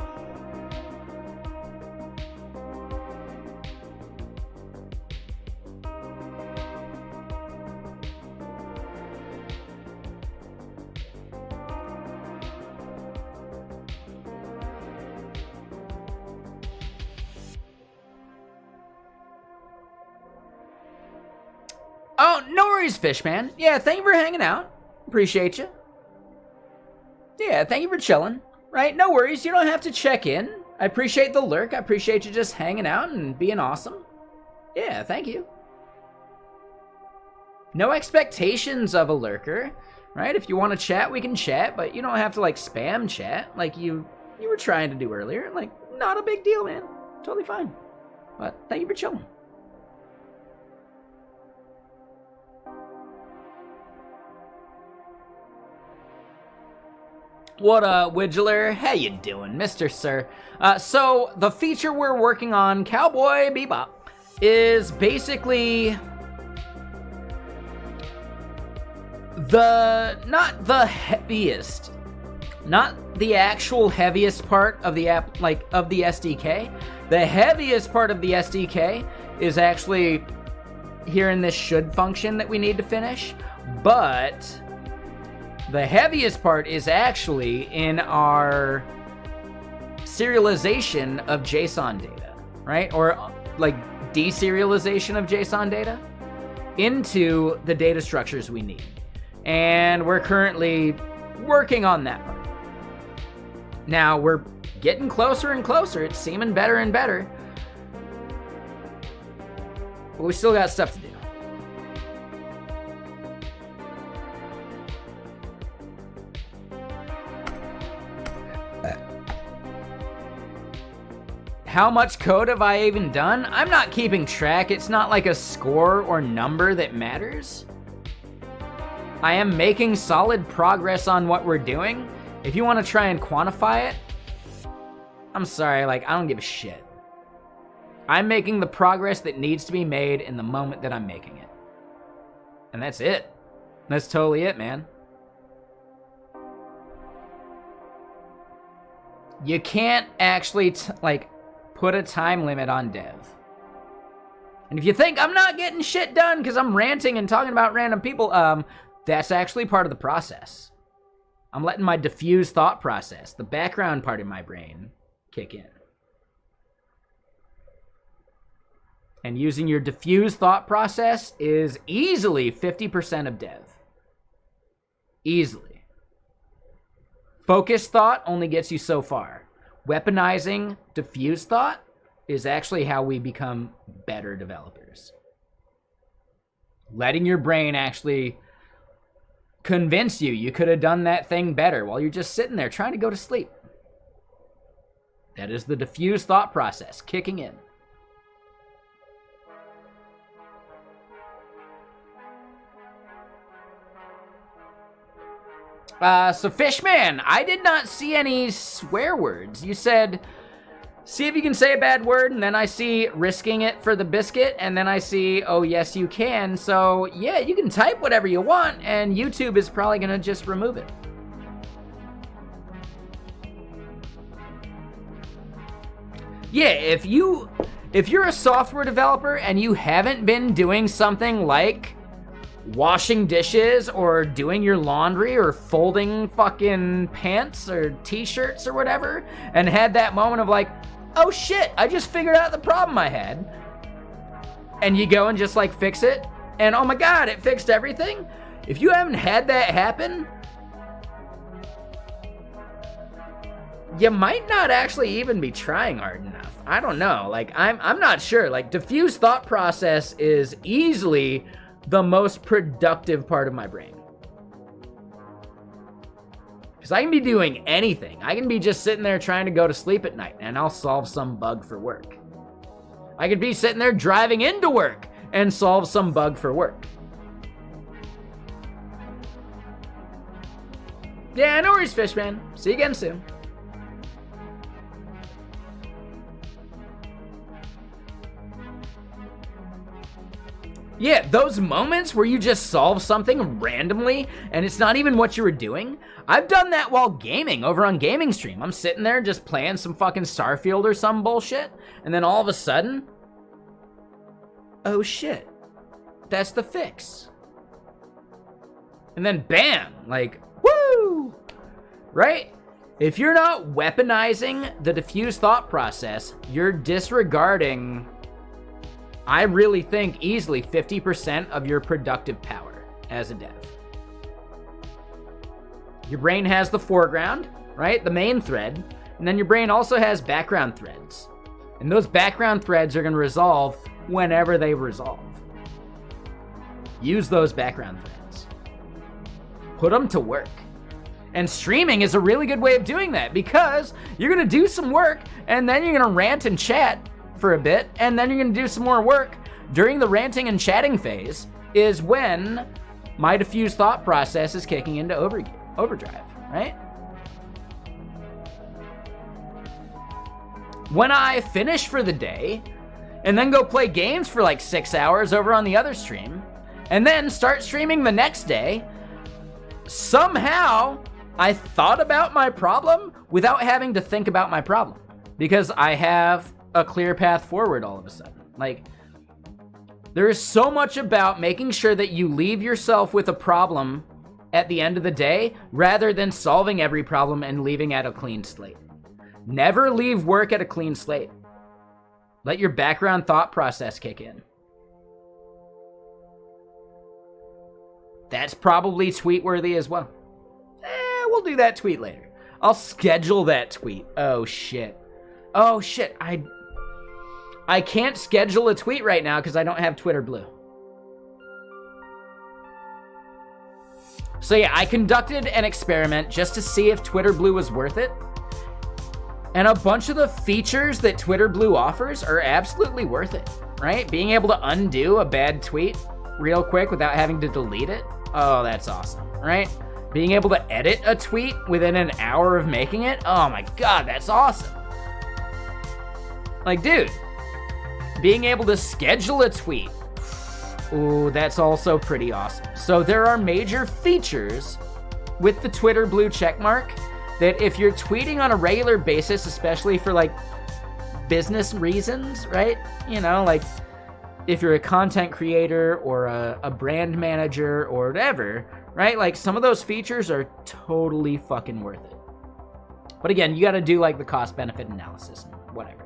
Oh, no worries, Fishman. Yeah, thank you for hanging out. Appreciate you. Yeah, thank you for chilling, right? No worries, you don't have to check in. I appreciate the lurk. I appreciate you just hanging out and being awesome. Yeah, thank you. No expectations of a lurker, right? If you want to chat, we can chat, but you don't have to, like, spam chat like you were trying to do earlier. Like, not a big deal, man. Totally fine. But thank you for chilling. What up, Widgeler? How you doing, Mr. Sir? So, the feature we're working on, Cowboy Bebop, is basically not the heaviest, not the actual heaviest part of the app, like, of the SDK. The heaviest part of the SDK is actually here in this should function that we need to finish, but the heaviest part is actually in our serialization of JSON data, right? Or like deserialization of JSON data into the data structures we need. And we're currently working on that part. Now we're getting closer and closer. It's seeming better and better. But we still got stuff to do. How much code have I even done? I'm not keeping track. It's not like a score or number that matters. I am making solid progress on what we're doing. If you want to try and quantify it, I'm sorry, like, I don't give a shit. I'm making the progress that needs to be made in the moment that I'm making it. And that's it. That's totally it, man. You can't actually, put a time limit on dev. And if you think I'm not getting shit done because I'm ranting and talking about random people, that's actually part of the process. I'm letting my diffuse thought process, the background part of my brain, kick in. And using your diffuse thought process is easily 50% of dev. Easily. Focused thought only gets you so far. Weaponizing diffuse thought is actually how we become better developers. Letting your brain actually convince you could have done that thing better while you're just sitting there trying to go to sleep. That is the diffuse thought process kicking in. So Fishman, I did not see any swear words. You said, see if you can say a bad word, and then I see risking it for the biscuit, and then I see, oh yes you can. So yeah, you can type whatever you want, and YouTube is probably gonna just remove it. Yeah, if you're a software developer and you haven't been doing something like washing dishes or doing your laundry or folding fucking pants or t-shirts or whatever, and had that moment of like, oh shit, I just figured out the problem I had, and you go and just like fix it, and oh my god, it fixed everything. If you haven't had that happen, you might not actually even be trying hard enough. I don't know, like I'm not sure. Like diffuse thought process is easily the most productive part of my brain. Because I can be doing anything. I can be just sitting there trying to go to sleep at night and I'll solve some bug for work. I could be sitting there driving into work and solve some bug for work. Yeah, no worries, Fishman. See you again soon. Yeah, those moments where you just solve something randomly and it's not even what you were doing. I've done that while gaming over on Gaming Stream. I'm sitting there just playing some fucking Starfield or some bullshit, and then all of a sudden, oh shit, that's the fix. And then bam, like, woo, right? If you're not weaponizing the diffuse thought process, you're disregarding, I really think, easily 50% of your productive power as a dev. Your brain has the foreground, right? The main thread. And then your brain also has background threads. And those background threads are going to resolve whenever they resolve. Use those background threads. Put them to work. And streaming is a really good way of doing that, because you're going to do some work and then you're going to rant and chat for a bit, and then you're gonna do some more work. During the ranting and chatting phase is when my diffuse thought process is kicking into overdrive, right? When I finish for the day and then go play games for like 6 hours over on the other stream, and then start streaming the next day, somehow I thought about my problem without having to think about my problem, because I have a clear path forward all of a sudden. Like, there is so much about making sure that you leave yourself with a problem at the end of the day rather than solving every problem and leaving at a clean slate. Never leave work at a clean slate. Let your background thought process kick in. That's probably tweet worthy as well. We'll do that tweet later. I'll schedule that tweet. Oh shit. Oh shit, I can't schedule a tweet right now because I don't have Twitter Blue. So yeah, I conducted an experiment just to see if Twitter Blue was worth it. And a bunch of the features that Twitter Blue offers are absolutely worth it, right? Being able to undo a bad tweet real quick without having to delete it. Oh, that's awesome, right? Being able to edit a tweet within an hour of making it. Oh my God, that's awesome. Like, dude, being able to schedule a tweet. Ooh, that's also pretty awesome. So there are major features with the Twitter Blue checkmark that if you're tweeting on a regular basis, especially for like business reasons, right? You know, like if you're a content creator or a brand manager or whatever, right? Like some of those features are totally fucking worth it. But again, you got to do like the cost benefit analysis and whatever.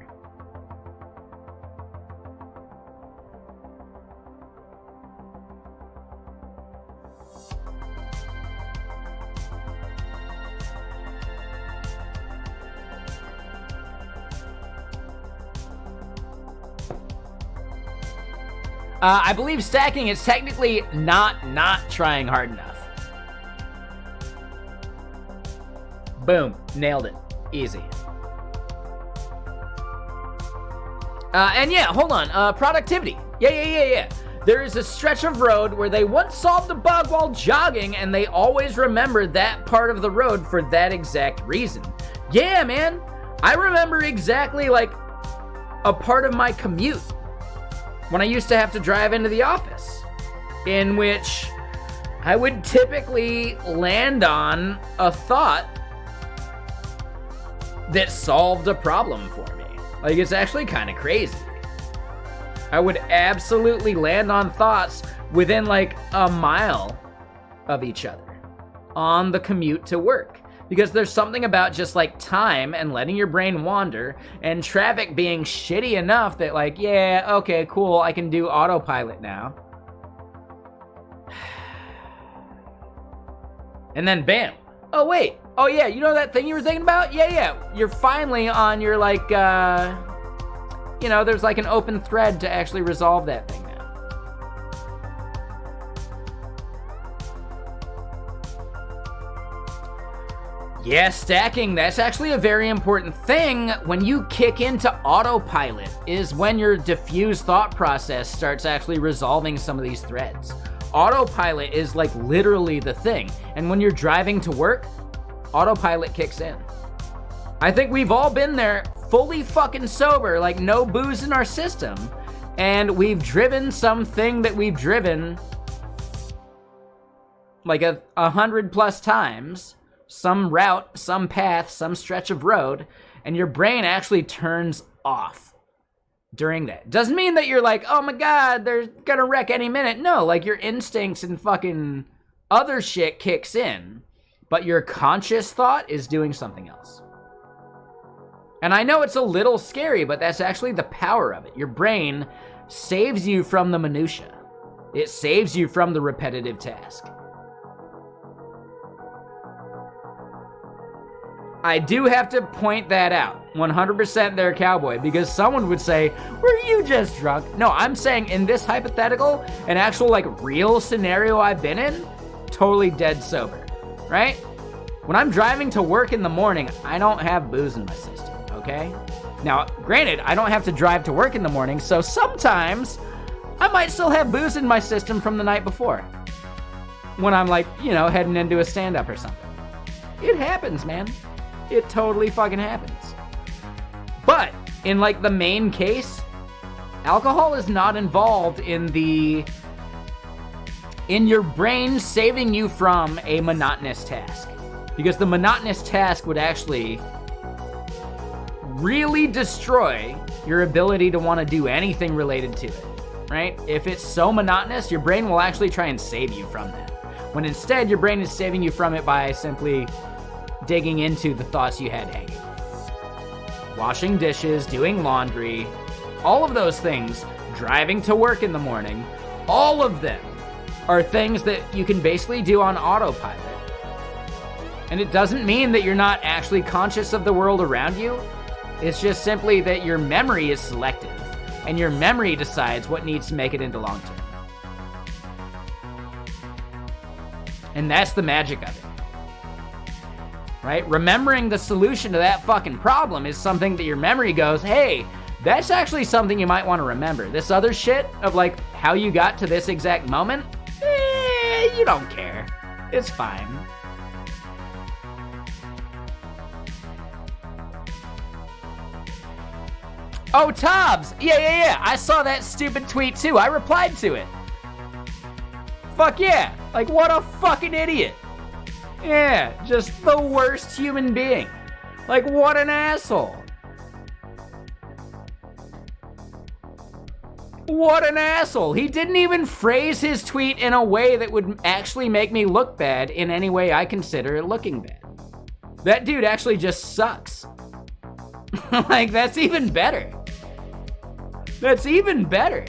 I believe stacking is technically not trying hard enough. Boom, nailed it, easy. And yeah, hold on, productivity. Yeah. There is a stretch of road where they once solved a bug while jogging, and they always remember that part of the road for that exact reason. Yeah, man, I remember exactly like a part of my commute when I used to have to drive into the office, in which I would typically land on a thought that solved a problem for me. Like, it's actually kind of crazy. I would absolutely land on thoughts within like a mile of each other on the commute to work. Because there's something about just like time and letting your brain wander and traffic being shitty enough that like, yeah, okay, cool, I can do autopilot now. And then bam. Oh wait, oh yeah, you know that thing you were thinking about? Yeah, you're finally on your like, you know, there's like an open thread to actually resolve that thing now. Yeah, stacking, that's actually a very important thing. When you kick into autopilot is when your diffuse thought process starts actually resolving some of these threads. Autopilot is like literally the thing. And when you're driving to work, autopilot kicks in. I think we've all been there fully fucking sober, like no booze in our system. And we've driven something that we've driven like 100+ times. Some route, some path, some stretch of road, and your brain actually turns off during that. Doesn't mean that you're like, oh my god, they're gonna wreck any minute. No, like your instincts and fucking other shit kicks in, but your conscious thought is doing something else. And I know it's a little scary, but that's actually the power of it. Your brain saves you from the minutia. It saves you from the repetitive task. I do have to point that out, 100% there, cowboy, because someone would say, were you just drunk? No, I'm saying in this hypothetical, an actual like real scenario I've been in, totally dead sober, right? When I'm driving to work in the morning, I don't have booze in my system, okay? Now, granted, I don't have to drive to work in the morning, so sometimes I might still have booze in my system from the night before. When I'm like, you know, heading into a stand-up or something. It happens, man. It totally fucking happens. But in like the main case, alcohol is not involved in your brain saving you from a monotonous task. Because the monotonous task would actually really destroy your ability to want to do anything related to it, right? If it's so monotonous, your brain will actually try and save you from that. When instead, your brain is saving you from it by simply digging into the thoughts you had hanging. Washing dishes, doing laundry, all of those things, driving to work in the morning, all of them are things that you can basically do on autopilot. And it doesn't mean that you're not actually conscious of the world around you. It's just simply that your memory is selective, and your memory decides what needs to make it into long term. And that's the magic of it. Right? Remembering the solution to that fucking problem is something that your memory goes, hey, that's actually something you might want to remember. This other shit of like how you got to this exact moment, you don't care. It's fine. Oh, Tobbs! Yeah. I saw that stupid tweet too. I replied to it. Fuck yeah. Like, what a fucking idiot. Yeah, just the worst human being. Like, what an asshole. What an asshole. He didn't even phrase his tweet in a way that would actually make me look bad in any way I consider it looking bad. That dude actually just sucks. Like, that's even better. That's even better.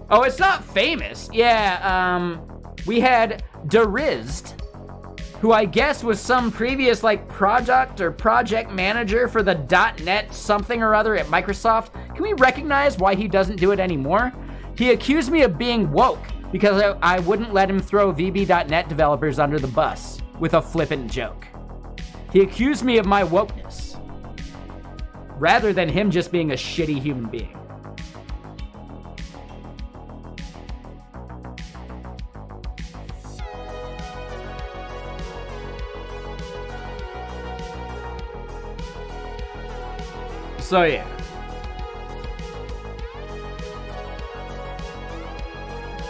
Oh, it's not famous. Yeah, we had Derizzed, who I guess was some previous, like, product or project manager for the .NET something or other at Microsoft. Can we recognize why he doesn't do it anymore? He accused me of being woke because I wouldn't let him throw VB.NET developers under the bus with a flippant joke. He accused me of my wokeness, rather than him just being a shitty human being. So yeah.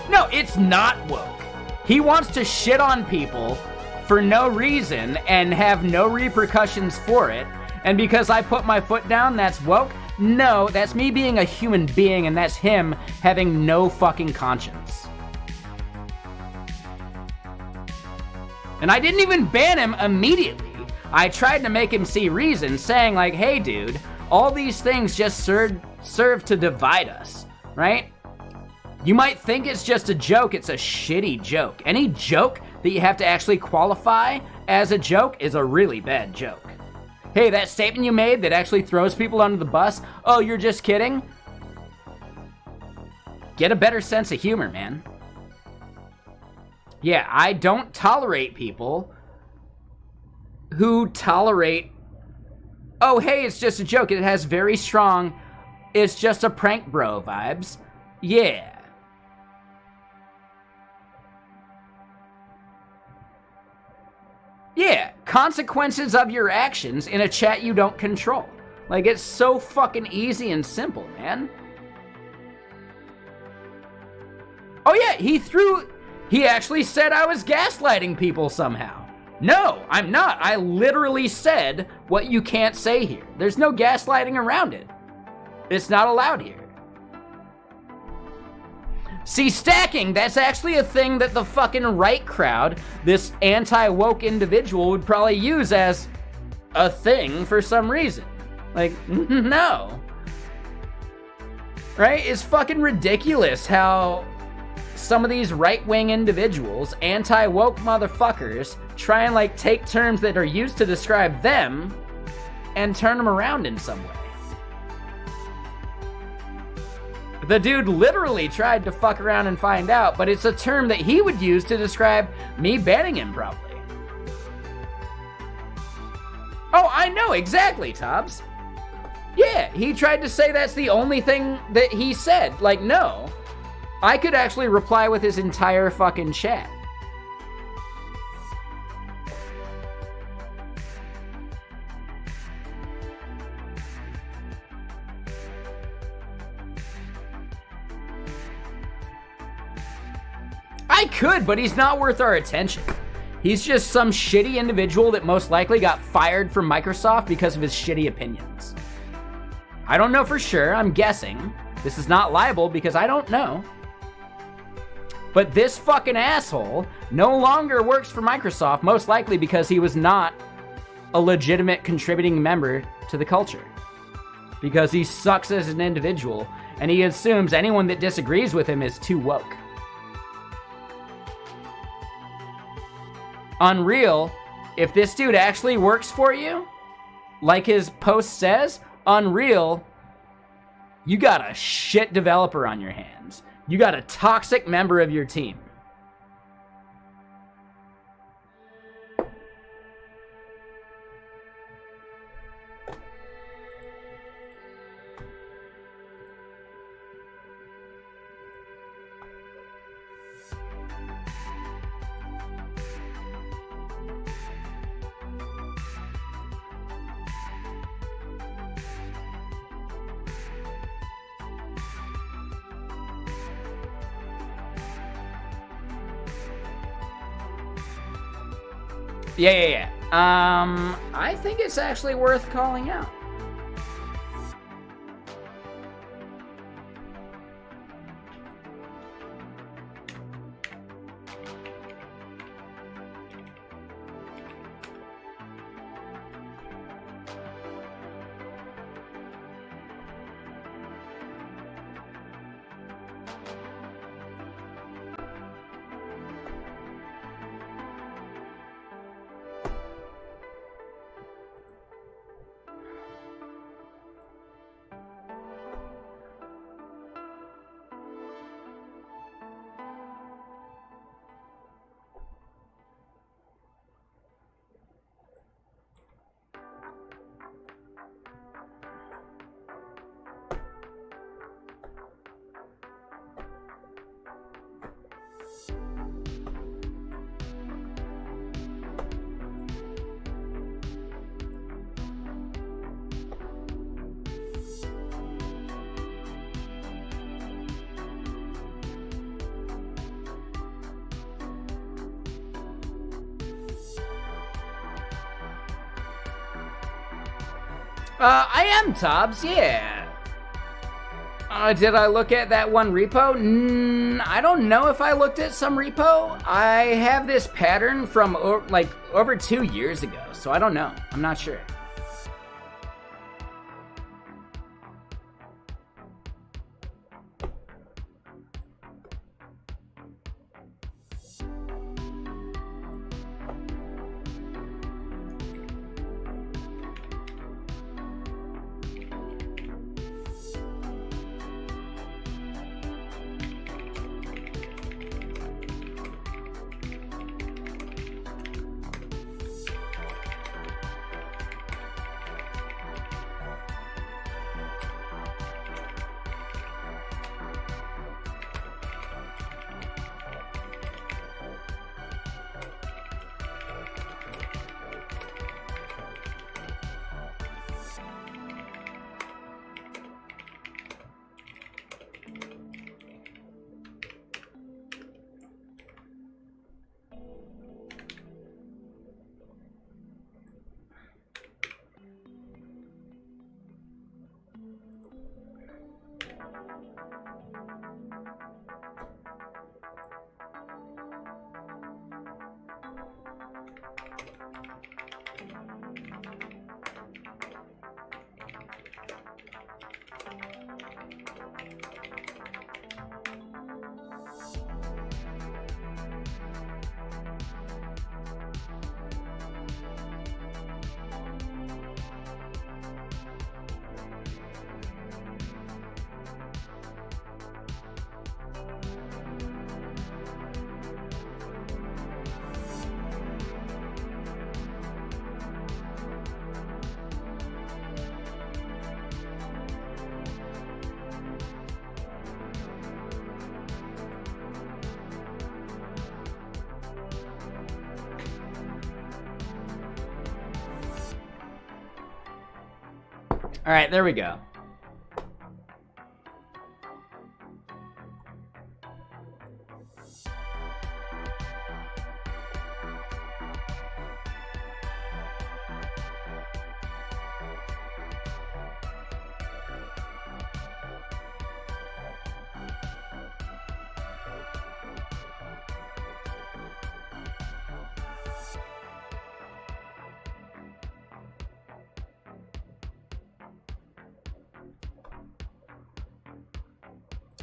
No, it's not woke. He wants to shit on people for no reason and have no repercussions for it. And because I put my foot down, that's woke? No, that's me being a human being, and that's him having no fucking conscience. And I didn't even ban him immediately. I tried to make him see reason, saying like, hey dude, all these things just serve to divide us, right? You might think it's just a joke, it's a shitty joke. Any joke that you have to actually qualify as a joke is a really bad joke. Hey, that statement you made that actually throws people under the bus, oh, you're just kidding? Get a better sense of humor, man. Yeah, I don't tolerate people who tolerate, oh, hey, it's just a joke. It has very strong, it's just a prank bro vibes. Yeah. Yeah, consequences of your actions in a chat you don't control. Like, it's so fucking easy and simple, man. Oh yeah, he actually said I was gaslighting people somehow. No, I'm not. I literally said what you can't say here. There's no gaslighting around it. It's not allowed here. See, stacking, that's actually a thing that the fucking right crowd, this anti-woke individual, would probably use as a thing for some reason. Like, no. Right? It's fucking ridiculous how some of these right-wing individuals, anti-woke motherfuckers, try and like take terms that are used to describe them and turn them around in some way. The dude literally tried to fuck around and find out, but it's a term that he would use to describe me banning him, probably. Oh, I know, exactly, Tobbs. Yeah, he tried to say that's the only thing that he said. Like, no. I could actually reply with his entire fucking chat. I could, but he's not worth our attention. He's just some shitty individual that most likely got fired from Microsoft because of his shitty opinions. I don't know for sure, I'm guessing. This is not liable because I don't know. But this fucking asshole no longer works for Microsoft, most likely because he was not a legitimate contributing member to the culture. Because he sucks as an individual, and he assumes anyone that disagrees with him is too woke. Unreal, if this dude actually works for you, like his post says, Unreal, you got a shit developer on your hands. You got a toxic member of your team. Yeah. I think it's actually worth calling out. I am, Tobbs, yeah. Did I look at that one repo? I don't know if I looked at some repo. I have this pattern from like over 2 years ago, so I don't know. I'm not sure. All right, there we go.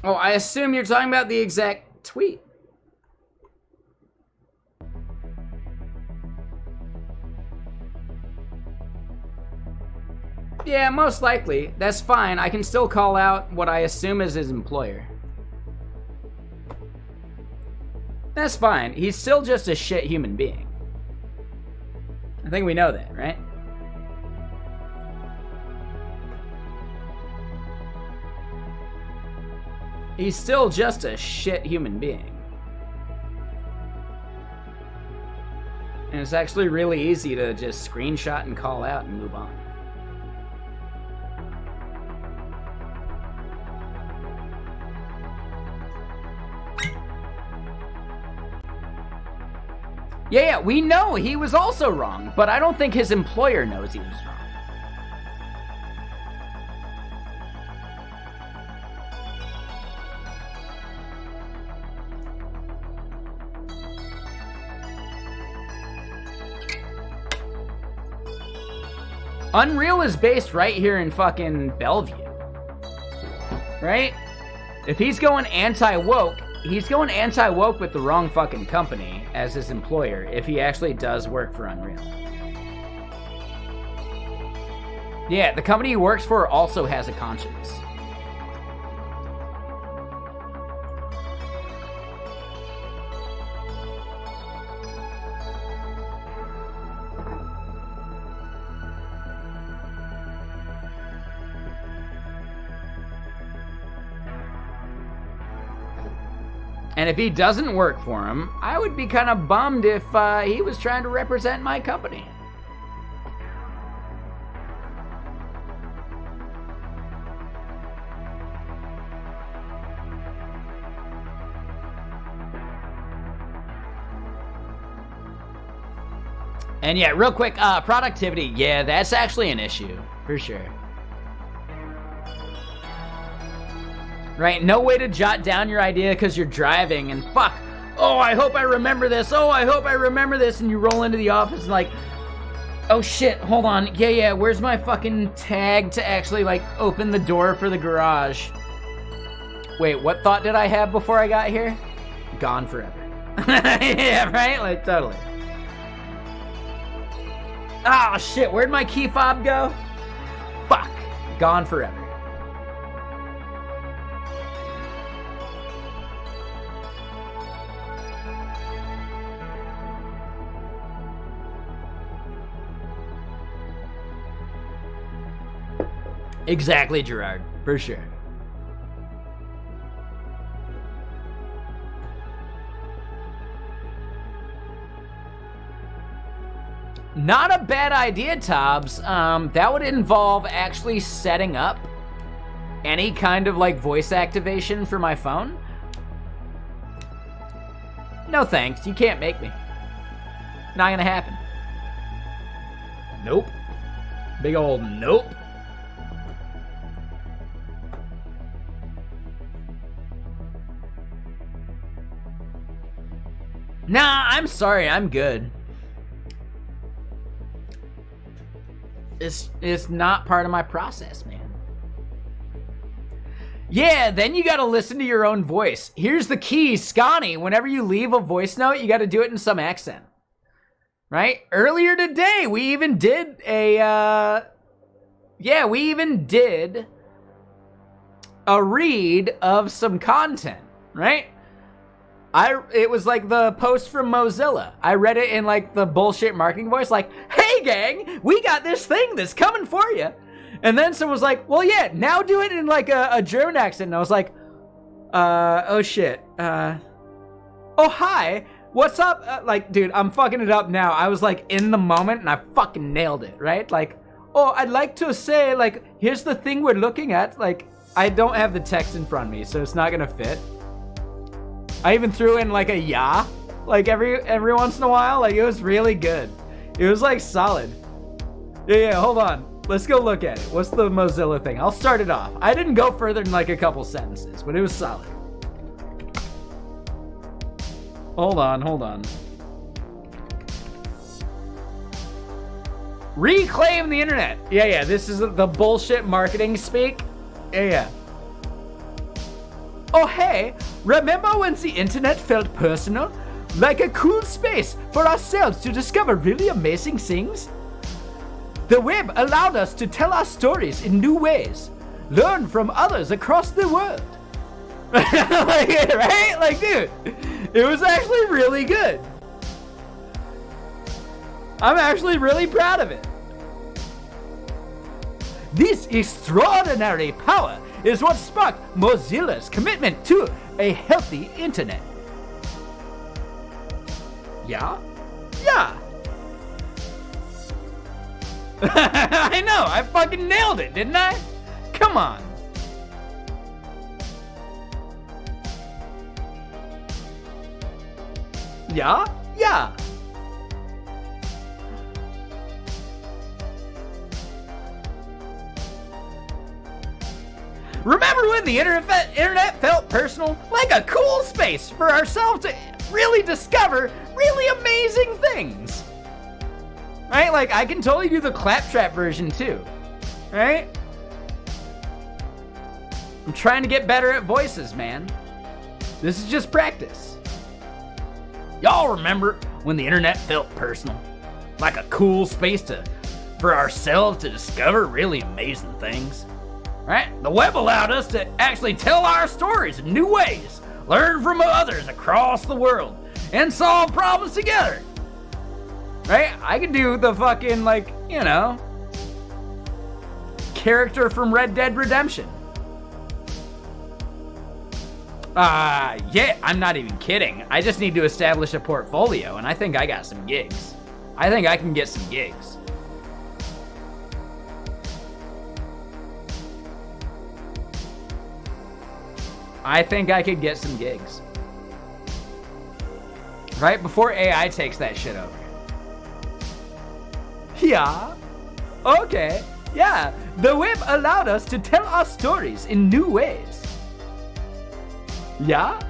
Oh, I assume you're talking about the exact tweet. Yeah, most likely. That's fine. I can still call out what I assume is his employer. That's fine. He's still just a shit human being. I think we know that, right? He's still just a shit human being. And it's actually really easy to just screenshot and call out and move on. Yeah, we know he was also wrong, but I don't think his employer knows he was wrong. Unreal is based right here in fucking Bellevue. Right? If he's going anti-woke, he's going anti-woke with the wrong fucking company as his employer if he actually does work for Unreal. Yeah, the company he works for also has a conscience. And if he doesn't work for him, I would be kind of bummed if he was trying to represent my company. And yeah, real quick, productivity. Yeah, that's actually an issue, for sure. Right, no way to jot down your idea because you're driving and fuck. Oh, I hope I remember this. Oh, I hope I remember this. And you roll into the office and like, oh shit, hold on. Yeah, where's my fucking tag to actually like open the door for the garage? Wait, what thought did I have before I got here? Gone forever. Yeah, right? Like, totally. Ah, shit, where'd my key fob go? Fuck, gone forever. Exactly, Gerard, for sure. Not a bad idea, Tobbs. That would involve actually setting up any kind of like voice activation for my phone. No thanks, you can't make me. Not gonna happen. Nope. Big old nope. Nah, I'm sorry, I'm good. It's not part of my process, man. Yeah, then you gotta listen to your own voice. Here's the key, Scotty. Whenever you leave a voice note, you gotta do it in some accent. Right? Earlier today, we even did a, a read of some content, right? It was like the post from Mozilla. I read it in like the bullshit marketing voice, like, hey gang, we got this thing that's coming for you. And then someone was like, well, yeah, now do it in like a German accent. And I was like, oh shit. Oh, hi, what's up? Like, dude, I'm fucking it up now. I was like in the moment and I fucking nailed it, right? Like, oh, I'd like to say, like, here's the thing we're looking at. Like, I don't have the text in front of me, so it's not gonna fit. I even threw in like a yeah, like every once in a while. Like, it was really good. It was like solid. Yeah, hold on. Let's go look at it. What's the Mozilla thing? I'll start it off. I didn't go further than like a couple sentences, but it was solid. Hold on. Reclaim the internet. Yeah, this is the bullshit marketing speak. Yeah. Oh, hey, remember when the internet felt personal? Like a cool space for ourselves to discover really amazing things? The web allowed us to tell our stories in new ways, learn from others across the world. Like, right? Like, dude, it was actually really good. I'm actually really proud of it. This extraordinary power is what sparked Mozilla's commitment to a healthy internet. Yeah? I know, I fucking nailed it, didn't I? Come on. Yeah. Remember when the internet felt personal? Like a cool space for ourselves to really discover really amazing things. Right? Like, I can totally do the claptrap version too. Right? I'm trying to get better at voices, man. This is just practice. Y'all remember when the internet felt personal? Like a cool space for ourselves to discover really amazing things. Right? The web allowed us to actually tell our stories in new ways, learn from others across the world, and solve problems together. Right? I can do the fucking, like, you know, character from Red Dead Redemption. Yeah, I'm not even kidding. I just need to establish a portfolio, and I think I got some gigs. I think I can get some gigs. I think I could get some gigs. Right before AI takes that shit over. Yeah. Okay. Yeah. The web allowed us to tell our stories in new ways. Yeah?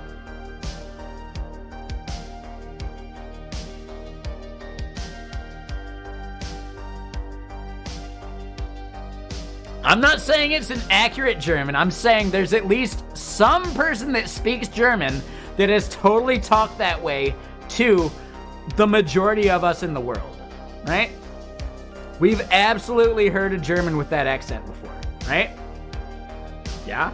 I'm not saying it's an accurate German. I'm saying there's at least some person that speaks German that has totally talked that way to the majority of us in the world, right? We've absolutely heard a German with that accent before, right? Yeah?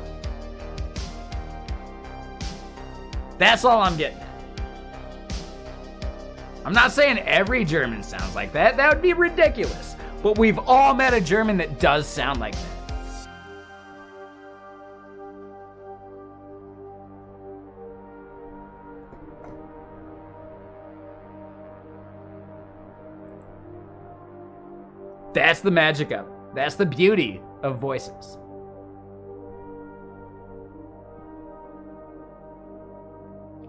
That's all I'm getting at. I'm not saying every German sounds like that. That would be ridiculous. But we've all met a German that does sound like that. That's the magic of it. That's the beauty of voices.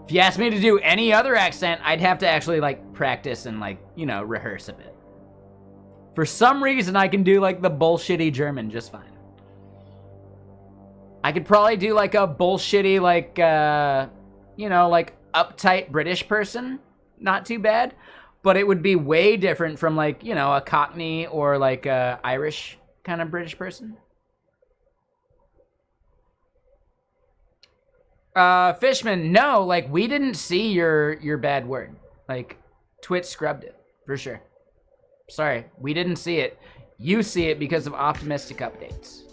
If you asked me to do any other accent, I'd have to actually like practice and like, you know, rehearse a bit. For some reason, I can do like the bullshitty German just fine. I could probably do like a bullshitty, like, you know, like uptight British person. Not too bad. But it would be way different from like, you know, a Cockney or like a Irish kind of British person. Fishman, no, like we didn't see your bad word. Like Twitch scrubbed it, for sure. Sorry, we didn't see it. You see it because of optimistic updates.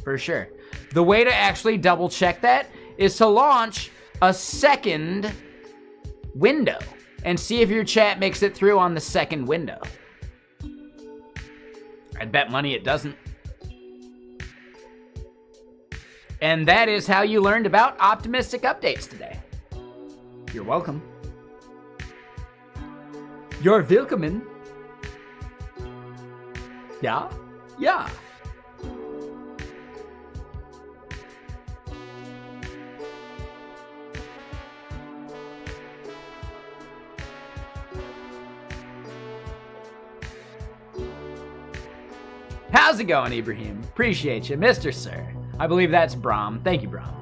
For sure. The way to actually double check that is to launch a second window and see if your chat makes it through on the second window. I'd bet money it doesn't. And that is how you learned about optimistic updates today. You're welcome. You're willkommen. Yeah? Yeah. How's it going, Ibrahim? Appreciate you, Mr. Sir. I believe that's Brahm. Thank you, Brahm.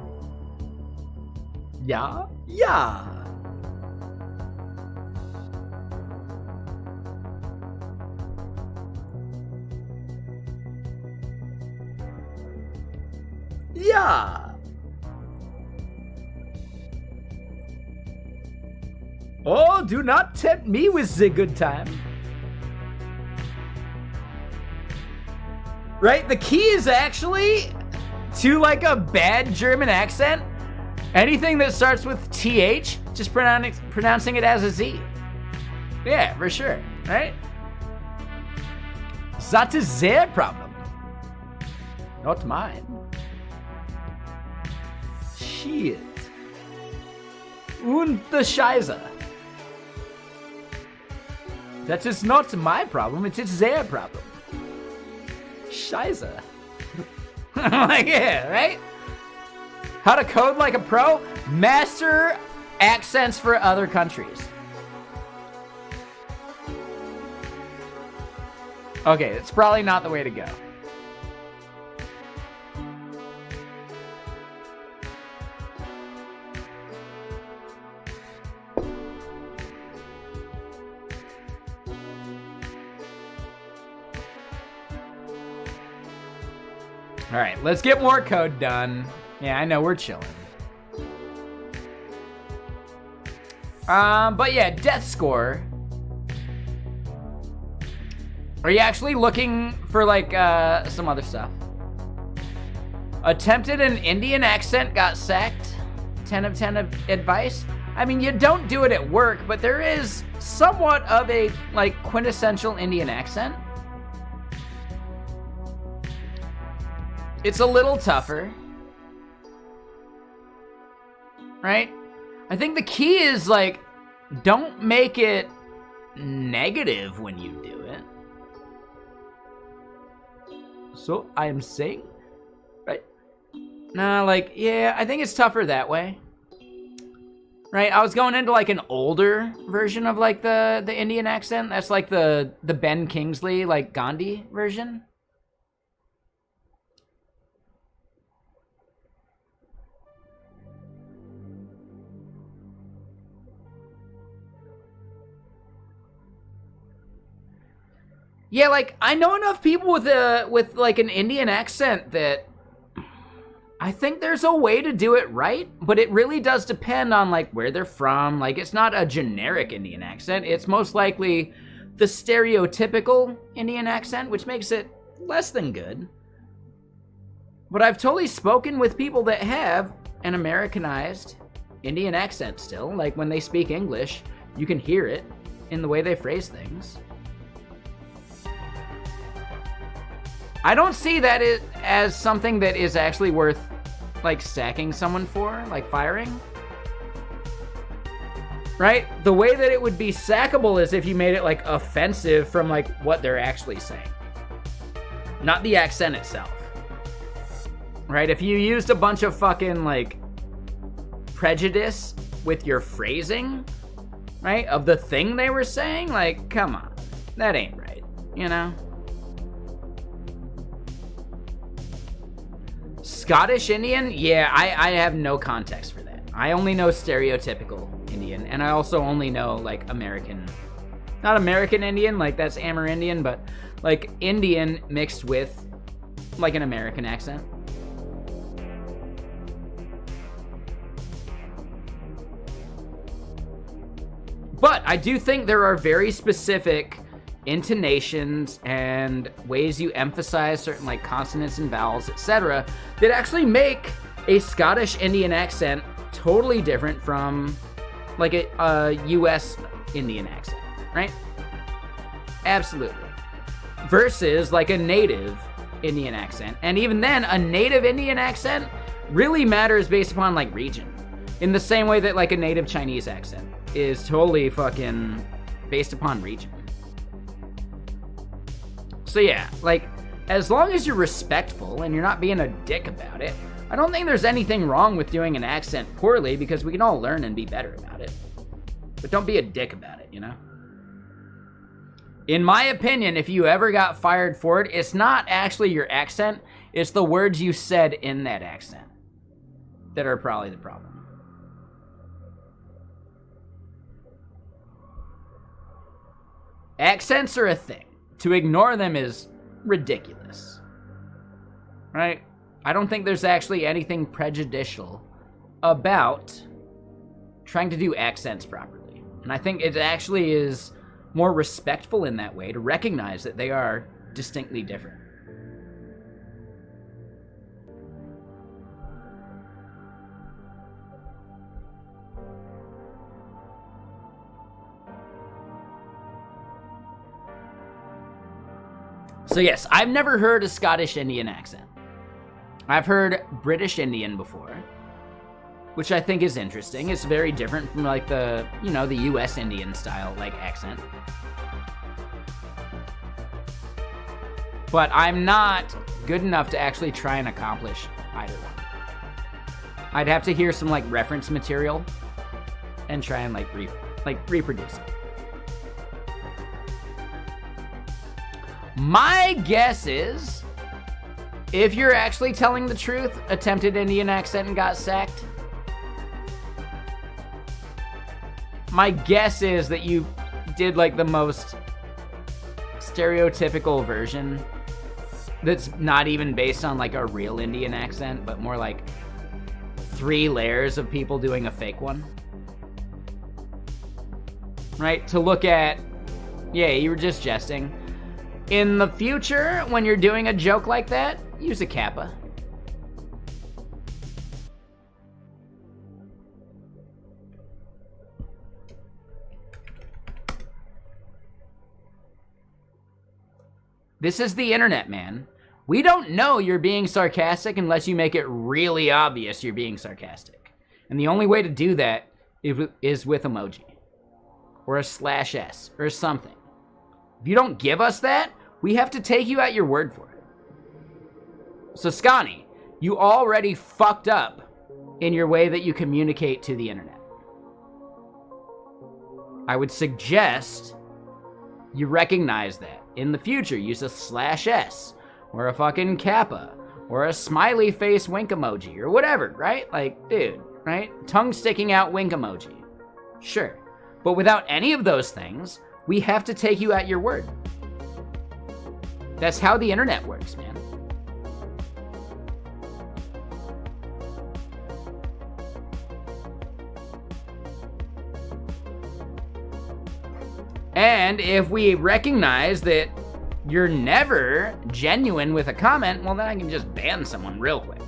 Yeah? Yeah. Yeah. Oh, do not tempt me with the good time. Right? The key is actually to like a bad German accent. Anything that starts with TH, just pronouncing it as a Z. Yeah, for sure. Right? That is their problem. Not mine. Shit. Und the Scheiße. That is not my problem, it is their problem. Scheiße. Like, yeah, right? How to code like a pro? Master accents for other countries. Okay, it's probably not the way to go. All right, let's get more code done. Yeah, I know, we're chilling. But yeah, death score. Are you actually looking for like some other stuff? Attempted an Indian accent, got sacked. 10 of 10 of advice. I mean, you don't do it at work, but there is somewhat of a like quintessential Indian accent. It's a little tougher, right? I think the key is like, don't make it negative when you do it. So I am saying, right? Nah, like, yeah, I think it's tougher that way, right? I was going into like an older version of like the Indian accent. That's like the Ben Kingsley, like Gandhi version. Yeah, like I know enough people with like an Indian accent that I think there's a way to do it right, but it really does depend on like where they're from. Like it's not a generic Indian accent. It's most likely the stereotypical Indian accent, which makes it less than good. But I've totally spoken with people that have an Americanized Indian accent still. Like when they speak English, you can hear it in the way they phrase things. I don't see that as something that is actually worth, like, sacking someone for, like, firing. Right? The way that it would be sackable is if you made it, like, offensive from, like, what they're actually saying. Not the accent itself. Right? If you used a bunch of fucking, like, prejudice with your phrasing, right, of the thing they were saying, like, come on. That ain't right, you know? Scottish Indian? Yeah, I have no context for that. I only know stereotypical Indian, and I also only know, like, American. Not American Indian, like, that's Amerindian, but, like, Indian mixed with, like, an American accent. But I do think there are very specific intonations and ways you emphasize certain like consonants and vowels, etc., that actually make a Scottish Indian accent totally different from like a US Indian accent, right? Absolutely. Versus like a native Indian accent. And even then, a native Indian accent really matters based upon like region. In the same way that like a native Chinese accent is totally fucking based upon region. So yeah, like, as long as you're respectful and you're not being a dick about it, I don't think there's anything wrong with doing an accent poorly because we can all learn and be better about it. But don't be a dick about it, you know? In my opinion, if you ever got fired for it, it's not actually your accent, it's the words you said in that accent that are probably the problem. Accents are a thing. To ignore them is ridiculous, right? I don't think there's actually anything prejudicial about trying to do accents properly. And I think it actually is more respectful in that way to recognize that they are distinctly different. So yes, I've never heard a Scottish Indian accent. I've heard British Indian before, which I think is interesting. It's very different from like the, you know, the US Indian style like accent. But I'm not good enough to actually try and accomplish either one. I'd have to hear some like reference material and try and like reproduce it. My guess is, if you're actually telling the truth, attempted Indian accent and got sacked, my guess is that you did like the most stereotypical version that's not even based on like a real Indian accent, but more like 3 layers of people doing a fake one. Right? To look at, yeah, you were just jesting. In the future, when you're doing a joke like that, use a kappa. This is the internet, man. We don't know you're being sarcastic unless you make it really obvious you're being sarcastic. And the only way to do that is with emoji. Or a /s, or something. If you don't give us that, we have to take you at your word for it. So Scani, you already fucked up in your way that you communicate to the internet. I would suggest you recognize that. In the future, use a /s or a fucking kappa or a smiley face wink emoji or whatever, right? Like, dude, right? Tongue sticking out wink emoji. Sure. But without any of those things, we have to take you at your word. That's how the internet works, man. And if we recognize that you're never genuine with a comment, well, then I can just ban someone real quick.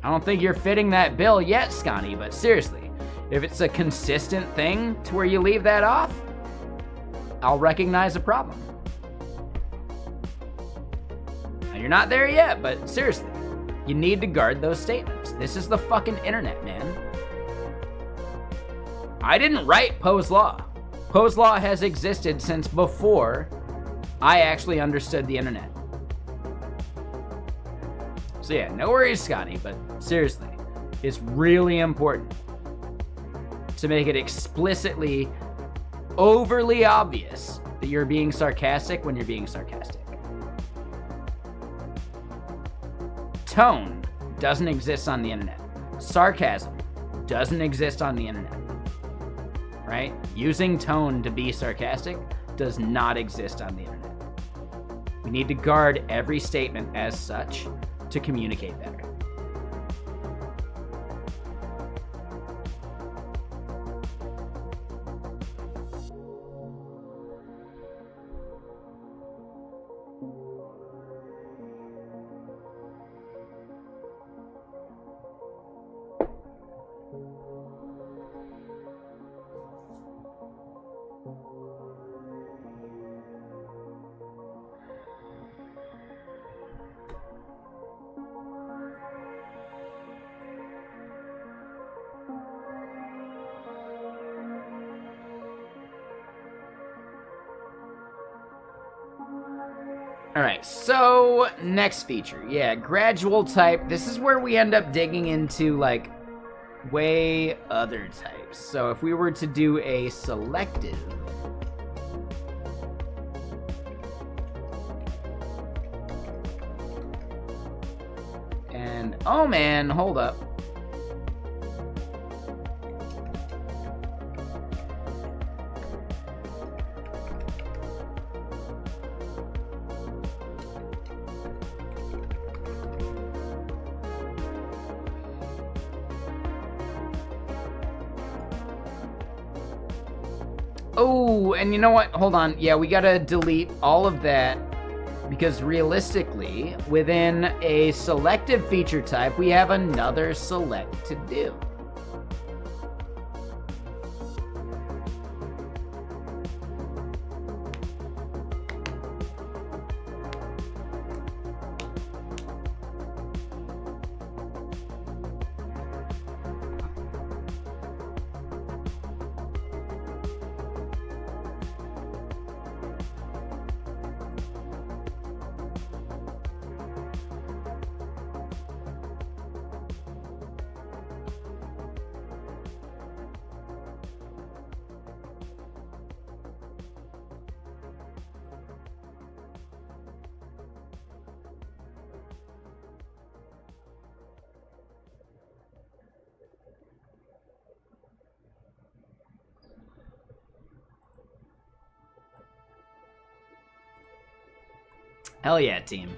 I don't think you're fitting that bill yet, Scotty, but seriously, if it's a consistent thing to where you leave that off, I'll recognize a problem. Now, you're not there yet, but seriously, you need to guard those statements. This is the fucking internet, man. I didn't write Poe's Law. Poe's Law has existed since before I actually understood the internet. So yeah, no worries, Scotty, but seriously, it's really important to make it explicitly, overly obvious that you're being sarcastic when you're being sarcastic. Tone doesn't exist on the internet. Sarcasm doesn't exist on the internet. Right? Using tone to be sarcastic does not exist on the internet. We need to guard every statement as such to communicate better. All right, so next feature. Yeah, gradual type. This is where we end up digging into like way other types. So if we were to do a selective, and oh man, hold up. Oh, and you know what? Hold on. Yeah, we gotta delete all of that because realistically, within a selective feature type, we have another select to do. Hell yeah, team.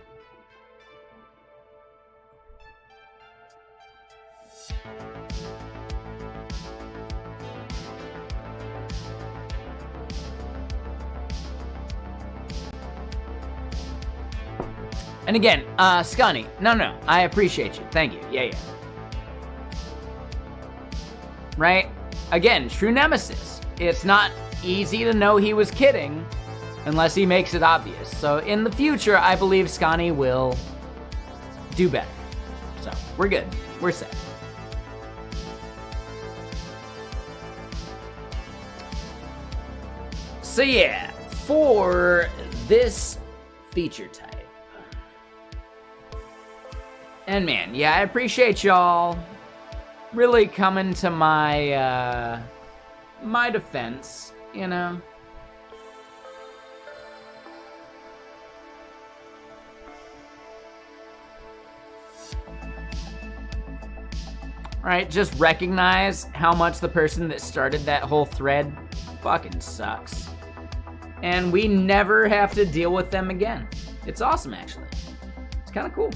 And again, Scunny, no, I appreciate you. Thank you. Yeah. Right? Again, true nemesis. It's not easy to know he was kidding unless he makes it obvious. So in the future, I believe Scotty will do better. So we're good. We're set. So yeah, for this feature type. And man, yeah, I appreciate y'all really coming to my, my defense, you know? Right, just recognize how much the person that started that whole thread fucking sucks. And we never have to deal with them again. It's awesome, actually. It's kind of cool.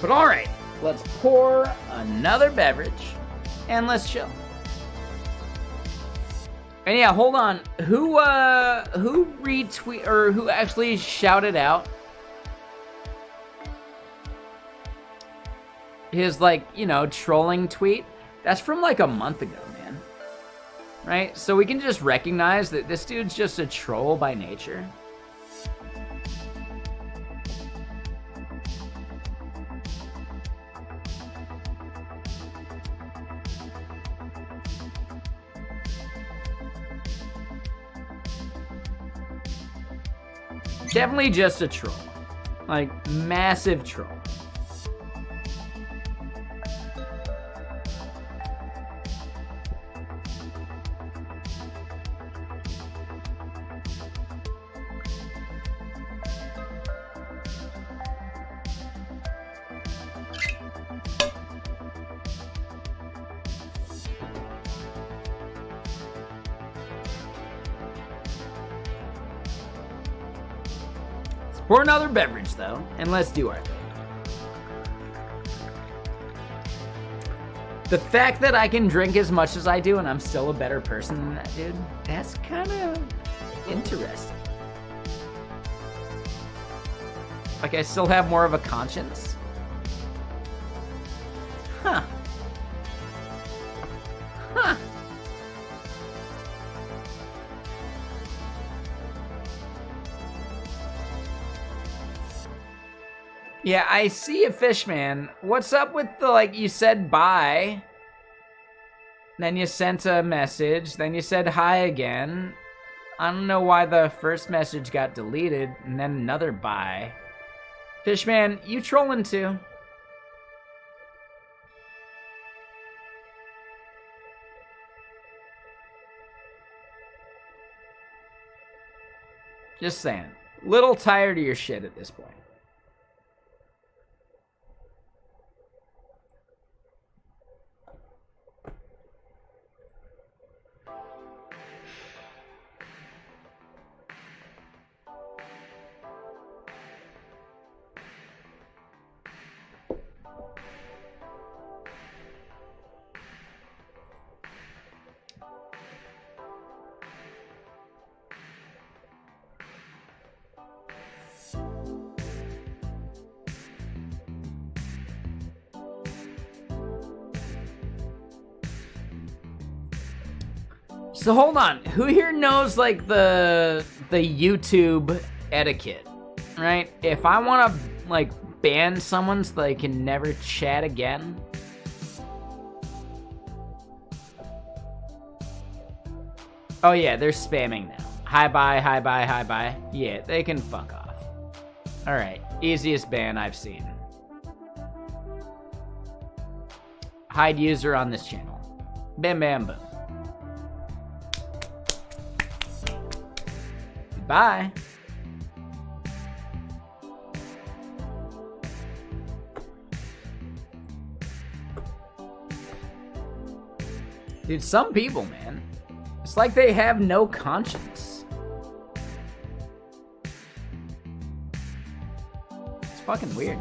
But all right, let's pour another beverage and let's chill. And yeah, hold on. Who retweet or who actually shouted out his, like, you know, trolling tweet? That's from like a month ago, man. Right? So we can just recognize that this dude's just a troll by nature. Definitely just a troll. Like, massive troll. Pour another beverage, though, and let's do our thing. The fact that I can drink as much as I do and I'm still a better person than that dude, that's kind of interesting. Like, I still have more of a conscience. Huh. Huh. Yeah, I see a Fishman. What's up with the, like, you said bye, then you sent a message, then you said hi again. I don't know why the first message got deleted, and then another bye. Fishman, you trolling too? Just saying. Little tired of your shit at this point. So hold on, who here knows, like, the YouTube etiquette, right? If I want to, like, ban someone so they can never chat again. Oh yeah, they're spamming now. Hi bye, hi bye, hi bye. Yeah, they can fuck off. All right, easiest ban I've seen. Hide user on this channel. Bam bam boom. Bye. Dude, some people, man, it's like they have no conscience. fucking weird.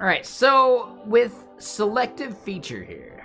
All right, so with selective feature here,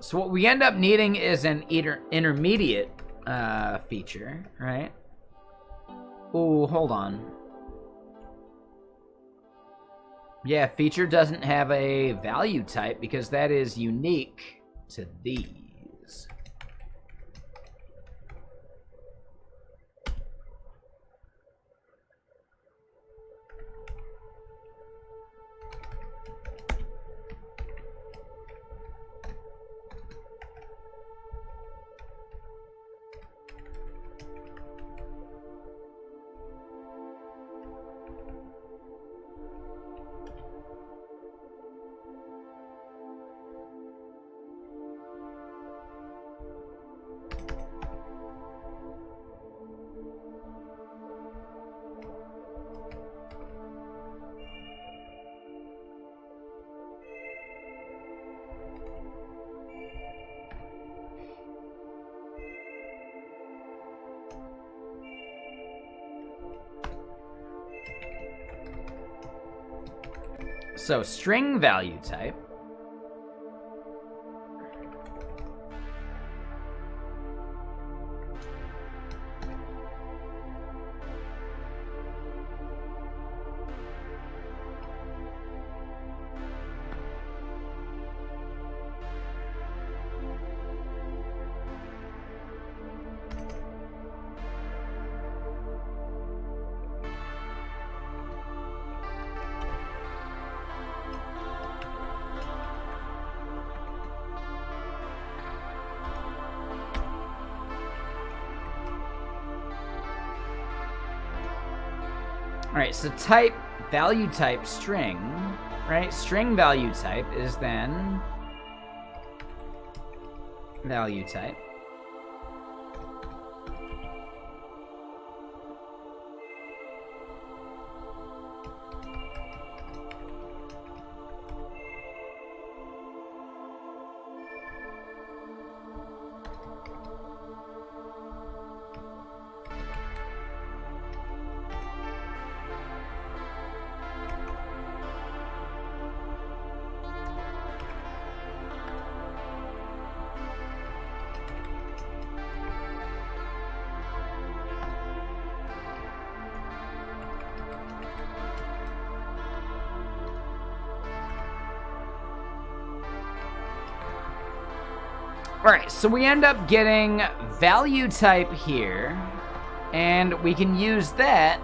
so what we end up needing is an intermediate feature, right? Oh, hold on. Yeah, feature doesn't have a value type because that is unique to these. So string value type. All right, so type, value type, string, right? String value type is then value type. All right, so we end up getting value type here, and we can use that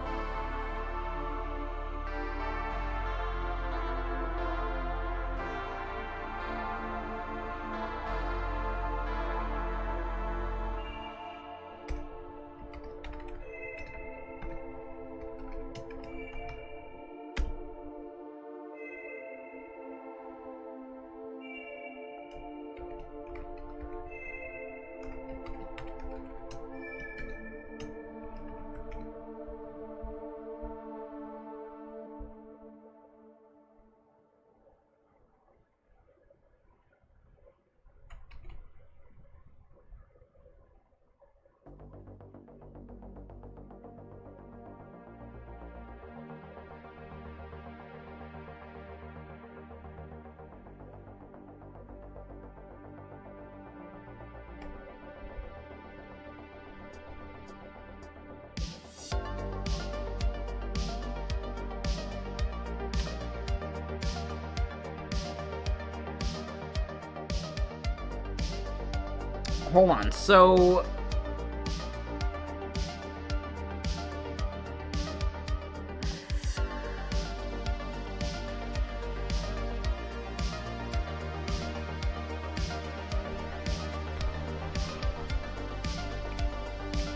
hold on. So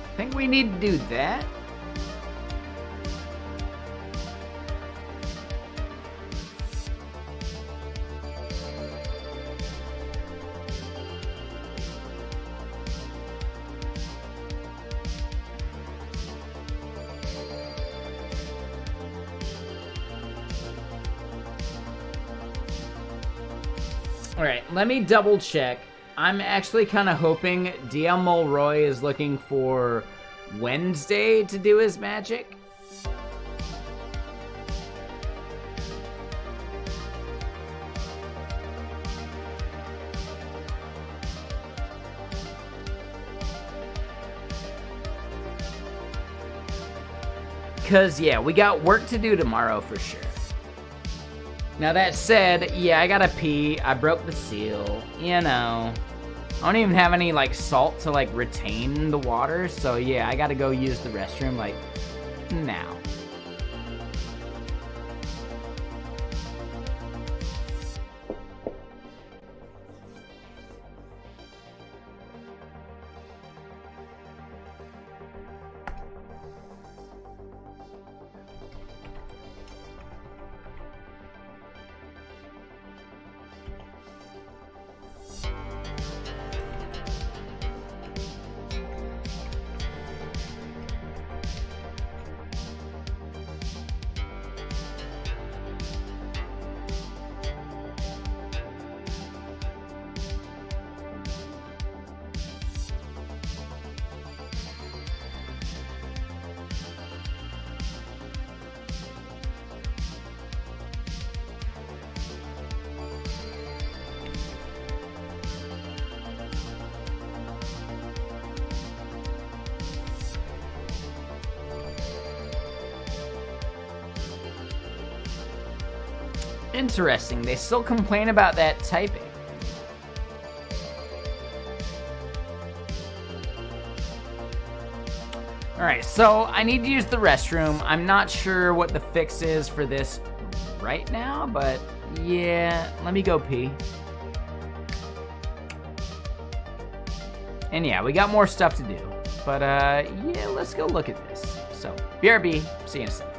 I think we need to do that. All right, let me double check. I'm actually kind of hoping DL Mulroy is looking for Wednesday to do his magic. Because, yeah, we got work to do tomorrow for sure. Now that said, yeah, I gotta pee. I broke the seal, you know. I don't even have any, like, salt to, like, retain the water. So, yeah, I gotta go use the restroom, like, now. Interesting. They still complain about that typing. Alright, so I need to use the restroom. I'm not sure what the fix is for this right now, but yeah, let me go pee. And yeah, we got more stuff to do. But yeah, let's go look at this. So, BRB, see you in a second.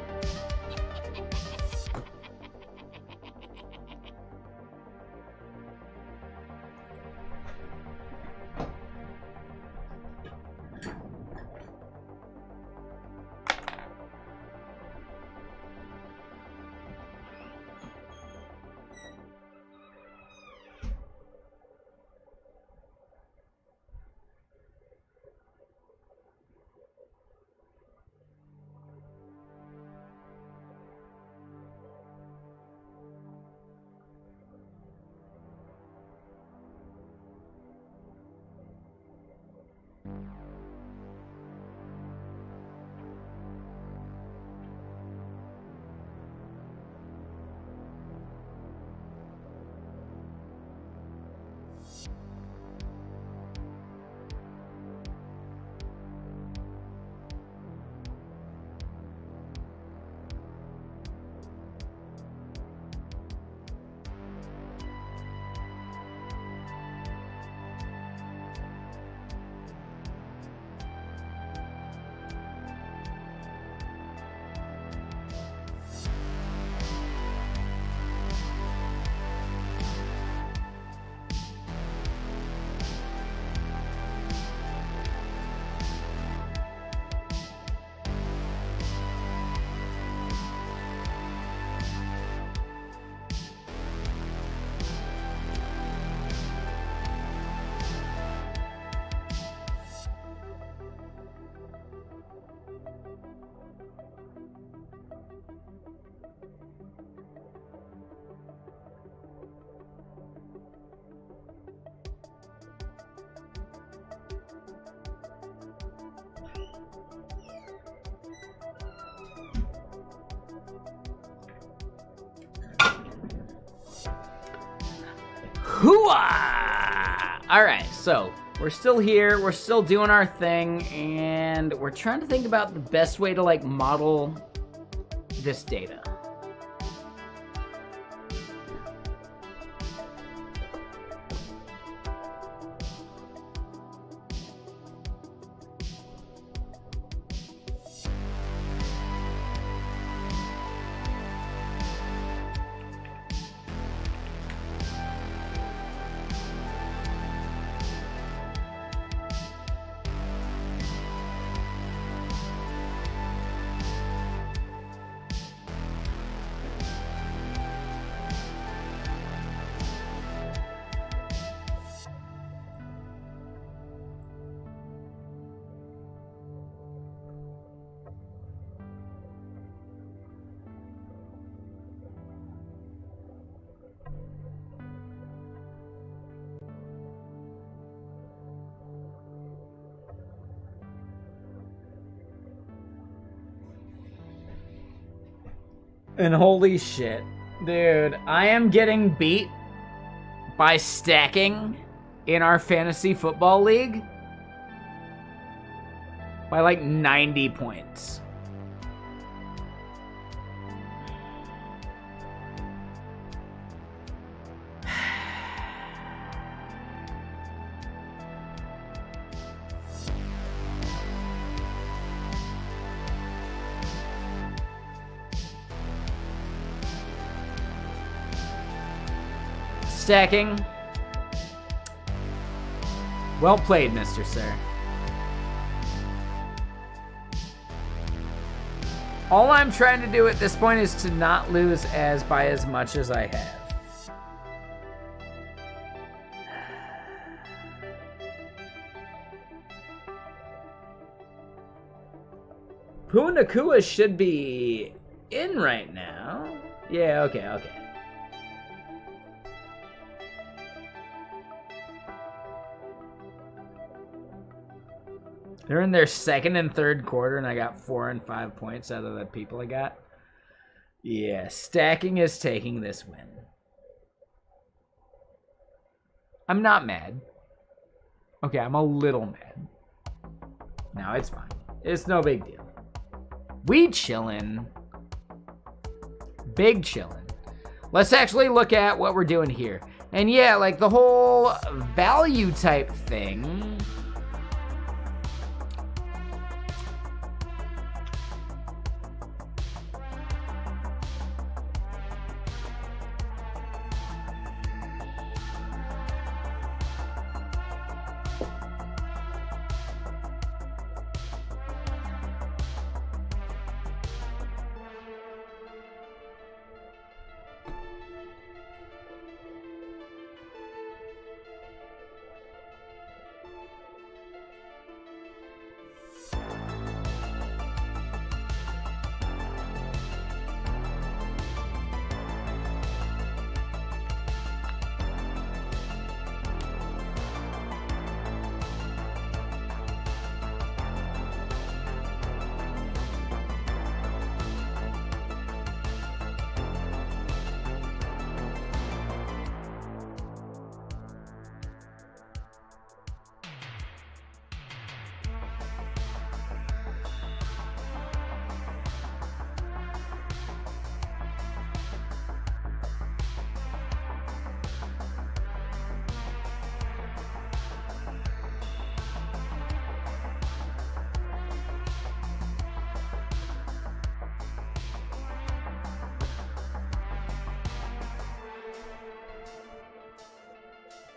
Hooah! Alright, so We're still here, we're still doing our thing, and we're trying to think about the best way to like model this data. And holy shit, dude, I am getting beat by stacking in our fantasy football league by like 90 points. Stacking. Well played, Mr. Sir. All I'm trying to do at this point is to not lose by as much as I have. Pua Nakua should be in right now. Yeah, okay. They're in their second and third quarter, and I got 4 and 5 points out of the people I got. Yeah, stacking is taking this win. I'm not mad. Okay, I'm a little mad. No, it's fine. It's no big deal. We chillin'. Big chillin'. Let's actually look at what we're doing here. And yeah, like the whole value type thing.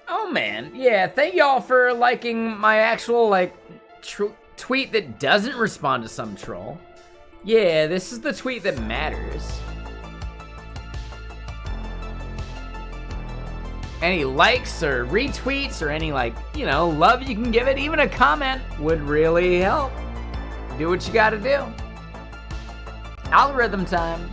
Oh man, yeah, thank y'all for liking my actual, like, tweet that doesn't respond to some troll. Yeah, this is the tweet that matters. Any likes or retweets or any, like, you know, love you can give it, even a comment would really help. Do what you gotta do. Algorithm time.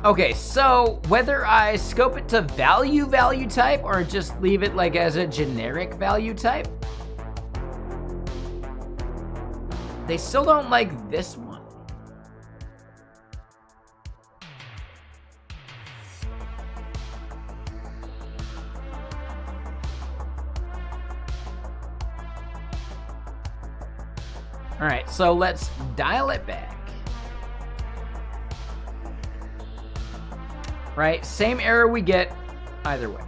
Okay, so whether I scope it to value type or just leave it like as a generic value type, they still don't like this one. All right, so let's dial it back. Right, same error we get either way.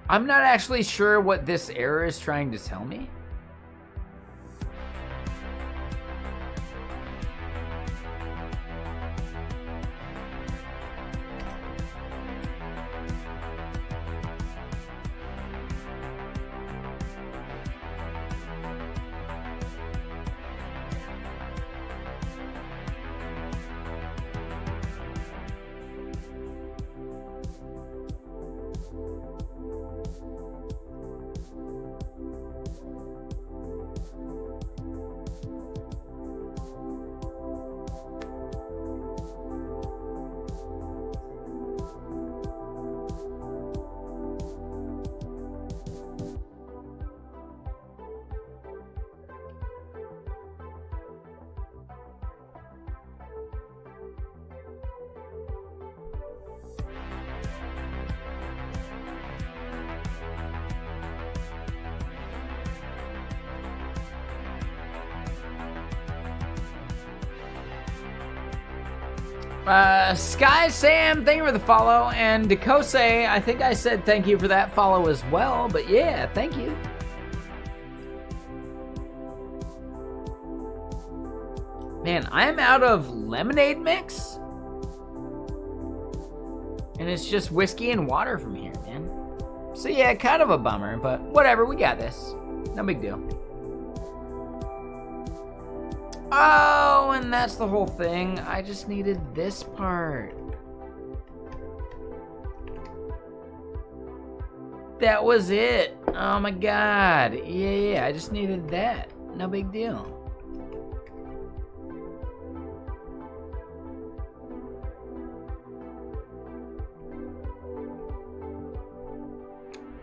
I'm not actually sure what this error is trying to tell me. Sky Sam, thank you for the follow, and Dekose, I think I said thank you for that follow as well, but yeah, thank you. Man, I am out of lemonade mix, and it's just whiskey and water from here, man. So yeah, kind of a bummer, but whatever, we got this. No big deal. Oh, and that's the whole thing. I just needed this part. That was it. Oh my god. Yeah, I just needed that. No big deal.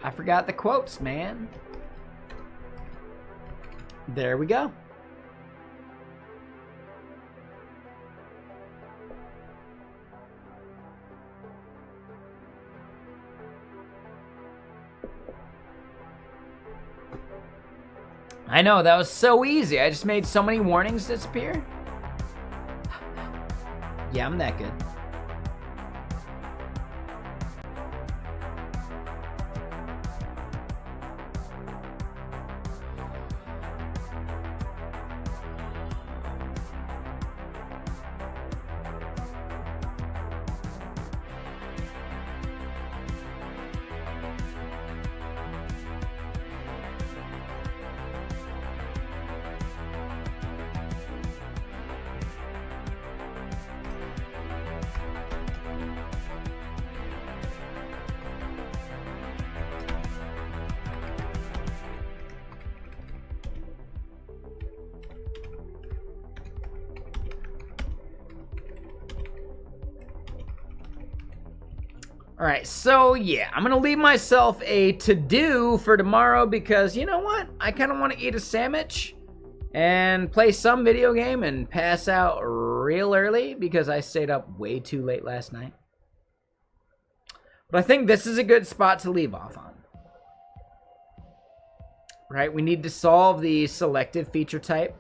I forgot the quotes, man. There we go. I know, that was so easy. I just made so many warnings disappear. Yeah, I'm that good. All right, so yeah, I'm gonna leave myself a to-do for tomorrow because you know what? I kind of want to eat a sandwich and play some video game and pass out real early because I stayed up way too late last night. But I think this is a good spot to leave off on. Right? We need to solve the selective feature type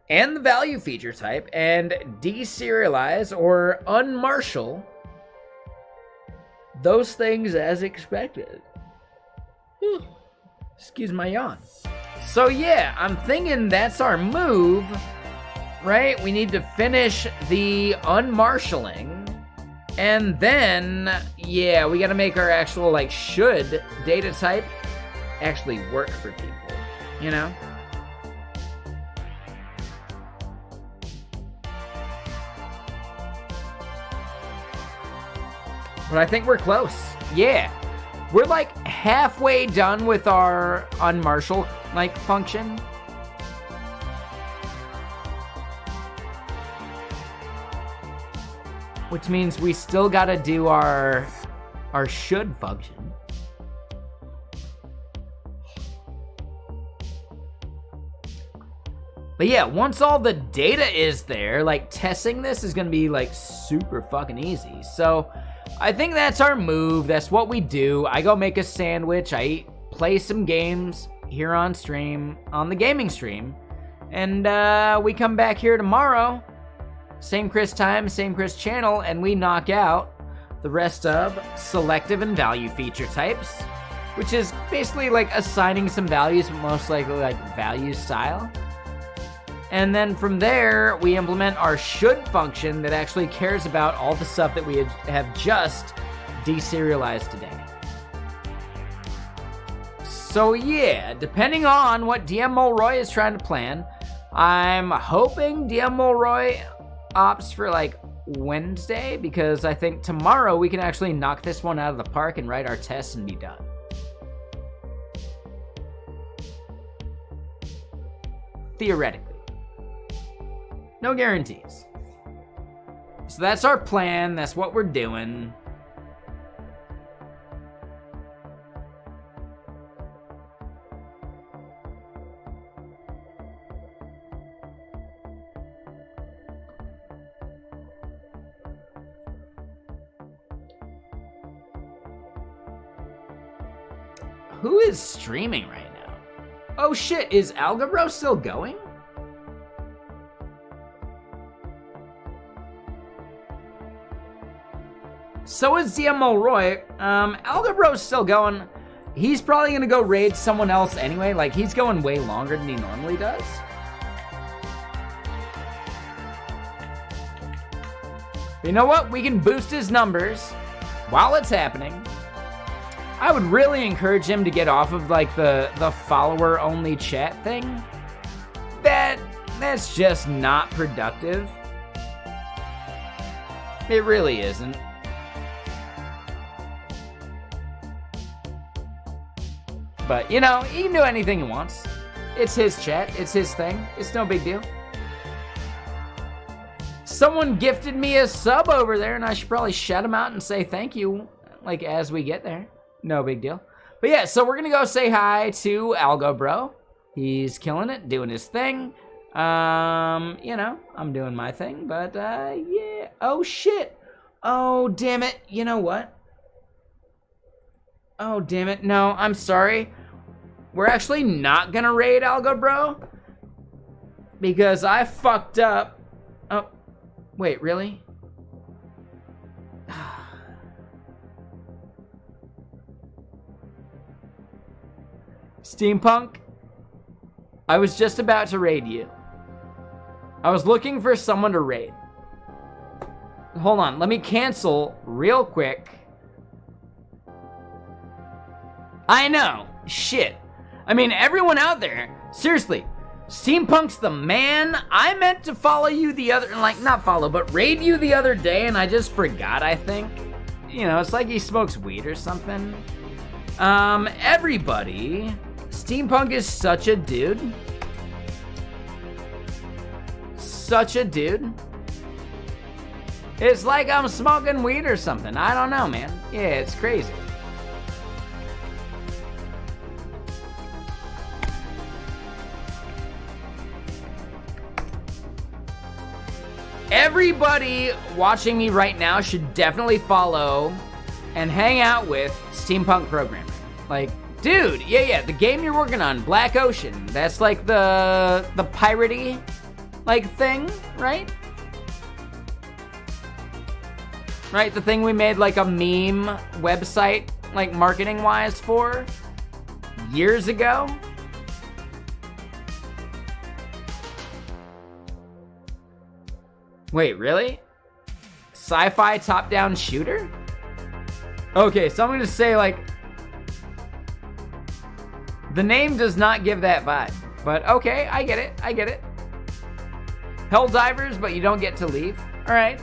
and the value feature type and deserialize or unmarshal those things as expected. Whew. Excuse my yawn. So yeah, I'm thinking that's our move, right? We need to finish the unmarshaling, and then, yeah, we gotta make our actual, like, should data type actually work for people, you know? But I think we're close. Yeah. We're like halfway done with our unmarshal like function. Which means we still gotta do our should function. But yeah, once all the data is there, like testing this is gonna be like super fucking easy. So I think that's our move. That's what we do. I go make a sandwich. I play some games here on stream, on the gaming stream. And we come back here tomorrow. Same Chris time, same Chris channel. And we knock out the rest of selective and value feature types. Which is basically like assigning some values, most likely like value style. And then from there, we implement our should function that actually cares about all the stuff that we have just deserialized today. So yeah, depending on what DM Mulroy is trying to plan, I'm hoping DM Mulroy opts for like Wednesday, because I think tomorrow we can actually knock this one out of the park and write our tests and be done. Theoretically. No guarantees. So that's our plan. That's what we're doing. Who is streaming right now? Oh shit, is Algebro still going? So is DM Mulroy. Algebro's still going. He's probably gonna go raid someone else anyway. Like, he's going way longer than he normally does. But you know what? We can boost his numbers while it's happening. I would really encourage him to get off of like the follower-only chat thing. That's just not productive. It really isn't. But, you know, he can do anything he wants. It's his chat. It's his thing. It's no big deal. Someone gifted me a sub over there, and I should probably shout him out and say thank you, like, as we get there. No big deal. But, yeah, so we're going to go say hi to Algo Bro. He's killing it, doing his thing. You know, I'm doing my thing, but, yeah. Oh, shit. Oh, damn it. You know what? Oh, damn it. No, I'm sorry. We're actually not gonna raid Algo Bro because I fucked up. Oh, wait, really? Steampunk, I was just about to raid you. I was looking for someone to raid. Hold on, let me cancel real quick. I know, shit. I mean, everyone out there, seriously, Steampunk's the man. I meant to follow you the other, like, not follow, but raid you the other day, and I just forgot, I think. You know, it's like he smokes weed or something. Everybody, Steampunk is such a dude. Such a dude. It's like I'm smoking weed or something. I don't know, man. Yeah, it's crazy. Everybody watching me right now should definitely follow and hang out with steampunk programming. Like, dude, yeah, the game you're working on, Black Ocean, that's like the piratey, like, thing, right? Right, the thing we made, like, a meme website, like, marketing-wise for years ago. Wait, really? Sci-fi top-down shooter? Okay, so I'm gonna say, like, the name does not give that vibe, but okay, I get it. Helldivers, but you don't get to leave. All right.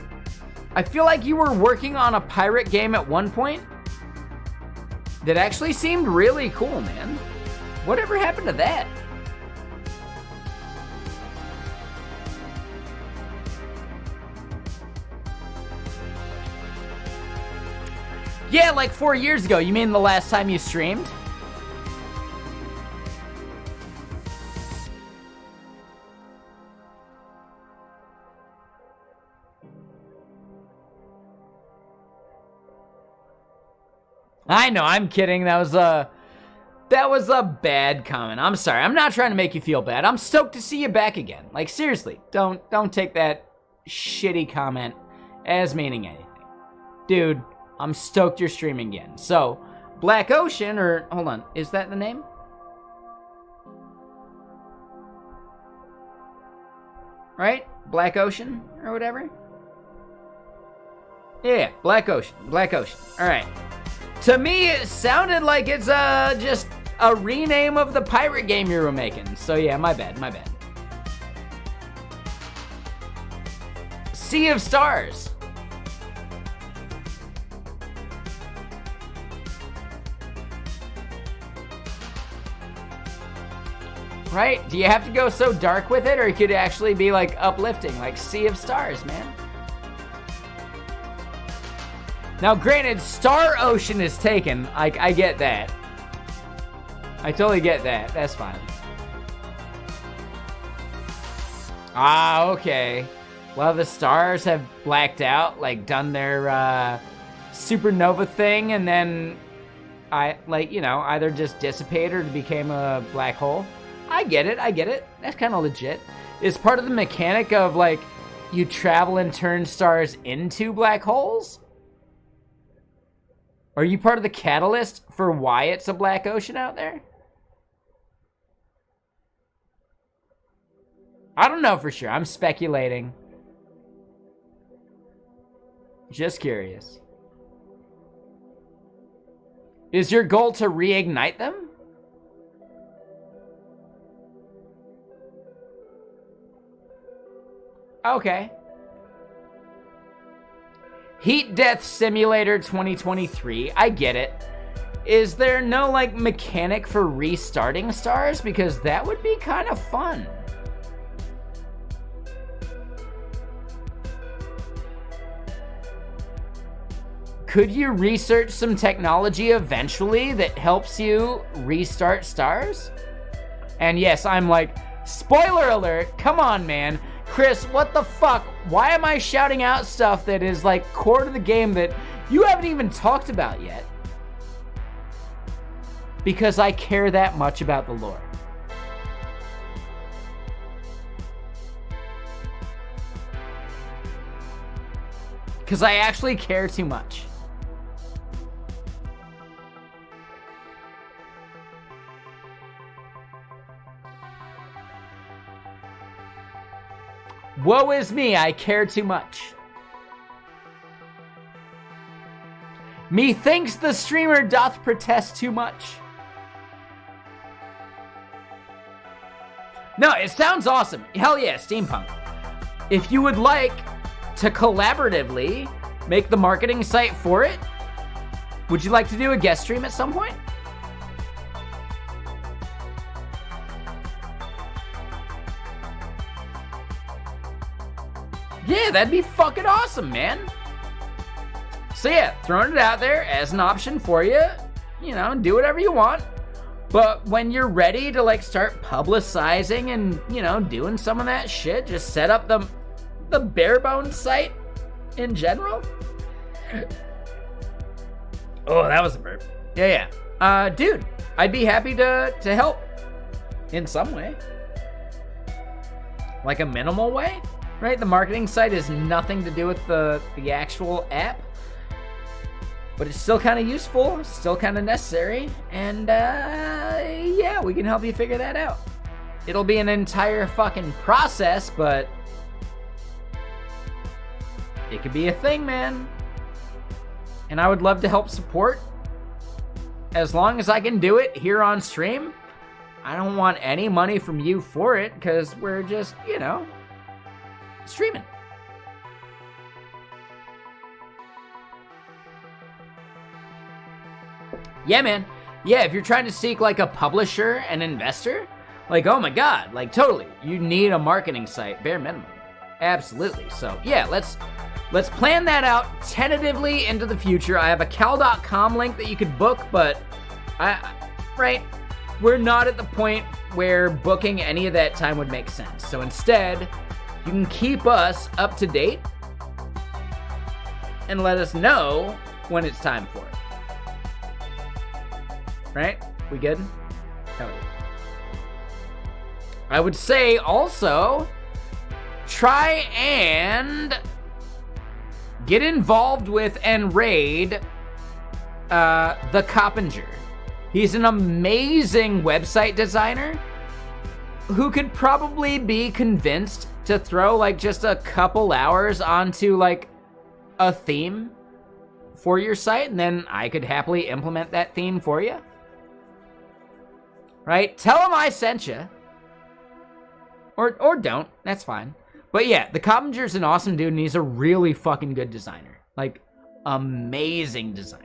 I feel like you were working on a pirate game at one point that actually seemed really cool, man. Whatever happened to that? Yeah, like 4 years ago. You mean the last time you streamed? I know, I'm kidding. That was a bad comment. I'm sorry. I'm not trying to make you feel bad. I'm stoked to see you back again. Like, seriously, don't take that shitty comment as meaning anything. Dude, I'm stoked you're streaming again. So, Black Ocean, or hold on, is that the name? Right? Black Ocean or whatever? Yeah, Black Ocean. All right. To me, it sounded like it's just a rename of the pirate game you were making. So yeah, my bad. Sea of Stars. Right? Do you have to go so dark with it, or it could actually be like uplifting, like Sea of Stars, man? Now, granted, Star Ocean is taken. I get that. I totally get that. That's fine. Ah, okay. Well, the stars have blacked out, like done their supernova thing, and then either just dissipated or became a black hole. I get it. That's kind of legit. It's part of the mechanic of, like, you travel and turn stars into black holes? Are you part of the catalyst for why it's a black ocean out there? I don't know for sure. I'm speculating. Just curious. Is your goal to reignite them? Okay. Heat Death Simulator 2023, I get it. Is there no, like, mechanic for restarting stars? Because that would be kind of fun. Could you research some technology eventually that helps you restart stars? And yes, I'm like, spoiler alert, come on, man. Chris, what the fuck? Why am I shouting out stuff that is, like, core to the game that you haven't even talked about yet? Because I care that much about the lore. Because I actually care too much. Woe is me, I care too much. Methinks the streamer doth protest too much. No, it sounds awesome. Hell yeah, steampunk. If you would like to collaboratively make the marketing site for it, would you like to do a guest stream at some point? Yeah, that'd be fucking awesome, man. So yeah, throwing it out there as an option for you. You know, do whatever you want. But when you're ready to, like, start publicizing and, you know, doing some of that shit, just set up the bare bones site in general. Oh, that was a burp. Yeah. Dude, I'd be happy to help in some way. Like a minimal way, right? The marketing site has nothing to do with the actual app. But it's still kind of useful, still kind of necessary. And, yeah, we can help you figure that out. It'll be an entire fucking process, but it could be a thing, man. And I would love to help support. As long as I can do it here on stream, I don't want any money from you for it, because we're just, you know, streaming. Yeah, man. Yeah, if you're trying to seek like a publisher and investor, like, oh my God, like totally. You need a marketing site, bare minimum. Absolutely. So yeah, let's plan that out tentatively into the future. I have a cal.com link that you could book, but we're not at the point where booking any of that time would make sense. So instead, you can keep us up to date and let us know when it's time for it. Right? We good? Hell yeah. I would say also, try and get involved with and raid the Coppinger. He's an amazing website designer who could probably be convinced to throw like just a couple hours onto like a theme for your site, and then I could happily implement that theme for you. Right? Tell him I sent you. Or don't. That's fine. But yeah, the Coppinger's an awesome dude, and he's a really fucking good designer. Like, amazing designer.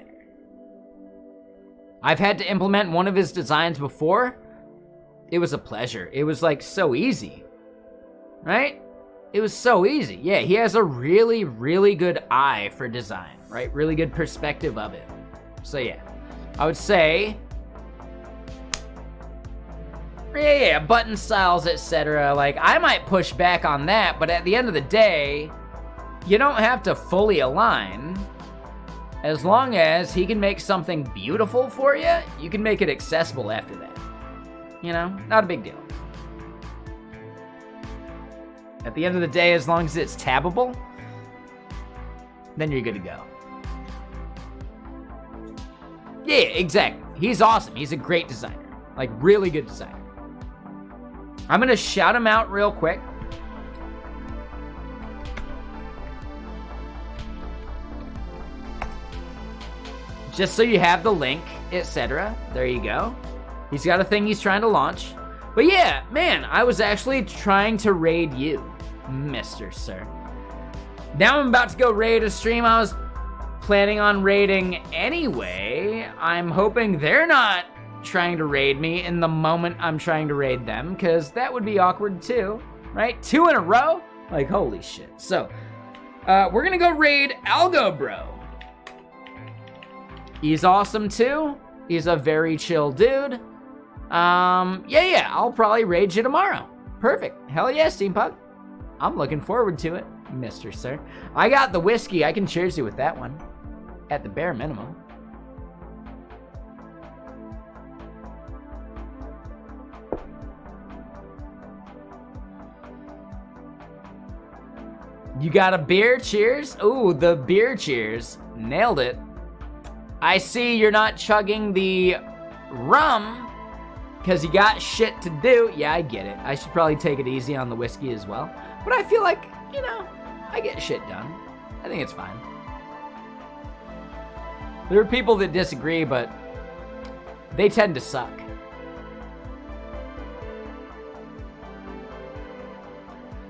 I've had to implement one of his designs before. It was a pleasure. It was like so easy. Right? It was so easy. Yeah, he has a really, really good eye for design. Right? Really good perspective of it. So yeah, I would say... Yeah, button styles, etc. Like, I might push back on that, but at the end of the day, you don't have to fully align. As long as he can make something beautiful for you, you can make it accessible after that. You know, not a big deal. At the end of the day, as long as it's tabbable, then you're good to go. Yeah, exactly. He's awesome. He's a great designer. Like, really good designer. I'm gonna shout him out real quick. Just so you have the link, etc. There you go. He's got a thing he's trying to launch. But yeah, man, I was actually trying to raid you, Mr. Sir. Now I'm about to go raid a stream I was planning on raiding anyway. I'm hoping they're not trying to raid me in the moment I'm trying to raid them, because that would be awkward too, right? 2 in a row? Like, holy shit. So, we're gonna go raid Algo Bro. He's awesome too. He's a very chill dude. Yeah, I'll probably raid you tomorrow. Perfect. Hell yeah, Steampunk. I'm looking forward to it, Mr. Sir. I got the whiskey. I can cheers you with that one. At the bare minimum. You got a beer cheers? Ooh, the beer cheers. Nailed it. I see you're not chugging the rum because you got shit to do. Yeah, I get it. I should probably take it easy on the whiskey as well. But I feel like, you know, I get shit done. I think it's fine. There are people that disagree, but they tend to suck.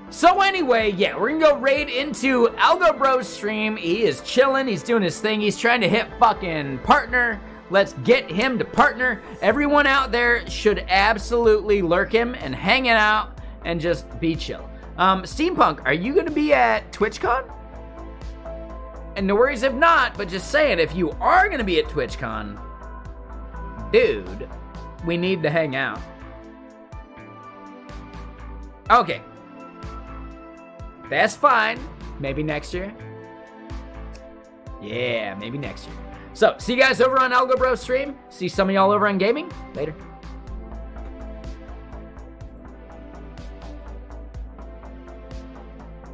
So anyway, yeah, we're gonna go raid into Algo Bro's stream. He is chilling, he's doing his thing, he's trying to hit fucking partner. Let's get him to partner. Everyone out there should absolutely lurk him and hang it out and just be chill. Steampunk, are you gonna be at TwitchCon? And no worries if not, but just saying, if you are gonna be at TwitchCon, dude, we need to hang out. Okay. That's fine. Maybe next year. Yeah, maybe next year. So, see you guys over on Algo Bro stream. See some of y'all over on gaming. Later.